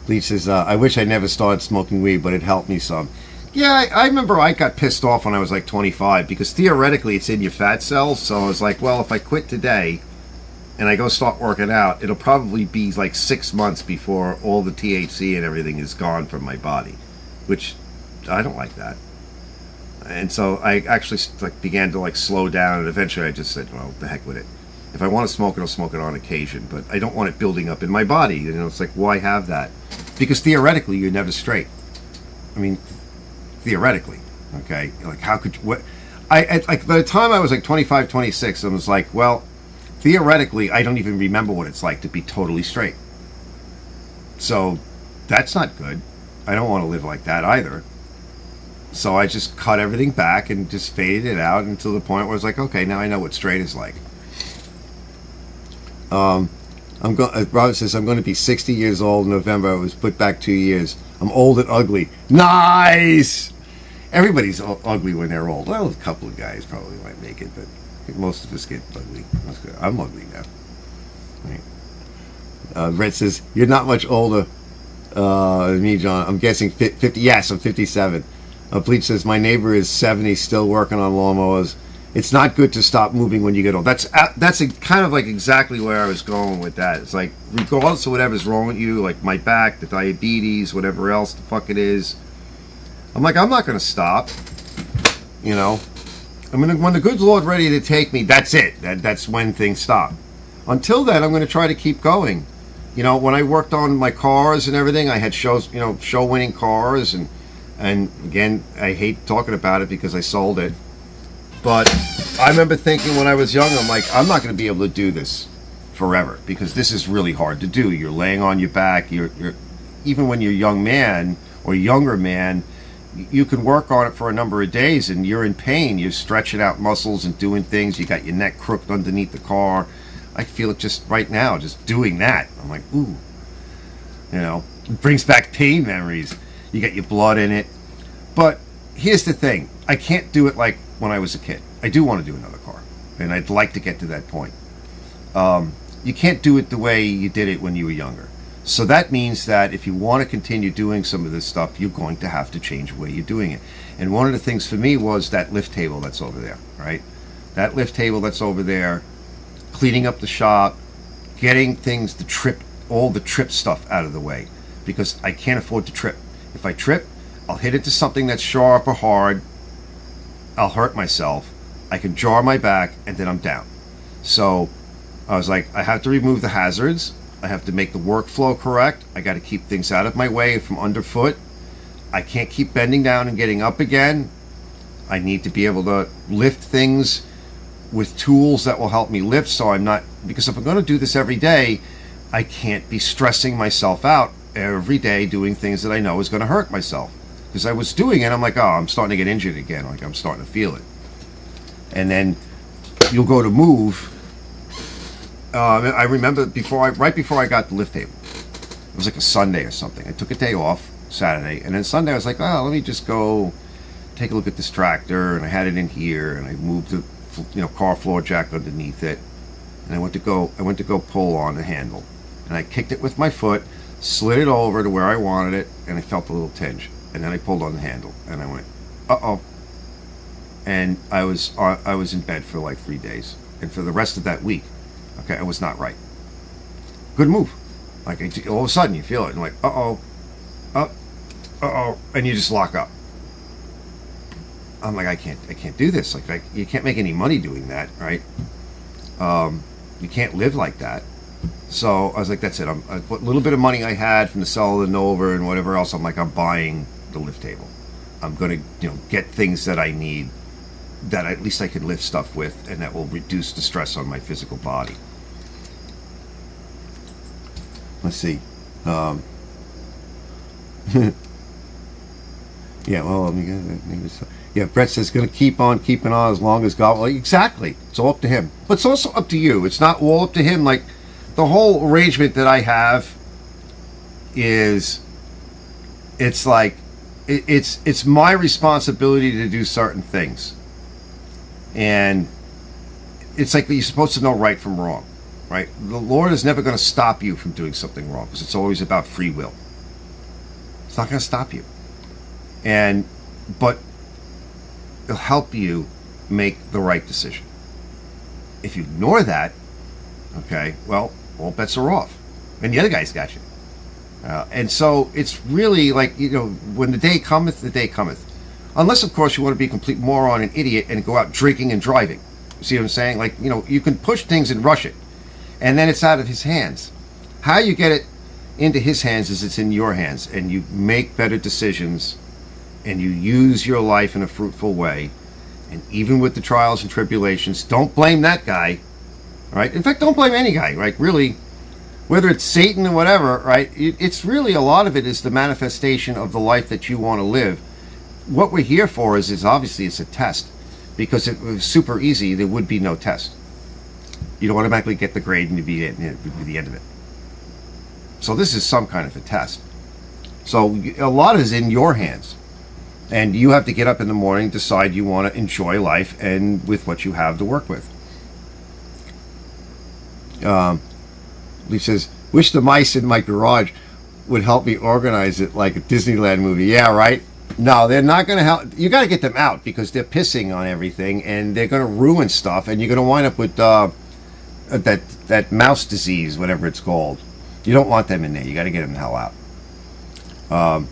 Bleach says, I wish I never started smoking weed, but it helped me some. Yeah, I remember I got pissed off when I was like 25 because theoretically it's in your fat cells. So I was like, well, if I quit today and I go start working out, it'll probably be like 6 months before all the THC and everything is gone from my body, which I don't like that. And so I actually began to slow down, and eventually I just said, well, the heck with it. If I want to smoke it, I'll smoke it on occasion, but I don't want it building up in my body. It's like, why have that? Because theoretically, you're never straight. I mean, theoretically, okay? Like, how could you, what? By the time I was like 25, 26, I was like, well, theoretically, I don't even remember what it's like to be totally straight. So, that's not good. I don't want to live like that either. So I just cut everything back and just faded it out until the point where I was like, okay, now I know what straight is like. Robert says, I'm going to be 60 years old in November. I was put back 2 years. I'm old and ugly. Nice! Everybody's ugly when they're old. Well, a couple of guys probably might make it, but I think most of us get ugly. I'm ugly now. Right. Red says, you're not much older than me, John. I'm guessing 50. Yes, I'm 57. Bleach says, my neighbor is 70, still working on lawnmowers. It's not good to stop moving when you get old. That's kind of like exactly where I was going with that. It's like, regardless of whatever's wrong with you, like my back, the diabetes, whatever else the fuck it is, I'm like, I'm not going to stop. You know? I mean, when the good Lord ready to take me, that's it. That's when things stop. Until then, I'm going to try to keep going. You know, when I worked on my cars and everything, I had shows, show-winning cars, and again, I hate talking about it because I sold it. But I remember thinking when I was young, I'm like, I'm not going to be able to do this forever because this is really hard to do. You're laying on your back. You're even when you're a young man or younger man, you can work on it for a number of days and you're in pain. You're stretching out muscles and doing things. You got your neck crooked underneath the car. I feel it just right now, just doing that. I'm like, ooh, it brings back pain memories. You got your blood in it. But here's the thing. I can't do it like when I was a kid. I do want to do another car, and I'd like to get to that point. You can't do it the way you did it when you were younger. So that means that if you want to continue doing some of this stuff, you're going to have to change the way you're doing it. And one of the things for me was that lift table that's over there, right? That lift table that's over there, cleaning up the shop, getting things to trip, all the trip stuff out of the way, because I can't afford to trip. If I trip, I'll hit into something that's sharp or hard. I'll hurt myself. I can jar my back, and then I'm down. So I was like, I have to remove the hazards. I have to make the workflow correct. I got to keep things out of my way from underfoot. I can't keep bending down and getting up again. I need to be able to lift things with tools that will help me lift, so I'm not, because if I'm going to do this every day, I can't be stressing myself out every day doing things that I know is going to hurt myself. Because I was doing it, I'm like, oh, I'm starting to get injured again. Like, I'm starting to feel it. And then you'll go to move. I remember right before I got the lift table, it was like a Sunday or something. I took a day off, Saturday, and then Sunday I was like, oh, let me just go take a look at this tractor, and I had it in here, and I moved the car floor jack underneath it, and I went to go pull on the handle, and I kicked it with my foot, slid it over to where I wanted it, and I felt a little tinge. And then I pulled on the handle, and I went, uh-oh. And I was in bed for like 3 days. And for the rest of that week, okay, I was not right. Good move. Like, all of a sudden, you feel it, and like, uh-oh, uh-oh, and you just lock up. I'm like, I can't do this. Like, you can't make any money doing that, right? You can't live like that. So I was like, that's it. What little bit of money I had from the sale of the Nova and whatever else, I'm like, I'm buying the lift table. I'm going to, get things that I need that at least I can lift stuff with, and that will reduce the stress on my physical body. Let's see. Yeah, well, yeah, Brett says going to keep on keeping on as long as God. Well, exactly. It's all up to him. But it's also up to you. It's not all up to him. Like, the whole arrangement that I have is, it's like, it's my responsibility to do certain things. And it's like you're supposed to know right from wrong, right? The Lord is never going to stop you from doing something wrong, because it's always about free will. It's not going to stop you. But it'll help you make the right decision. If you ignore that, okay, well, all bets are off. And the other guy's got you. And so it's really like, you know, when the day cometh, the day cometh. Unless, of course, you want to be a complete moron and idiot and go out drinking and driving. You see what I'm saying? Like, you know, you can push things and rush it, and then it's out of his hands. How you get it into his hands is it's in your hands, and you make better decisions, and you use your life in a fruitful way. And even with the trials and tribulations, don't blame that guy, right? In fact, don't blame any guy, right? Really, whether it's Satan or whatever, right? It's really, a lot of it is the manifestation of the life that you want to live. What we're here for is obviously it's a test, because if it was super easy, there would be no test. You'd automatically get the grade and it'd be the end of it. So this is some kind of a test. So a lot is in your hands. And you have to get up in the morning, decide you want to enjoy life and with what you have to work with. Lee says, wish the mice in my garage would help me organize it like a Disneyland movie. Yeah, right? No, they're not going to help. You got to get them out, because they're pissing on everything and they're going to ruin stuff, and you're going to wind up with that mouse disease, whatever it's called. You don't want them in there. You got to get them the hell out.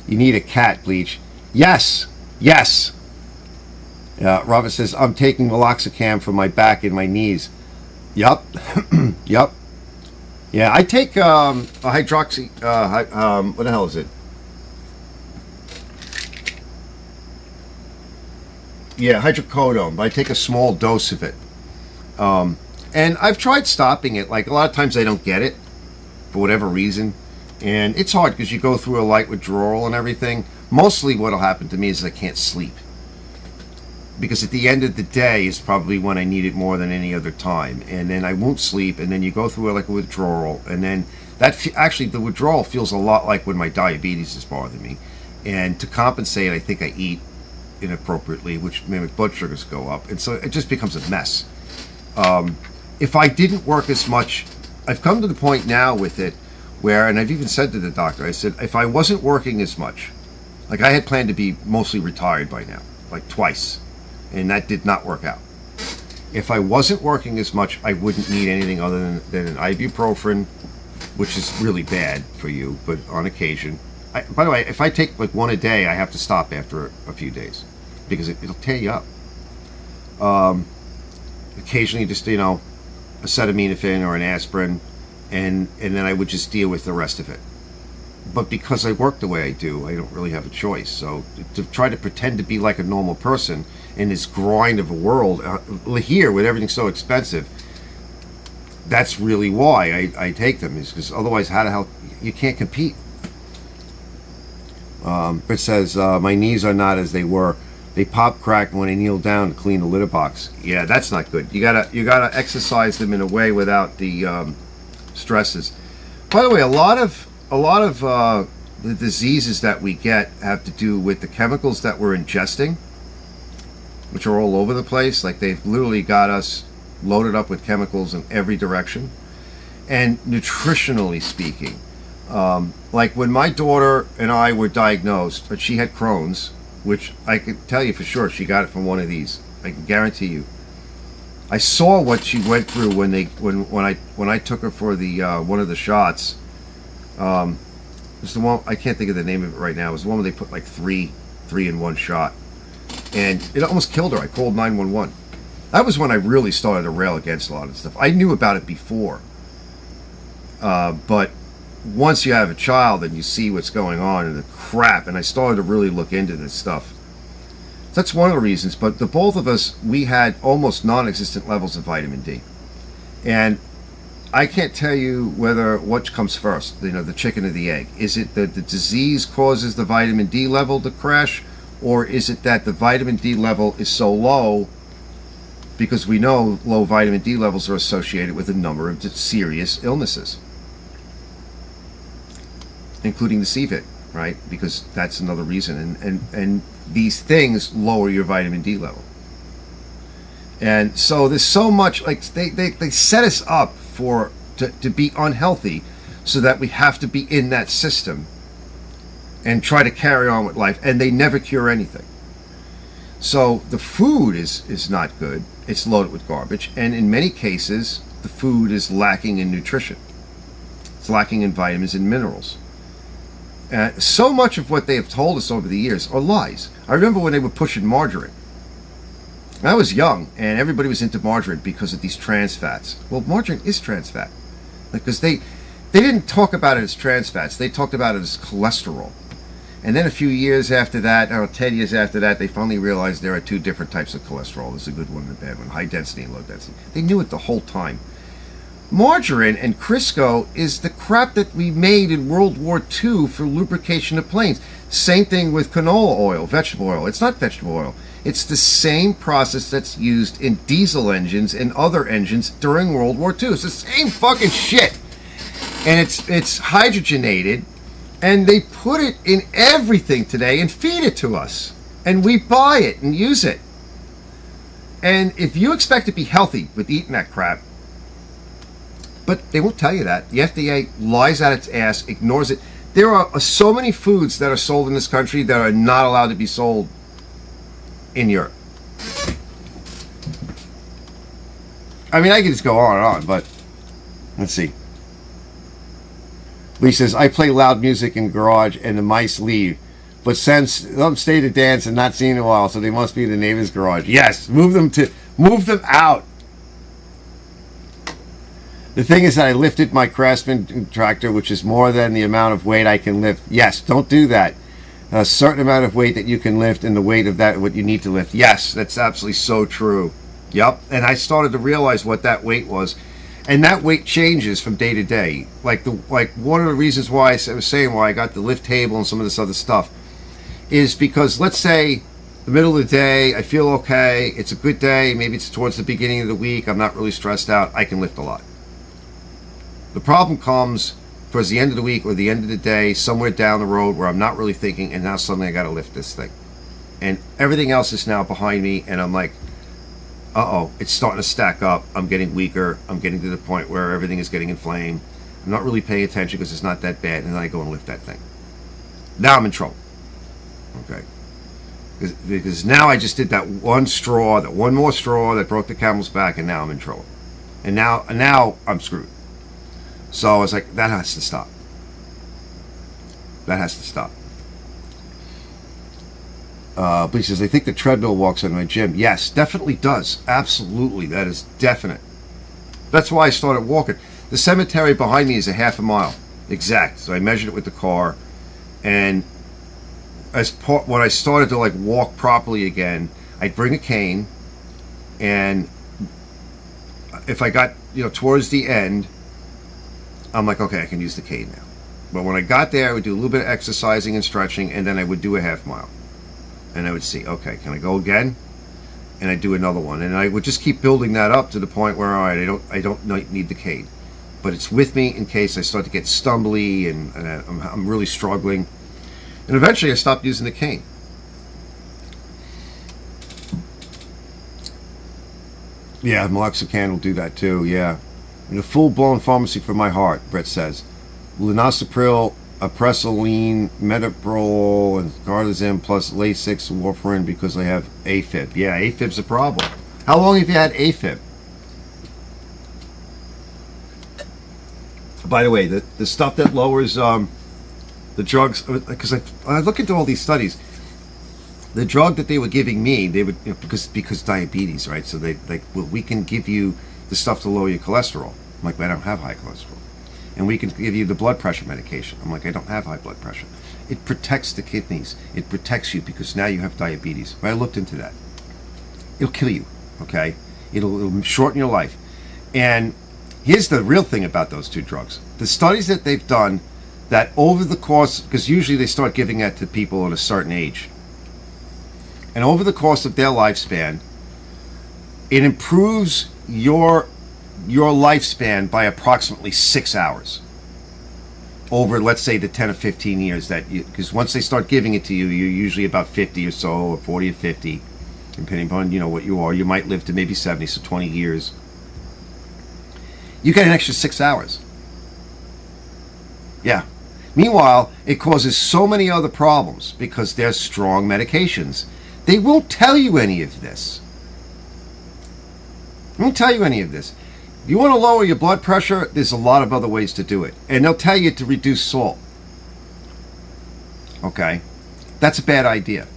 You need a cat, Bleach. Yes, yes. Robert says, I'm taking meloxicam for my back and my knees. Yup. Yup. Yeah, I take a hydroxy, what the hell is it? Yeah, hydrocodone, but I take a small dose of it. And I've tried stopping it. Like, a lot of times I don't get it for whatever reason. And it's hard because you go through a light withdrawal and everything. Mostly what'll happen to me is I can't sleep. Because at the end of the day is probably when I need it more than any other time. And then I won't sleep, and then you go through like a withdrawal. And then actually the withdrawal feels a lot like when my diabetes is bothering me. And to compensate, I think I eat inappropriately, which made my blood sugars go up. And so it just becomes a mess. If I didn't work as much, I've come to the point now with it where, and I've even said to the doctor, I said, if I wasn't working as much, like I had planned to be mostly retired by now, like twice, and that did not work out. If I wasn't working as much, I wouldn't need anything other than an ibuprofen, which is really bad for you, but on occasion. By the way, if I take like one a day, I have to stop after a few days, because it'll tear you up. Occasionally just, you know, acetaminophen or an aspirin, and then I would just deal with the rest of it. But because I work the way I do, I don't really have a choice. So to try to pretend to be like a normal person in this grind of a world here with everything so expensive, that's really why I take them, is because otherwise how the hell you can't compete. It says my knees are not as they were. They pop crack when I kneel down to clean the litter box. Yeah, that's not good. You gotta exercise them in a way without the stresses. By the way, a lot of the diseases that we get have to do with the chemicals that we're ingesting, which are all over the place. Like, they've literally got us loaded up with chemicals in every direction. And nutritionally speaking, like when my daughter and I were diagnosed, but she had Crohn's, which I could tell you for sure she got it from one of these. I can guarantee you. I saw what she went through when I took her for the one of the shots. It's the one, I can't think of the name of it right now. It was the one where they put like three in one shot, and it almost killed her. I called 911. That was when I really started to rail against a lot of stuff. I knew about it before, but once you have a child and you see what's going on and the crap, and I started to really look into this stuff. That's one of the reasons. But the both of us, we had almost non-existent levels of vitamin D, and I can't tell you what comes first, you know, the chicken or the egg. Is it that the disease causes the vitamin D level to crash, or is it that the vitamin D level is so low because we know low vitamin D levels are associated with a number of serious illnesses, including the CVID, right? Because that's another reason. And these things lower your vitamin D level. And so there's so much, like, they set us up to be unhealthy so that we have to be in that system and try to carry on with life, and they never cure anything. So the food is not good. It's loaded with garbage, and in many cases the food is lacking in nutrition. It's lacking in vitamins and minerals. So much of what they have told us over the years are lies. I remember when they were pushing margarine. I was young, and everybody was into margarine because of these trans fats. Well, margarine is trans fat, because they didn't talk about it as trans fats. They talked about it as cholesterol. And then a few years after that, or 10 years after that, they finally realized there are two different types of cholesterol. There's a good one and a bad one, high density and low density. They knew it the whole time. Margarine and Crisco is the crap that we made in World War II for lubrication of planes. Same thing with canola oil, vegetable oil. It's not vegetable oil. It's the same process that's used in diesel engines and other engines during World War II. It's the same fucking shit. And it's hydrogenated, and they put it in everything today and feed it to us. And we buy it and use it. And if you expect to be healthy with eating that crap, but they won't tell you that. The FDA lies out its ass, ignores it. There are so many foods that are sold in this country that are not allowed to be sold in Europe. I mean, I could just go on and on, but let's see. Lee says, I play loud music in garage and the mice leave, but since some stay to dance and not seen in a while, so they must be in the neighbor's garage. Yes, move them out. The thing is that I lifted my Craftsman tractor, which is more than the amount of weight I can lift. Yes, don't do that. A certain amount of weight that you can lift, and the weight of that, what you need to lift. Yes, that's absolutely so true. Yep, and I started to realize what that weight was. And that weight changes from day to day. Like one of the reasons why I was saying why I got the lift table and some of this other stuff is because, let's say, the middle of the day, I feel okay, it's a good day, maybe it's towards the beginning of the week, I'm not really stressed out, I can lift a lot. The problem comes towards the end of the week or the end of the day, somewhere down the road where I'm not really thinking, and now suddenly I got to lift this thing. And everything else is now behind me, and I'm like, uh-oh, it's starting to stack up. I'm getting weaker. I'm getting to the point where everything is getting inflamed. I'm not really paying attention because it's not that bad, and then I go and lift that thing. Now I'm in trouble. Okay? Because now I just did that one more straw that broke the camel's back, and now I'm in trouble. And now I'm screwed. So I was like, that has to stop. That has to stop. But he says, I think the treadmill walks in my gym. Yes, definitely does. Absolutely. That is definite. That's why I started walking. The cemetery behind me is a half a mile. Exact. So I measured it with the car. And when I started to like walk properly again, I'd bring a cane. And if I got, towards the end, I'm like, okay, I can use the cane now. But when I got there, I would do a little bit of exercising and stretching, and then I would do a half mile. And I would see, okay, can I go again? And I'd do another one. And I would just keep building that up to the point where, all right, I don't need the cane. But it's with me in case I start to get stumbly and I'm really struggling. And eventually I stopped using the cane. Yeah, Meloxicam will do that too, yeah. And a full-blown pharmacy for my heart, Brett says. Linocypril, Apresoline, Metaprol, and Cardizem, plus Lasix, warfarin, because I have AFib. Yeah, AFib's a problem. How long have you had AFib? By the way, the stuff that lowers the drugs, because I look into all these studies, the drug that they were giving me, they would, because diabetes, right? So they like, well, we can give you the stuff to lower your cholesterol. I'm like, I don't have high cholesterol. And we can give you the blood pressure medication. I'm like, I don't have high blood pressure. It protects the kidneys. It protects you because now you have diabetes. But I looked into that. It'll kill you, okay? It'll shorten your life. And here's the real thing about those two drugs. The studies that they've done, that over the course, because usually they start giving that to people at a certain age. And over the course of their lifespan, it improves your lifespan by approximately 6 hours over, let's say, the 10 or 15 years that you, because once they start giving it to you, you're usually about 50 or so, or 40 or 50, depending upon, you know, what you are. You might live to maybe 70, so 20 years. You get an extra 6 hours. Yeah. Meanwhile, it causes so many other problems because they're strong medications. They won't tell you any of this. They won't tell you any of this. You want to lower your blood pressure, there's a lot of other ways to do it. And they'll tell you to reduce salt. Okay? That's a bad idea.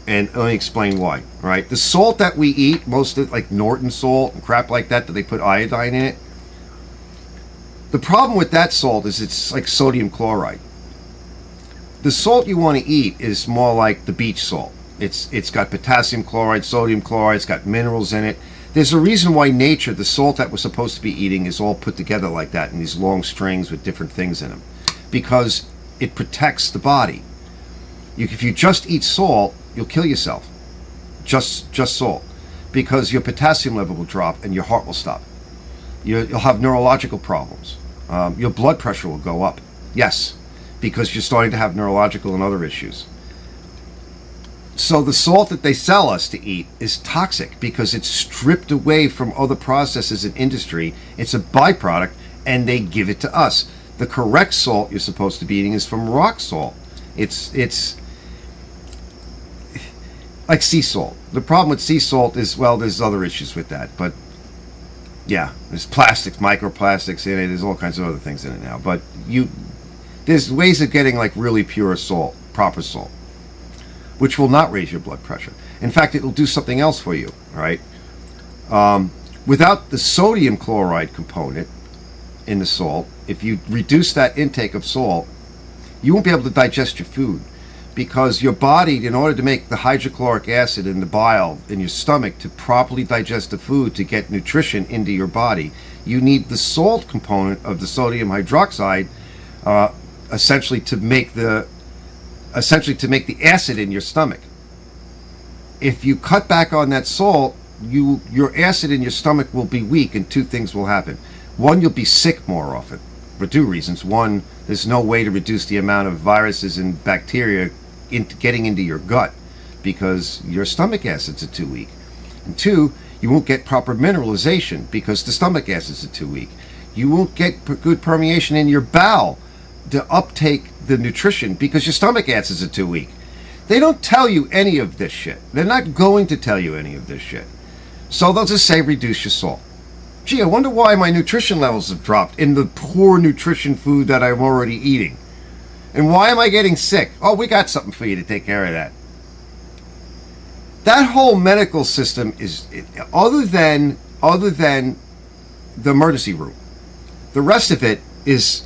And let me explain why. All right? The salt that we eat, most of it, like Norton salt and crap like that they put iodine in it. The problem with that salt is it's like sodium chloride. The salt you want to eat is more like the beach salt. It's got potassium chloride, sodium chloride, it's got minerals in it. There's a reason why nature, the salt that we're supposed to be eating, is all put together like that in these long strings with different things in them. Because it protects the body. If you just eat salt, you'll kill yourself. Just salt. Because your potassium level will drop and your heart will stop. You'll have neurological problems. Your blood pressure will go up. Yes, because you're starting to have neurological and other issues. So the salt that they sell us to eat is toxic because it's stripped away from other processes in industry. It's a byproduct, and they give it to us. The correct salt you're supposed to be eating is from rock salt. It's like sea salt. The problem with sea salt is, well, there's other issues with that, but yeah, there's plastics, microplastics in it. There's all kinds of other things in it now. But there's ways of getting like really pure salt, proper salt, which will not raise your blood pressure. In fact, it will do something else for you, all right? Without the sodium chloride component in the salt, if you reduce that intake of salt, you won't be able to digest your food because your body, in order to make the hydrochloric acid in the bile in your stomach to properly digest the food to get nutrition into your body, you need the salt component of the sodium hydroxide essentially to make the acid in your stomach. If you cut back on that salt, your acid in your stomach will be weak, and two things will happen. One, you'll be sick more often for two reasons. One, there's no way to reduce the amount of viruses and bacteria getting into your gut because your stomach acids are too weak. And two, you won't get proper mineralization because the stomach acids are too weak. You won't get good permeation in your bowel to uptake the nutrition because your stomach acids are too weak. They don't tell you any of this shit. They're not going to tell you any of this shit. So they'll just say reduce your salt. Gee, I wonder why my nutrition levels have dropped in the poor nutrition food that I'm already eating. And why am I getting sick? Oh, we got something for you to take care of that. That whole medical system is, other than the emergency room, the rest of it is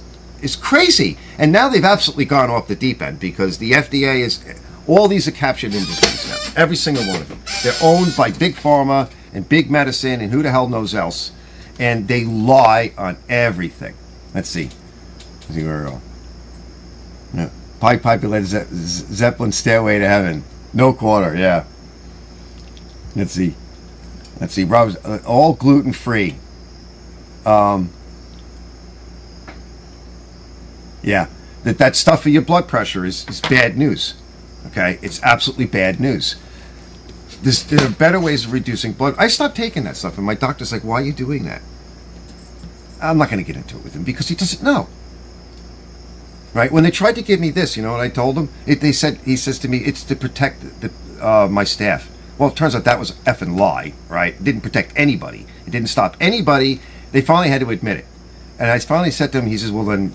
crazy. And now they've absolutely gone off the deep end because the FDA is, all these are captured industries now. Every single one of them. They're owned by big pharma and big medicine and who the hell knows else. And they lie on everything. Let's see. Let's see where we go. Yeah. Pipe Led Zeppelin Stairway to Heaven. No quarter, yeah. Let's see. Rob's all gluten free. Yeah. That stuff for your blood pressure is bad news. Okay? It's absolutely bad news. There are better ways of reducing blood. I stopped taking that stuff, and my doctor's like, why are you doing that? I'm not going to get into it with him because he doesn't know. Right? When they tried to give me this, you know what I told him? He says to me, it's to protect my staff. Well, it turns out that was an effing lie, right? It didn't protect anybody. It didn't stop anybody. They finally had to admit it. And I finally said to him, he says, well, then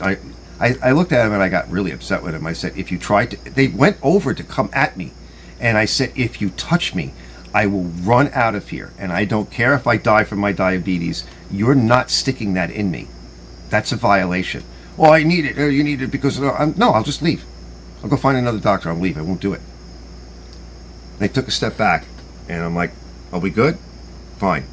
I looked at him and I got really upset with him. I said, if you tried to, they went over to come at me. And I said, if you touch me, I will run out of here. And I don't care if I die from my diabetes. You're not sticking that in me. That's a violation. Oh, I need it. You need it because... No, I'll just leave. I'll go find another doctor. I'll leave. I won't do it. They took a step back. And I'm like, are we good? Fine.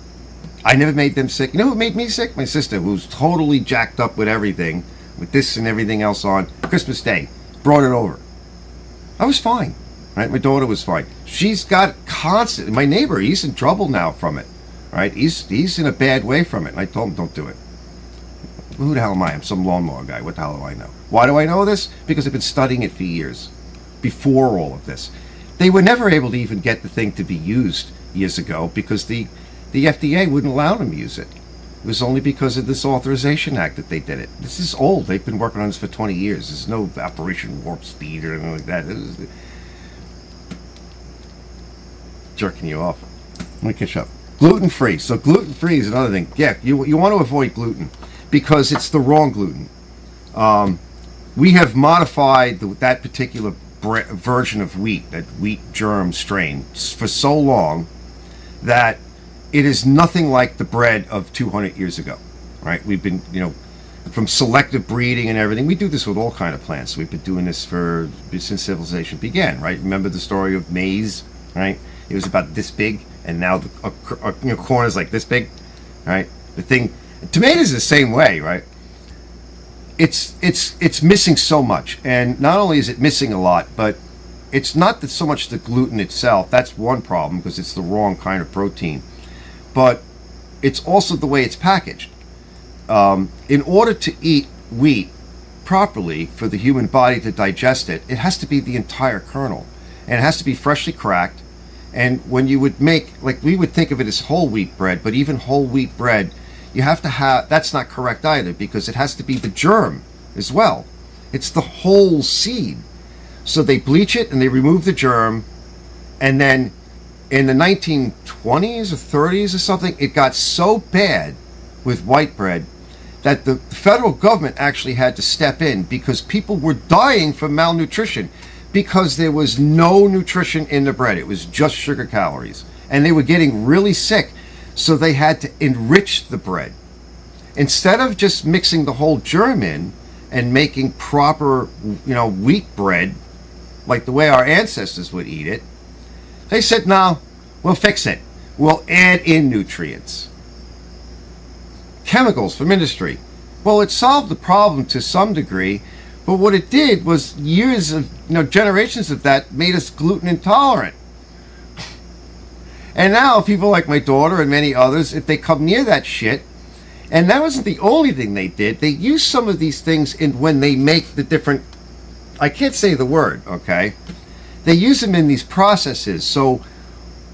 I never made them sick. You know who made me sick? My sister, who's totally jacked up with everything. With this and everything else on. Christmas Day. Brought it over. I was fine. Right? My daughter was fine. She's got constant... My neighbor, he's in trouble now from it. right? He's in a bad way from it. And I told him, don't do it. Who the hell am I? I'm some lawnmower guy. What the hell do I know? Why do I know this? Because I've been studying it for years before all of this. They were never able to even get the thing to be used years ago because the FDA wouldn't allow them to use it. It was only because of this Authorization Act that they did it. This is old. They've been working on this for 20 years. There's no Operation Warp Speed or anything like that. This is jerking you off. Let me catch up. Gluten-free. So gluten-free is another thing. Yeah, you want to avoid gluten because it's the wrong gluten. We have modified that particular version of wheat, that wheat germ strain, for so long that it is nothing like the bread of 200 years ago, right? We've been, from selective breeding and everything. We do this with all kind of plants. We've been doing this since civilization began, right? Remember the story of maize, right? It was about this big, and now corn is like this big, right? Tomatoes the same way, right? It's missing so much, and not only is it missing a lot, but it's not so much the gluten itself. That's one problem because it's the wrong kind of protein, but it's also the way it's packaged. In order to eat wheat properly for the human body to digest it, it has to be the entire kernel, and it has to be freshly cracked. And when you would make, like we would think of it as whole wheat bread, but even whole wheat bread, you have to have, that's not correct either, because it has to be the germ as well. It's the whole seed. So they bleach it and they remove the germ, and then in the 1920s or 30s or something, it got so bad with white bread that the federal government actually had to step in because people were dying from malnutrition because there was no nutrition in the bread. It was just sugar calories. And they were getting really sick. So they had to enrich the bread. Instead of just mixing the whole germ in and making proper, wheat bread, like the way our ancestors would eat it, they said, no, we'll fix it. We'll add in nutrients. Chemicals from industry. Well, it solved the problem to some degree, but what it did was years of, generations of that made us gluten intolerant. And now people like my daughter and many others, if they come near that shit, and that wasn't the only thing they did, they use some of these things in when they make the different, I can't say the word, okay? They use them in these processes. So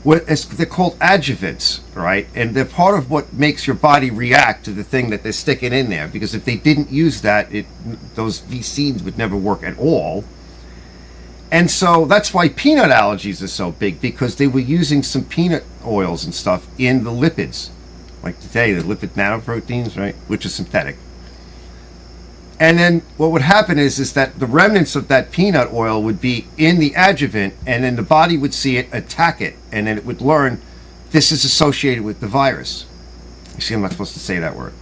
they're called adjuvants, right? And they're part of what makes your body react to the thing that they're sticking in there. Because if they didn't use that, these seeds would never work at all. And so that's why peanut allergies are so big, because they were using some peanut oils and stuff in the lipids. Like today, the lipid nanoproteins, right? Which is synthetic. And then what would happen is that the remnants of that peanut oil would be in the adjuvant, and then the body would see it, attack it, and then it would learn this is associated with the virus. You see, I'm not supposed to say that word.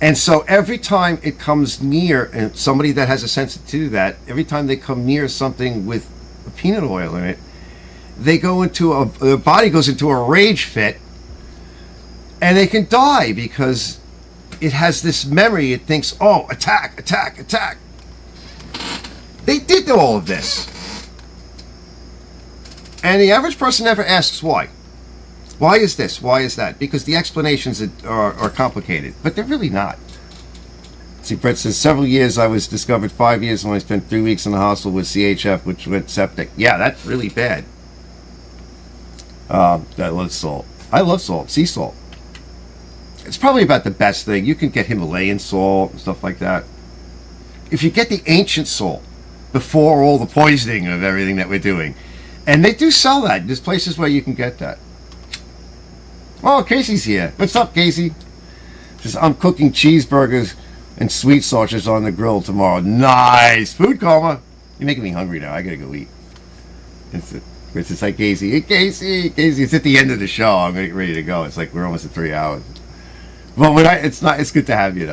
And so every time it comes near, and somebody that has a sensitivity to that, every time they come near something with peanut oil in it, they go into their body goes into a rage fit, and they can die because it has this memory. It thinks, oh, attack, attack, attack. They did all of this. And the average person never asks why. Why is this? Why is that? Because the explanations are complicated, but they're really not. See, Brett says, several years I was discovered 5 years when I spent 3 weeks in the hospital with CHF, which went septic. Yeah, that's really bad. I love salt. I love salt, sea salt. It's probably about the best thing. You can get Himalayan salt and stuff like that. If you get the ancient salt, before all the poisoning of everything that we're doing, and they do sell that. There's places where you can get that. Oh, Casey's here. What's up, Casey? Says, I'm cooking cheeseburgers and sweet sausages on the grill tomorrow. Nice. Food coma. You're making me hungry now. I gotta go eat. It's like Casey. Hey, Casey. Casey, it's at the end of the show. I'm getting ready to go. It's like we're almost at 3 hours. Well, it's good to have you,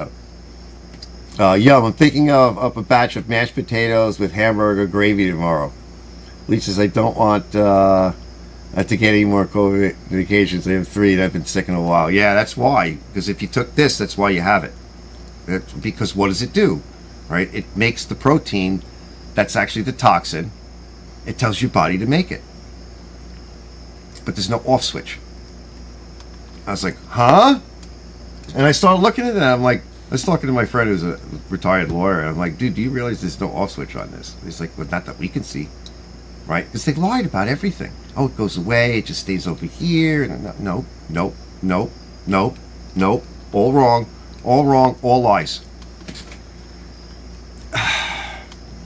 though. Yum, I'm thinking of up a batch of mashed potatoes with hamburger gravy tomorrow. Lee says, I don't want to get any more COVID medications. I have 3 and I've been sick in a while. Yeah, that's why. Because if you took this, that's why you have it. Because what does it do? Right? It makes the protein that's actually the toxin. It tells your body to make it. But there's no off switch. I was like, huh? And I started looking at it, and I'm like, I was talking to my friend who's a retired lawyer, and I'm like, dude, do you realize there's no off switch on this? He's like, well, not that we can see, right? Because they lied about everything. Oh, it goes away, it just stays over here. And no, nope, nope, nope, nope. All wrong, all lies.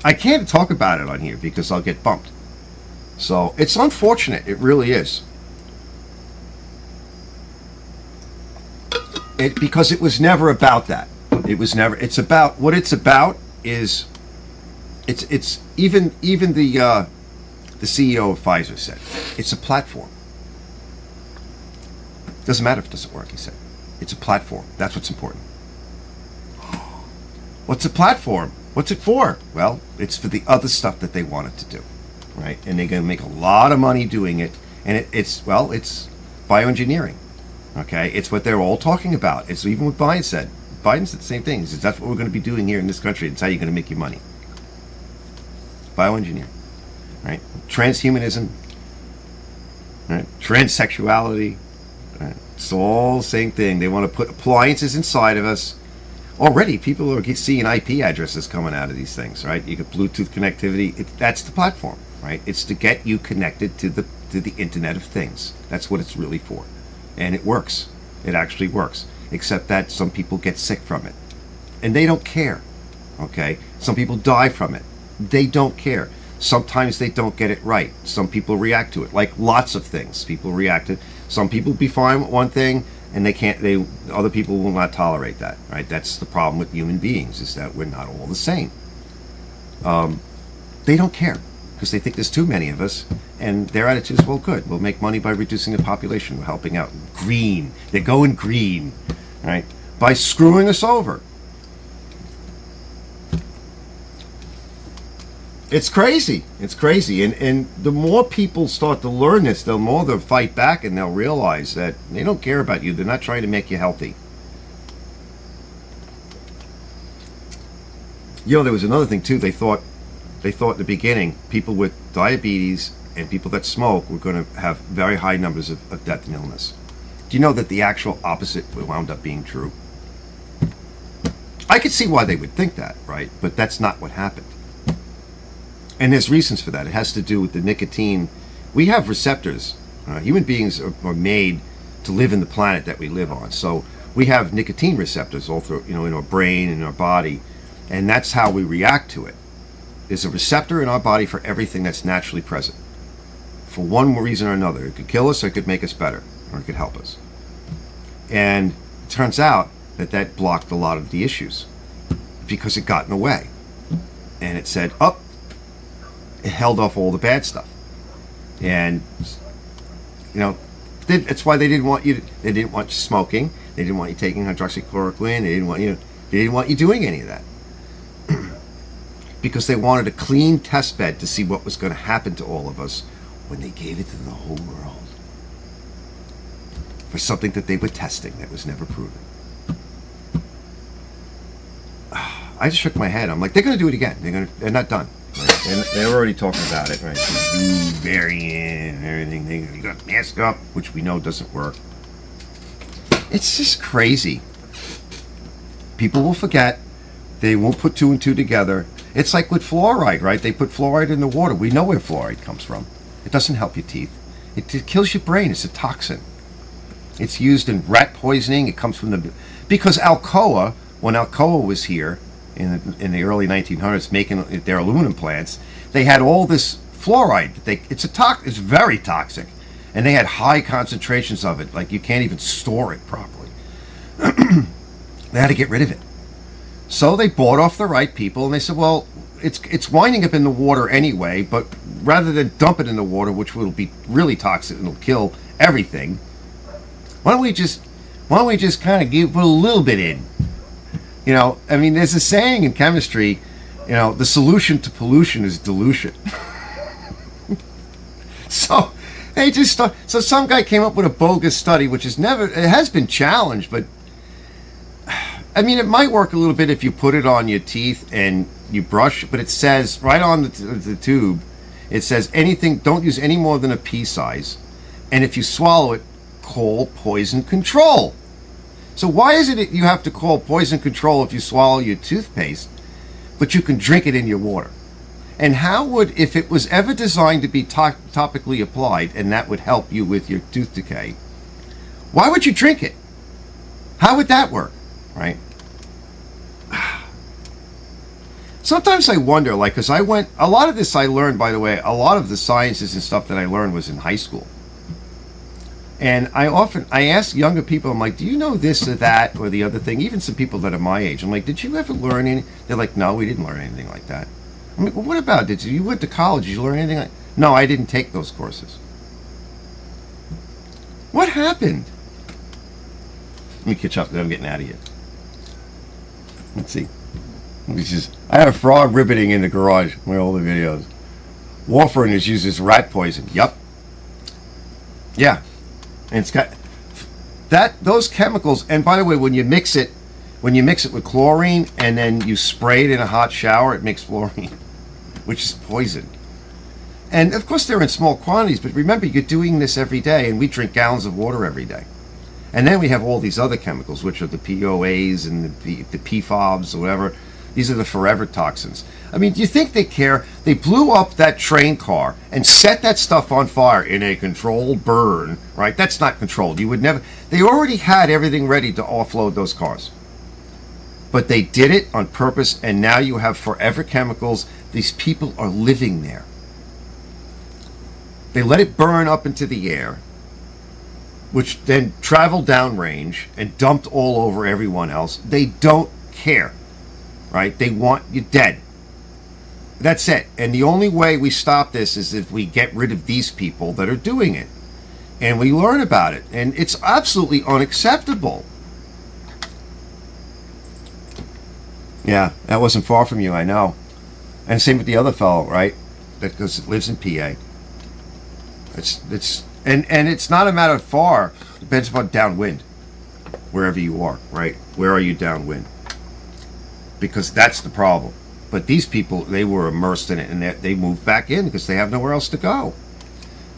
I can't talk about it on here because I'll get bumped. So it's unfortunate, it really is. Because it was never about that. It was never. It's about what it's about is. It's even the CEO of Pfizer said it's a platform. Doesn't matter if it doesn't work. He said it's a platform. That's what's important. What's a platform? What's it for? Well, it's for the other stuff that they want it to do, right? And they're going to make a lot of money doing it. And it's bioengineering. Okay, it's what they're all talking about. It's even what Biden said. Biden said the same thing. He says that's what we're going to be doing here in this country. It's how you're going to make your money. Bioengineering, right? Transhumanism, right? Transsexuality. Right? It's all the same thing. They want to put appliances inside of us. Already, people are seeing IP addresses coming out of these things, right? You get Bluetooth connectivity. That's the platform, right? It's to get you connected to the Internet of Things. That's what it's really for. And it works. It actually works. Except that some people get sick from it. And they don't care. Okay? Some people die from it. They don't care. Sometimes they don't get it right. Some people react to it. Like lots of things. People react to it. Some people be fine with one thing and other people will not tolerate that. Right? That's the problem with human beings, is that we're not all the same. They don't care. Because they think there's too many of us, and their attitude is, well, good, we'll make money by reducing the population, we're helping out. Green, they're going green, right? By screwing us over. It's crazy, and the more people start to learn this, the more they'll fight back, and they'll realize that they don't care about you, they're not trying to make you healthy. There was another thing too. They thought in the beginning people with diabetes and people that smoke were going to have very high numbers of death and illness. Do you know that the actual opposite wound up being true? I could see why they would think that, right? But that's not what happened. And there's reasons for that. It has to do with the nicotine. We have receptors. Human beings are made to live in the planet that we live on. So we have nicotine receptors all through, in our brain and our body. And that's how we react to it. There's a receptor in our body for everything that's naturally present. For one reason or another. It could kill us or it could make us better. Or it could help us. And it turns out that blocked a lot of the issues. Because it got in the way. And it said, it held off all the bad stuff. And, that's why they didn't want you smoking. They didn't want you taking hydroxychloroquine. They didn't want you doing any of that. Because they wanted a clean test bed to see what was going to happen to all of us when they gave it to the whole world. For something that they were testing that was never proven. I just shook my head. I'm like, they're going to do it again. They're not done. Right? And they're already talking about it, right? The new variant and everything. They got masked up, which we know doesn't work. It's just crazy. People will forget. They won't put two and two together. It's like with fluoride, right? They put fluoride in the water. We know where fluoride comes from. It doesn't help your teeth. It kills your brain. It's a toxin. It's used in rat poisoning. It comes from because Alcoa, when Alcoa was here in the early 1900s making their aluminum plants, they had all this fluoride. It's very toxic. And they had high concentrations of it. Like you can't even store it properly. They had to get rid of it. So they bought off the right people, and they said, well, it's winding up in the water anyway, but rather than dump it in the water, which will be really toxic and will kill everything, why don't we just kind of put a little bit in? There's a saying in chemistry, the solution to pollution is dilution. So they just so some guy came up with a bogus study, which it has been challenged, but it might work a little bit if you put it on your teeth and you brush, but it says right on the tube, it says don't use any more than a pea size, and if you swallow it, call poison control. So why is it you have to call poison control if you swallow your toothpaste, but you can drink it in your water? And how would, if it was ever designed to be topically applied and that would help you with your tooth decay, why would you drink it? How would that work, right? Sometimes I wonder, like, because a lot of this I learned, by the way, a lot of the sciences and stuff that I learned was in high school. And I ask younger people, I'm like, do you know this or that or the other thing? Even some people that are my age. I'm like, did you ever learn any? They're like, no, we didn't learn anything like that. I'm like, well, what about it? You went to college, did you learn anything like? No, I didn't take those courses. What happened? Let me catch up, then I'm getting out of here. Let's see. I have a frog ribbiting in the garage, my older videos. Warfarin is used as rat poison. Yup. Yeah. And it's got those chemicals, and by the way, when you mix it with chlorine and then you spray it in a hot shower, it makes fluorine, which is poison. And of course they're in small quantities, but remember, you're doing this every day, and we drink gallons of water every day. And then we have all these other chemicals, which are the POAs and the PFOBs or whatever. These are the forever toxins. I mean, do you think they care? They blew up that train car and set that stuff on fire in a controlled burn, right? That's not controlled. You would never. They already had everything ready to offload those cars. But they did it on purpose, and now you have forever chemicals. These people are living there. They let it burn up into the air, which then traveled downrange and dumped all over everyone else. They don't care, right? They want you dead. That's it. And the only way we stop this is if we get rid of these people that are doing it. And we learn about it. And it's absolutely unacceptable. Yeah, that wasn't far from you, I know. And same with the other fellow, right? That lives in PA. And it's not a matter of far. It depends upon downwind. Wherever you are, right? Where are you downwind? Because that's the problem. But these people, they were immersed in it, and they moved back in because they have nowhere else to go.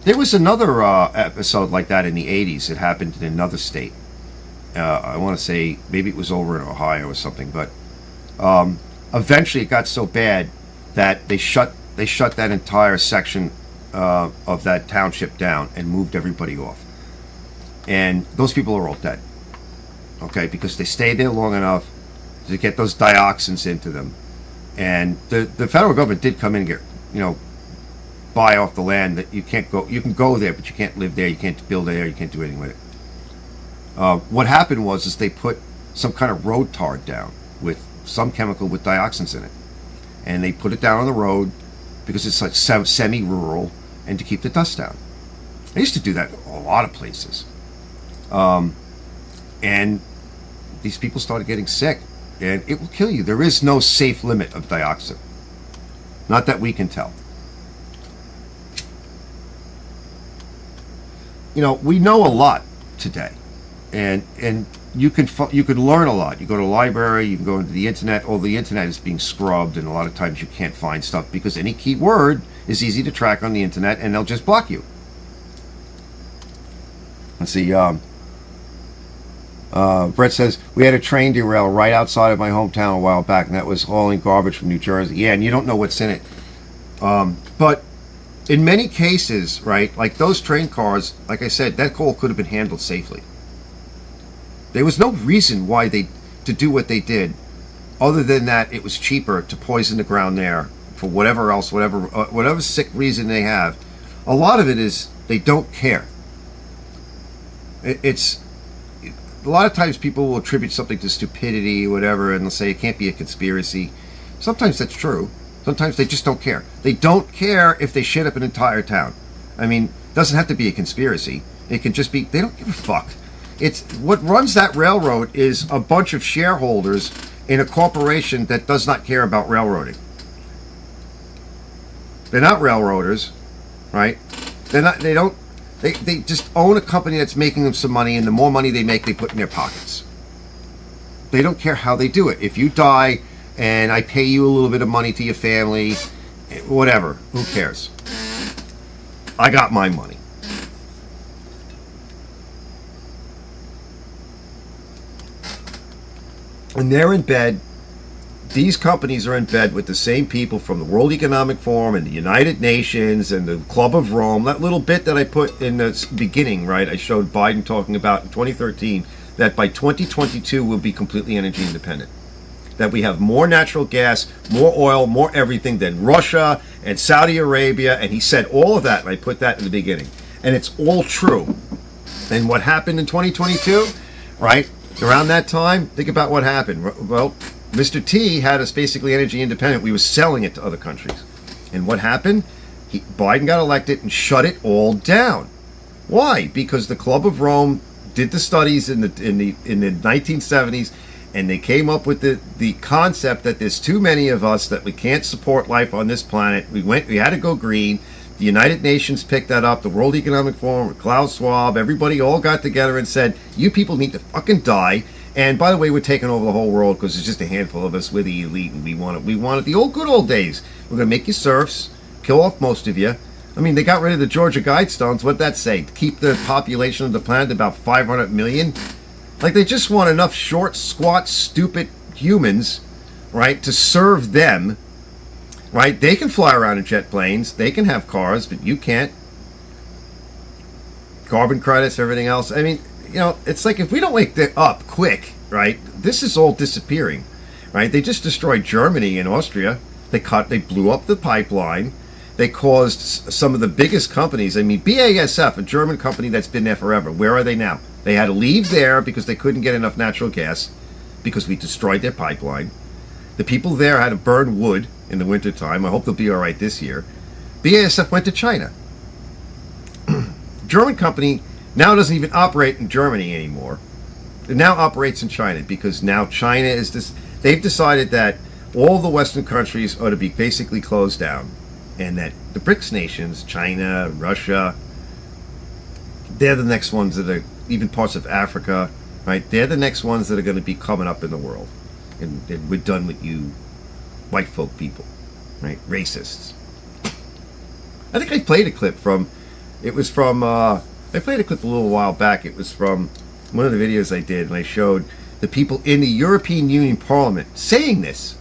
There was another episode like that in the 80s. It happened in another state. I want to say maybe it was over in Ohio or something. But eventually it got so bad that they shut that entire section of that township down and moved everybody off. And those people are all dead. Okay, because they stayed there long enough to get those dioxins into them. And the federal government did come in and get, buy off the land that you can't go. You can go there, but you can't live there. You can't build there. You can't do anything with it. What happened was they put some kind of road tar down with some chemical with dioxins in it, and they put it down on the road because it's like semi-rural and to keep the dust down. I used to do that a lot of places, and these people started getting sick. And it will kill you. There is no safe limit of dioxin. Not that we can tell. We know a lot today. And you can learn a lot. You go to the library, you can go into the internet. All the internet is being scrubbed, and a lot of times you can't find stuff because any key word is easy to track on the internet, and they'll just block you. Let's see, Brett says, we had a train derail right outside of my hometown a while back, and that was hauling garbage from New Jersey. Yeah, and you don't know what's in it. But in many cases, right, like those train cars, like I said, that coal could have been handled safely. There was no reason why to do what they did, other than that it was cheaper to poison the ground there for whatever else, whatever sick reason they have. A lot of it is they don't care. It's a lot of times people will attribute something to stupidity or whatever, and they'll say it can't be a conspiracy. Sometimes that's true. Sometimes they just don't care. They don't care if they shit up an entire town. I mean, it doesn't have to be a conspiracy. It can just be, they don't give a fuck. It's what runs that railroad is a bunch of shareholders in a corporation that does not care about railroading. They're not railroaders, right? They just own a company that's making them some money, and the more money they make, they put in their pockets. They don't care how they do it. If you die and I pay you a little bit of money to your family, whatever, who cares? I got my money. And they're in bed. These companies are in bed with the same people from the World Economic Forum and the United Nations and the Club of Rome. That little bit that I put in the beginning, right? I showed Biden talking about in 2013 that by 2022 we'll be completely energy independent. That we have more natural gas, more oil, more everything than Russia and Saudi Arabia. And he said all of that, and I put that in the beginning. And it's all true. And what happened in 2022, right? Around that time, think about what happened. Well, Mr. T had us basically energy independent. We were selling it to other countries. And what happened? Biden got elected and shut it all down. Why? Because the Club of Rome did the studies in the 1970s, and they came up with the concept that there's too many of us, that we can't support life on this planet. We had to go green. The United Nations picked that up. The World Economic Forum, Klaus Schwab, everybody all got together and said, you people need to fucking die. And by the way, we're taking over the whole world because it's just a handful of us. We're the elite, and we want it the old good old days. We're going to make you serfs, kill off most of you. I mean, they got rid of the Georgia Guidestones. What'd that say? Keep the population of the planet about 500 million? Like, they just want enough short, squat, stupid humans, right, to serve them, right? They can fly around in jet planes. They can have cars, but you can't. Carbon credits, everything else. I mean, you know, it's like if we don't wake up quick, right, this is all disappearing, right? They just destroyed Germany and Austria. They blew up the pipeline. They caused some of the biggest companies. I mean, BASF, a German company that's been there forever. Where are they now? They had to leave there because they couldn't get enough natural gas because we destroyed their pipeline. The people there had to burn wood in the wintertime. I hope they'll be all right this year. BASF went to China. German company now doesn't even operate in Germany anymore. It now operates in China because now China is this. They've decided that all the Western countries ought to be basically closed down, and that the BRICS nations, China, Russia, they're the next ones that are, even parts of Africa, right? They're the next ones that are going to be coming up in the world. And we're done with you white folk people, right? Racists. I think I played a clip from, I played a clip a little while back. It was from one of the videos I did, and I showed the people in the European Union Parliament saying this.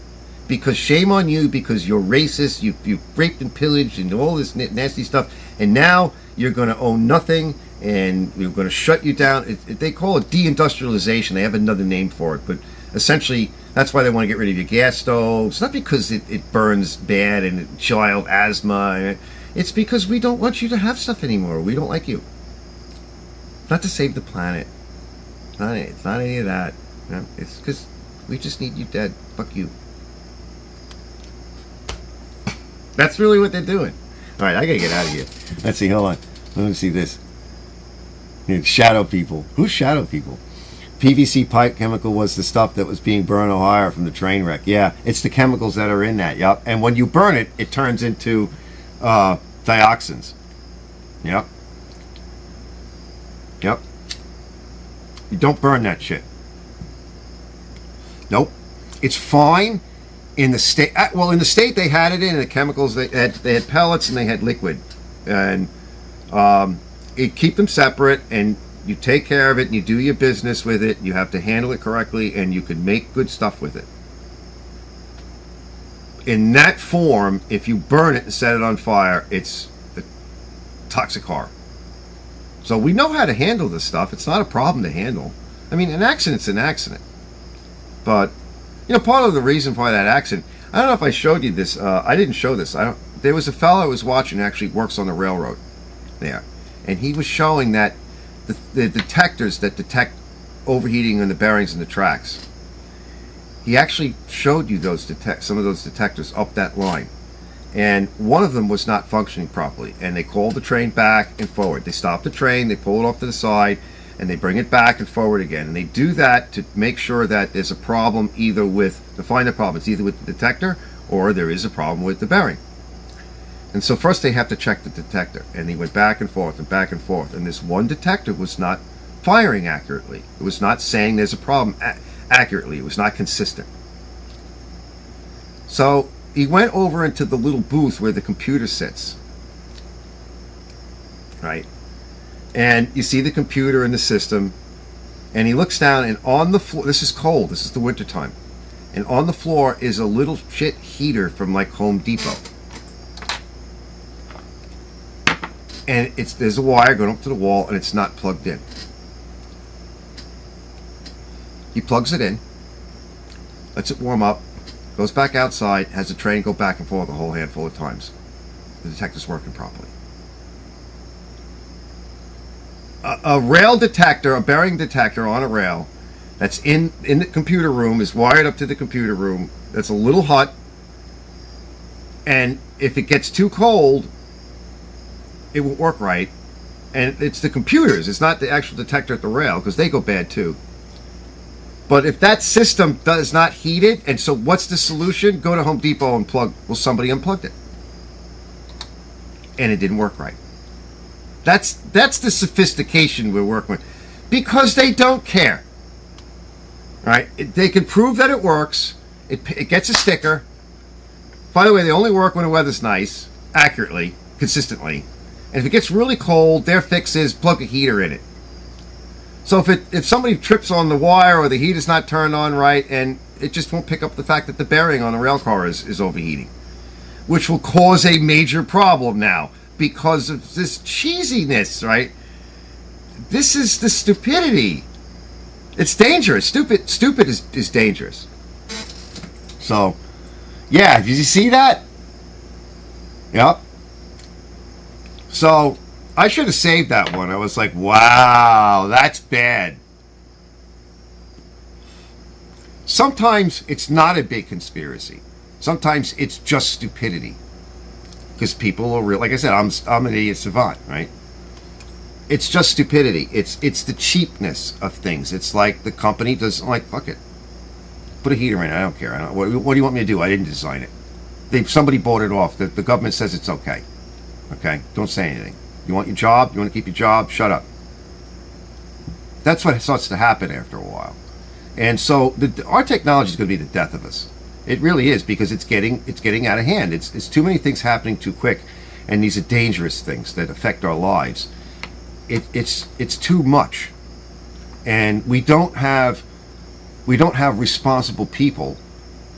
Because shame on you, because you're racist, you've raped and pillaged and all this nasty stuff, and now you're going to own nothing, and we're going to shut you down. They call it deindustrialization. They have another name for it, but essentially that's why they want to get rid of your gas stoves. Not because it burns bad and child asthma. It's because we don't want you to have stuff anymore. We don't like you. Not to save the planet. It's not any of that. No, it's because we just need you dead. Fuck you. That's really what they're doing. All right, I gotta get out of here. Let's see. Hold on. Let me see this. Shadow people. Who's shadow people? PVC pipe chemical was the stuff that was being burned in Ohio from the train wreck. Yeah, it's the chemicals that are in that. Yep. And when you burn it, it turns into dioxins. Yep. Yep. You don't burn that shit. Nope. It's fine. In the state, well, in the state they had it in the chemicals. They had pellets and they had liquid, and it keep them separate. And you take care of it and you do your business with it. You have to handle it correctly, and you can make good stuff with it. In that form, if you burn it and set it on fire, it's a toxic horror. So we know how to handle this stuff. It's not a problem to handle. I mean, an accident's an accident, but. You know, part of the reason for that accident, I don't know if I showed you this. I didn't show this. There was a fellow I was watching who actually works on the railroad there. And he was showing that the detectors that detect overheating on the bearings in the tracks, he actually showed you some of those detectors up that line. And one of them was not functioning properly. And they called the train back and forward. They stopped the train, they pull it off to the side, and they bring it back and forward again. And they do that to make sure that there's a problem to find the problem. It's either with the detector or there is a problem with the bearing. And so first they have to check the detector. And he went back and forth and back and forth. And this one detector was not firing accurately. It was not saying there's a problem accurately. It was not consistent. So he went over into the little booth where the computer sits. Right? And you see the computer in the system, And he looks down, and on the floor, this is cold, this is the winter time, and on the floor is a little shit heater from like Home Depot. And there's a wire going up to the wall, and it's not plugged in. He plugs it in, lets it warm up, goes back outside, has the train go back and forth a whole handful of times. The detector's working properly. A rail detector, a bearing detector on a rail that's in the computer room is wired up to the computer room. That's a little hut, and if it gets too cold, it won't work right. And it's the computers, it's not the actual detector at the rail, because they go bad too. But if that system does not heat it, and so what's the solution? Go to Home Depot and plug. Well, somebody unplugged it, and it didn't work right. That's the sophistication we're working with, because they don't care. Right? They can prove that it works. It gets a sticker. By the way, they only work when the weather's nice, accurately, consistently. And if it gets really cold, their fix is plug a heater in it. So if somebody trips on the wire or the heat is not turned on right, and it just won't pick up the fact that the bearing on the rail car is overheating, which will cause a major problem now because of this cheesiness, right? This is the stupidity. It's dangerous. Stupid is dangerous. So, yeah, did you see that? Yep. So, I should have saved that one. I was like, wow, that's bad. Sometimes it's not a big conspiracy. Sometimes it's just stupidity. Because people are real. Like I said, I'm an idiot savant, right? It's just stupidity. It's the cheapness of things. It's like the company doesn't like, fuck it. Put a heater in it. I don't care. What do you want me to do? I didn't design it. Somebody bought it off. The government says it's okay. Okay? Don't say anything. You want your job? You want to keep your job? Shut up. That's what starts to happen after a while. And so our technology is going to be the death of us. It really is, because it's getting out of hand. It's too many things happening too quick, and these are dangerous things that affect our lives. It's too much, and we don't have responsible people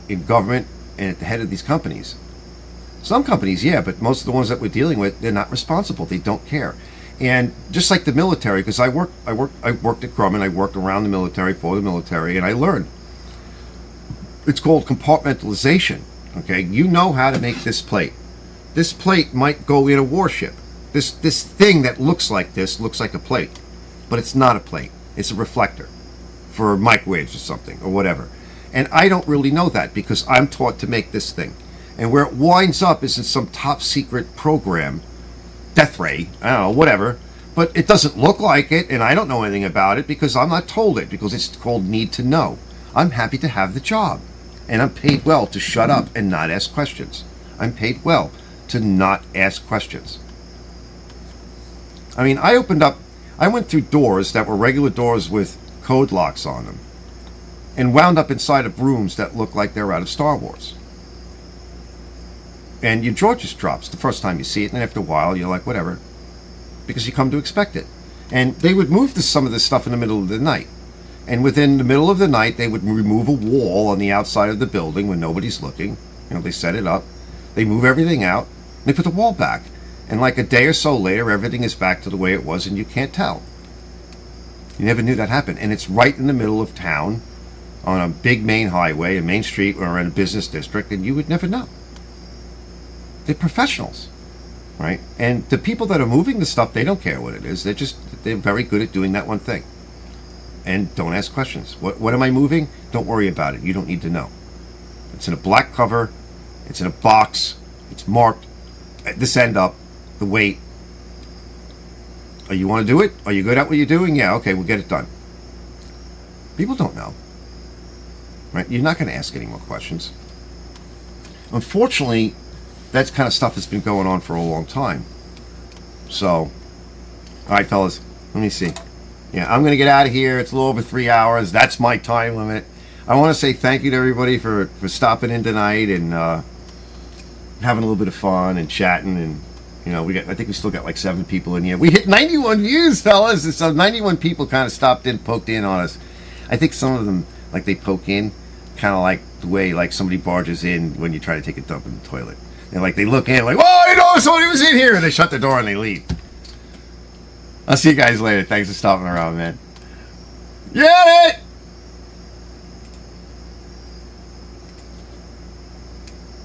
in government and at the head of these companies. Some companies, yeah, but most of the ones that we're dealing with, they're not responsible. They don't care. And just like the military, because I worked at Grumman, I worked around the military, for the military, and I learned. It's called compartmentalization. Okay, you know how to make this plate. This plate might go in a warship. This thing that looks like this looks like a plate, but it's not a plate. It's a reflector for microwaves or something or whatever. And I don't really know that, because I'm taught to make this thing. And where it winds up is in some top secret program, death ray, I don't know, whatever. But it doesn't look like it, and I don't know anything about it because I'm not told it, because it's called need to know. I'm happy to have the job, and I'm paid well to shut up and not ask questions. I'm paid well to not ask questions. I mean, I went through doors that were regular doors with code locks on them, and wound up inside of rooms that looked like they were out of Star Wars. And your jaw just drops the first time you see it, and then after a while you're like, whatever, because you come to expect it. And they would move some of this stuff in the middle of the night. And within the middle of the night, they would remove a wall on the outside of the building when nobody's looking. You know, they set it up. They move everything out. And they put the wall back. And like a day or so later, everything is back to the way it was, and you can't tell. You never knew that happened. And it's right in the middle of town, on a big main highway, a main street, or in a business district, and you would never know. They're professionals, right? And the people that are moving the stuff, they don't care what it is. They're very good at doing that one thing. And don't ask questions. What am I moving? Don't worry about it. You don't need to know. It's in a black cover. It's in a box. It's marked at this end up, the weight. Oh, you want to do it? Are you good at what you're doing? Yeah, okay, we'll get it done. People don't know, right? You're not going to ask any more questions. Unfortunately, that kind of stuff has been going on for a long time. So, all right, fellas, let me see. Yeah, I'm going to get out of here. It's a little over 3 hours. That's my time limit. I want to say thank you to everybody for stopping in tonight and having a little bit of fun and chatting. And You know, I think we still got like 7 people in here. We hit 91 views, fellas. And so 91 people kind of stopped in, poked in on us. I think some of them, like, they poke in kind of like the way, like, somebody barges in when you try to take a dump in the toilet. And, like, they look in, like, whoa, you know, somebody was in here. And they shut the door and they leave. I'll see you guys later. Thanks for stopping around, man. Get it!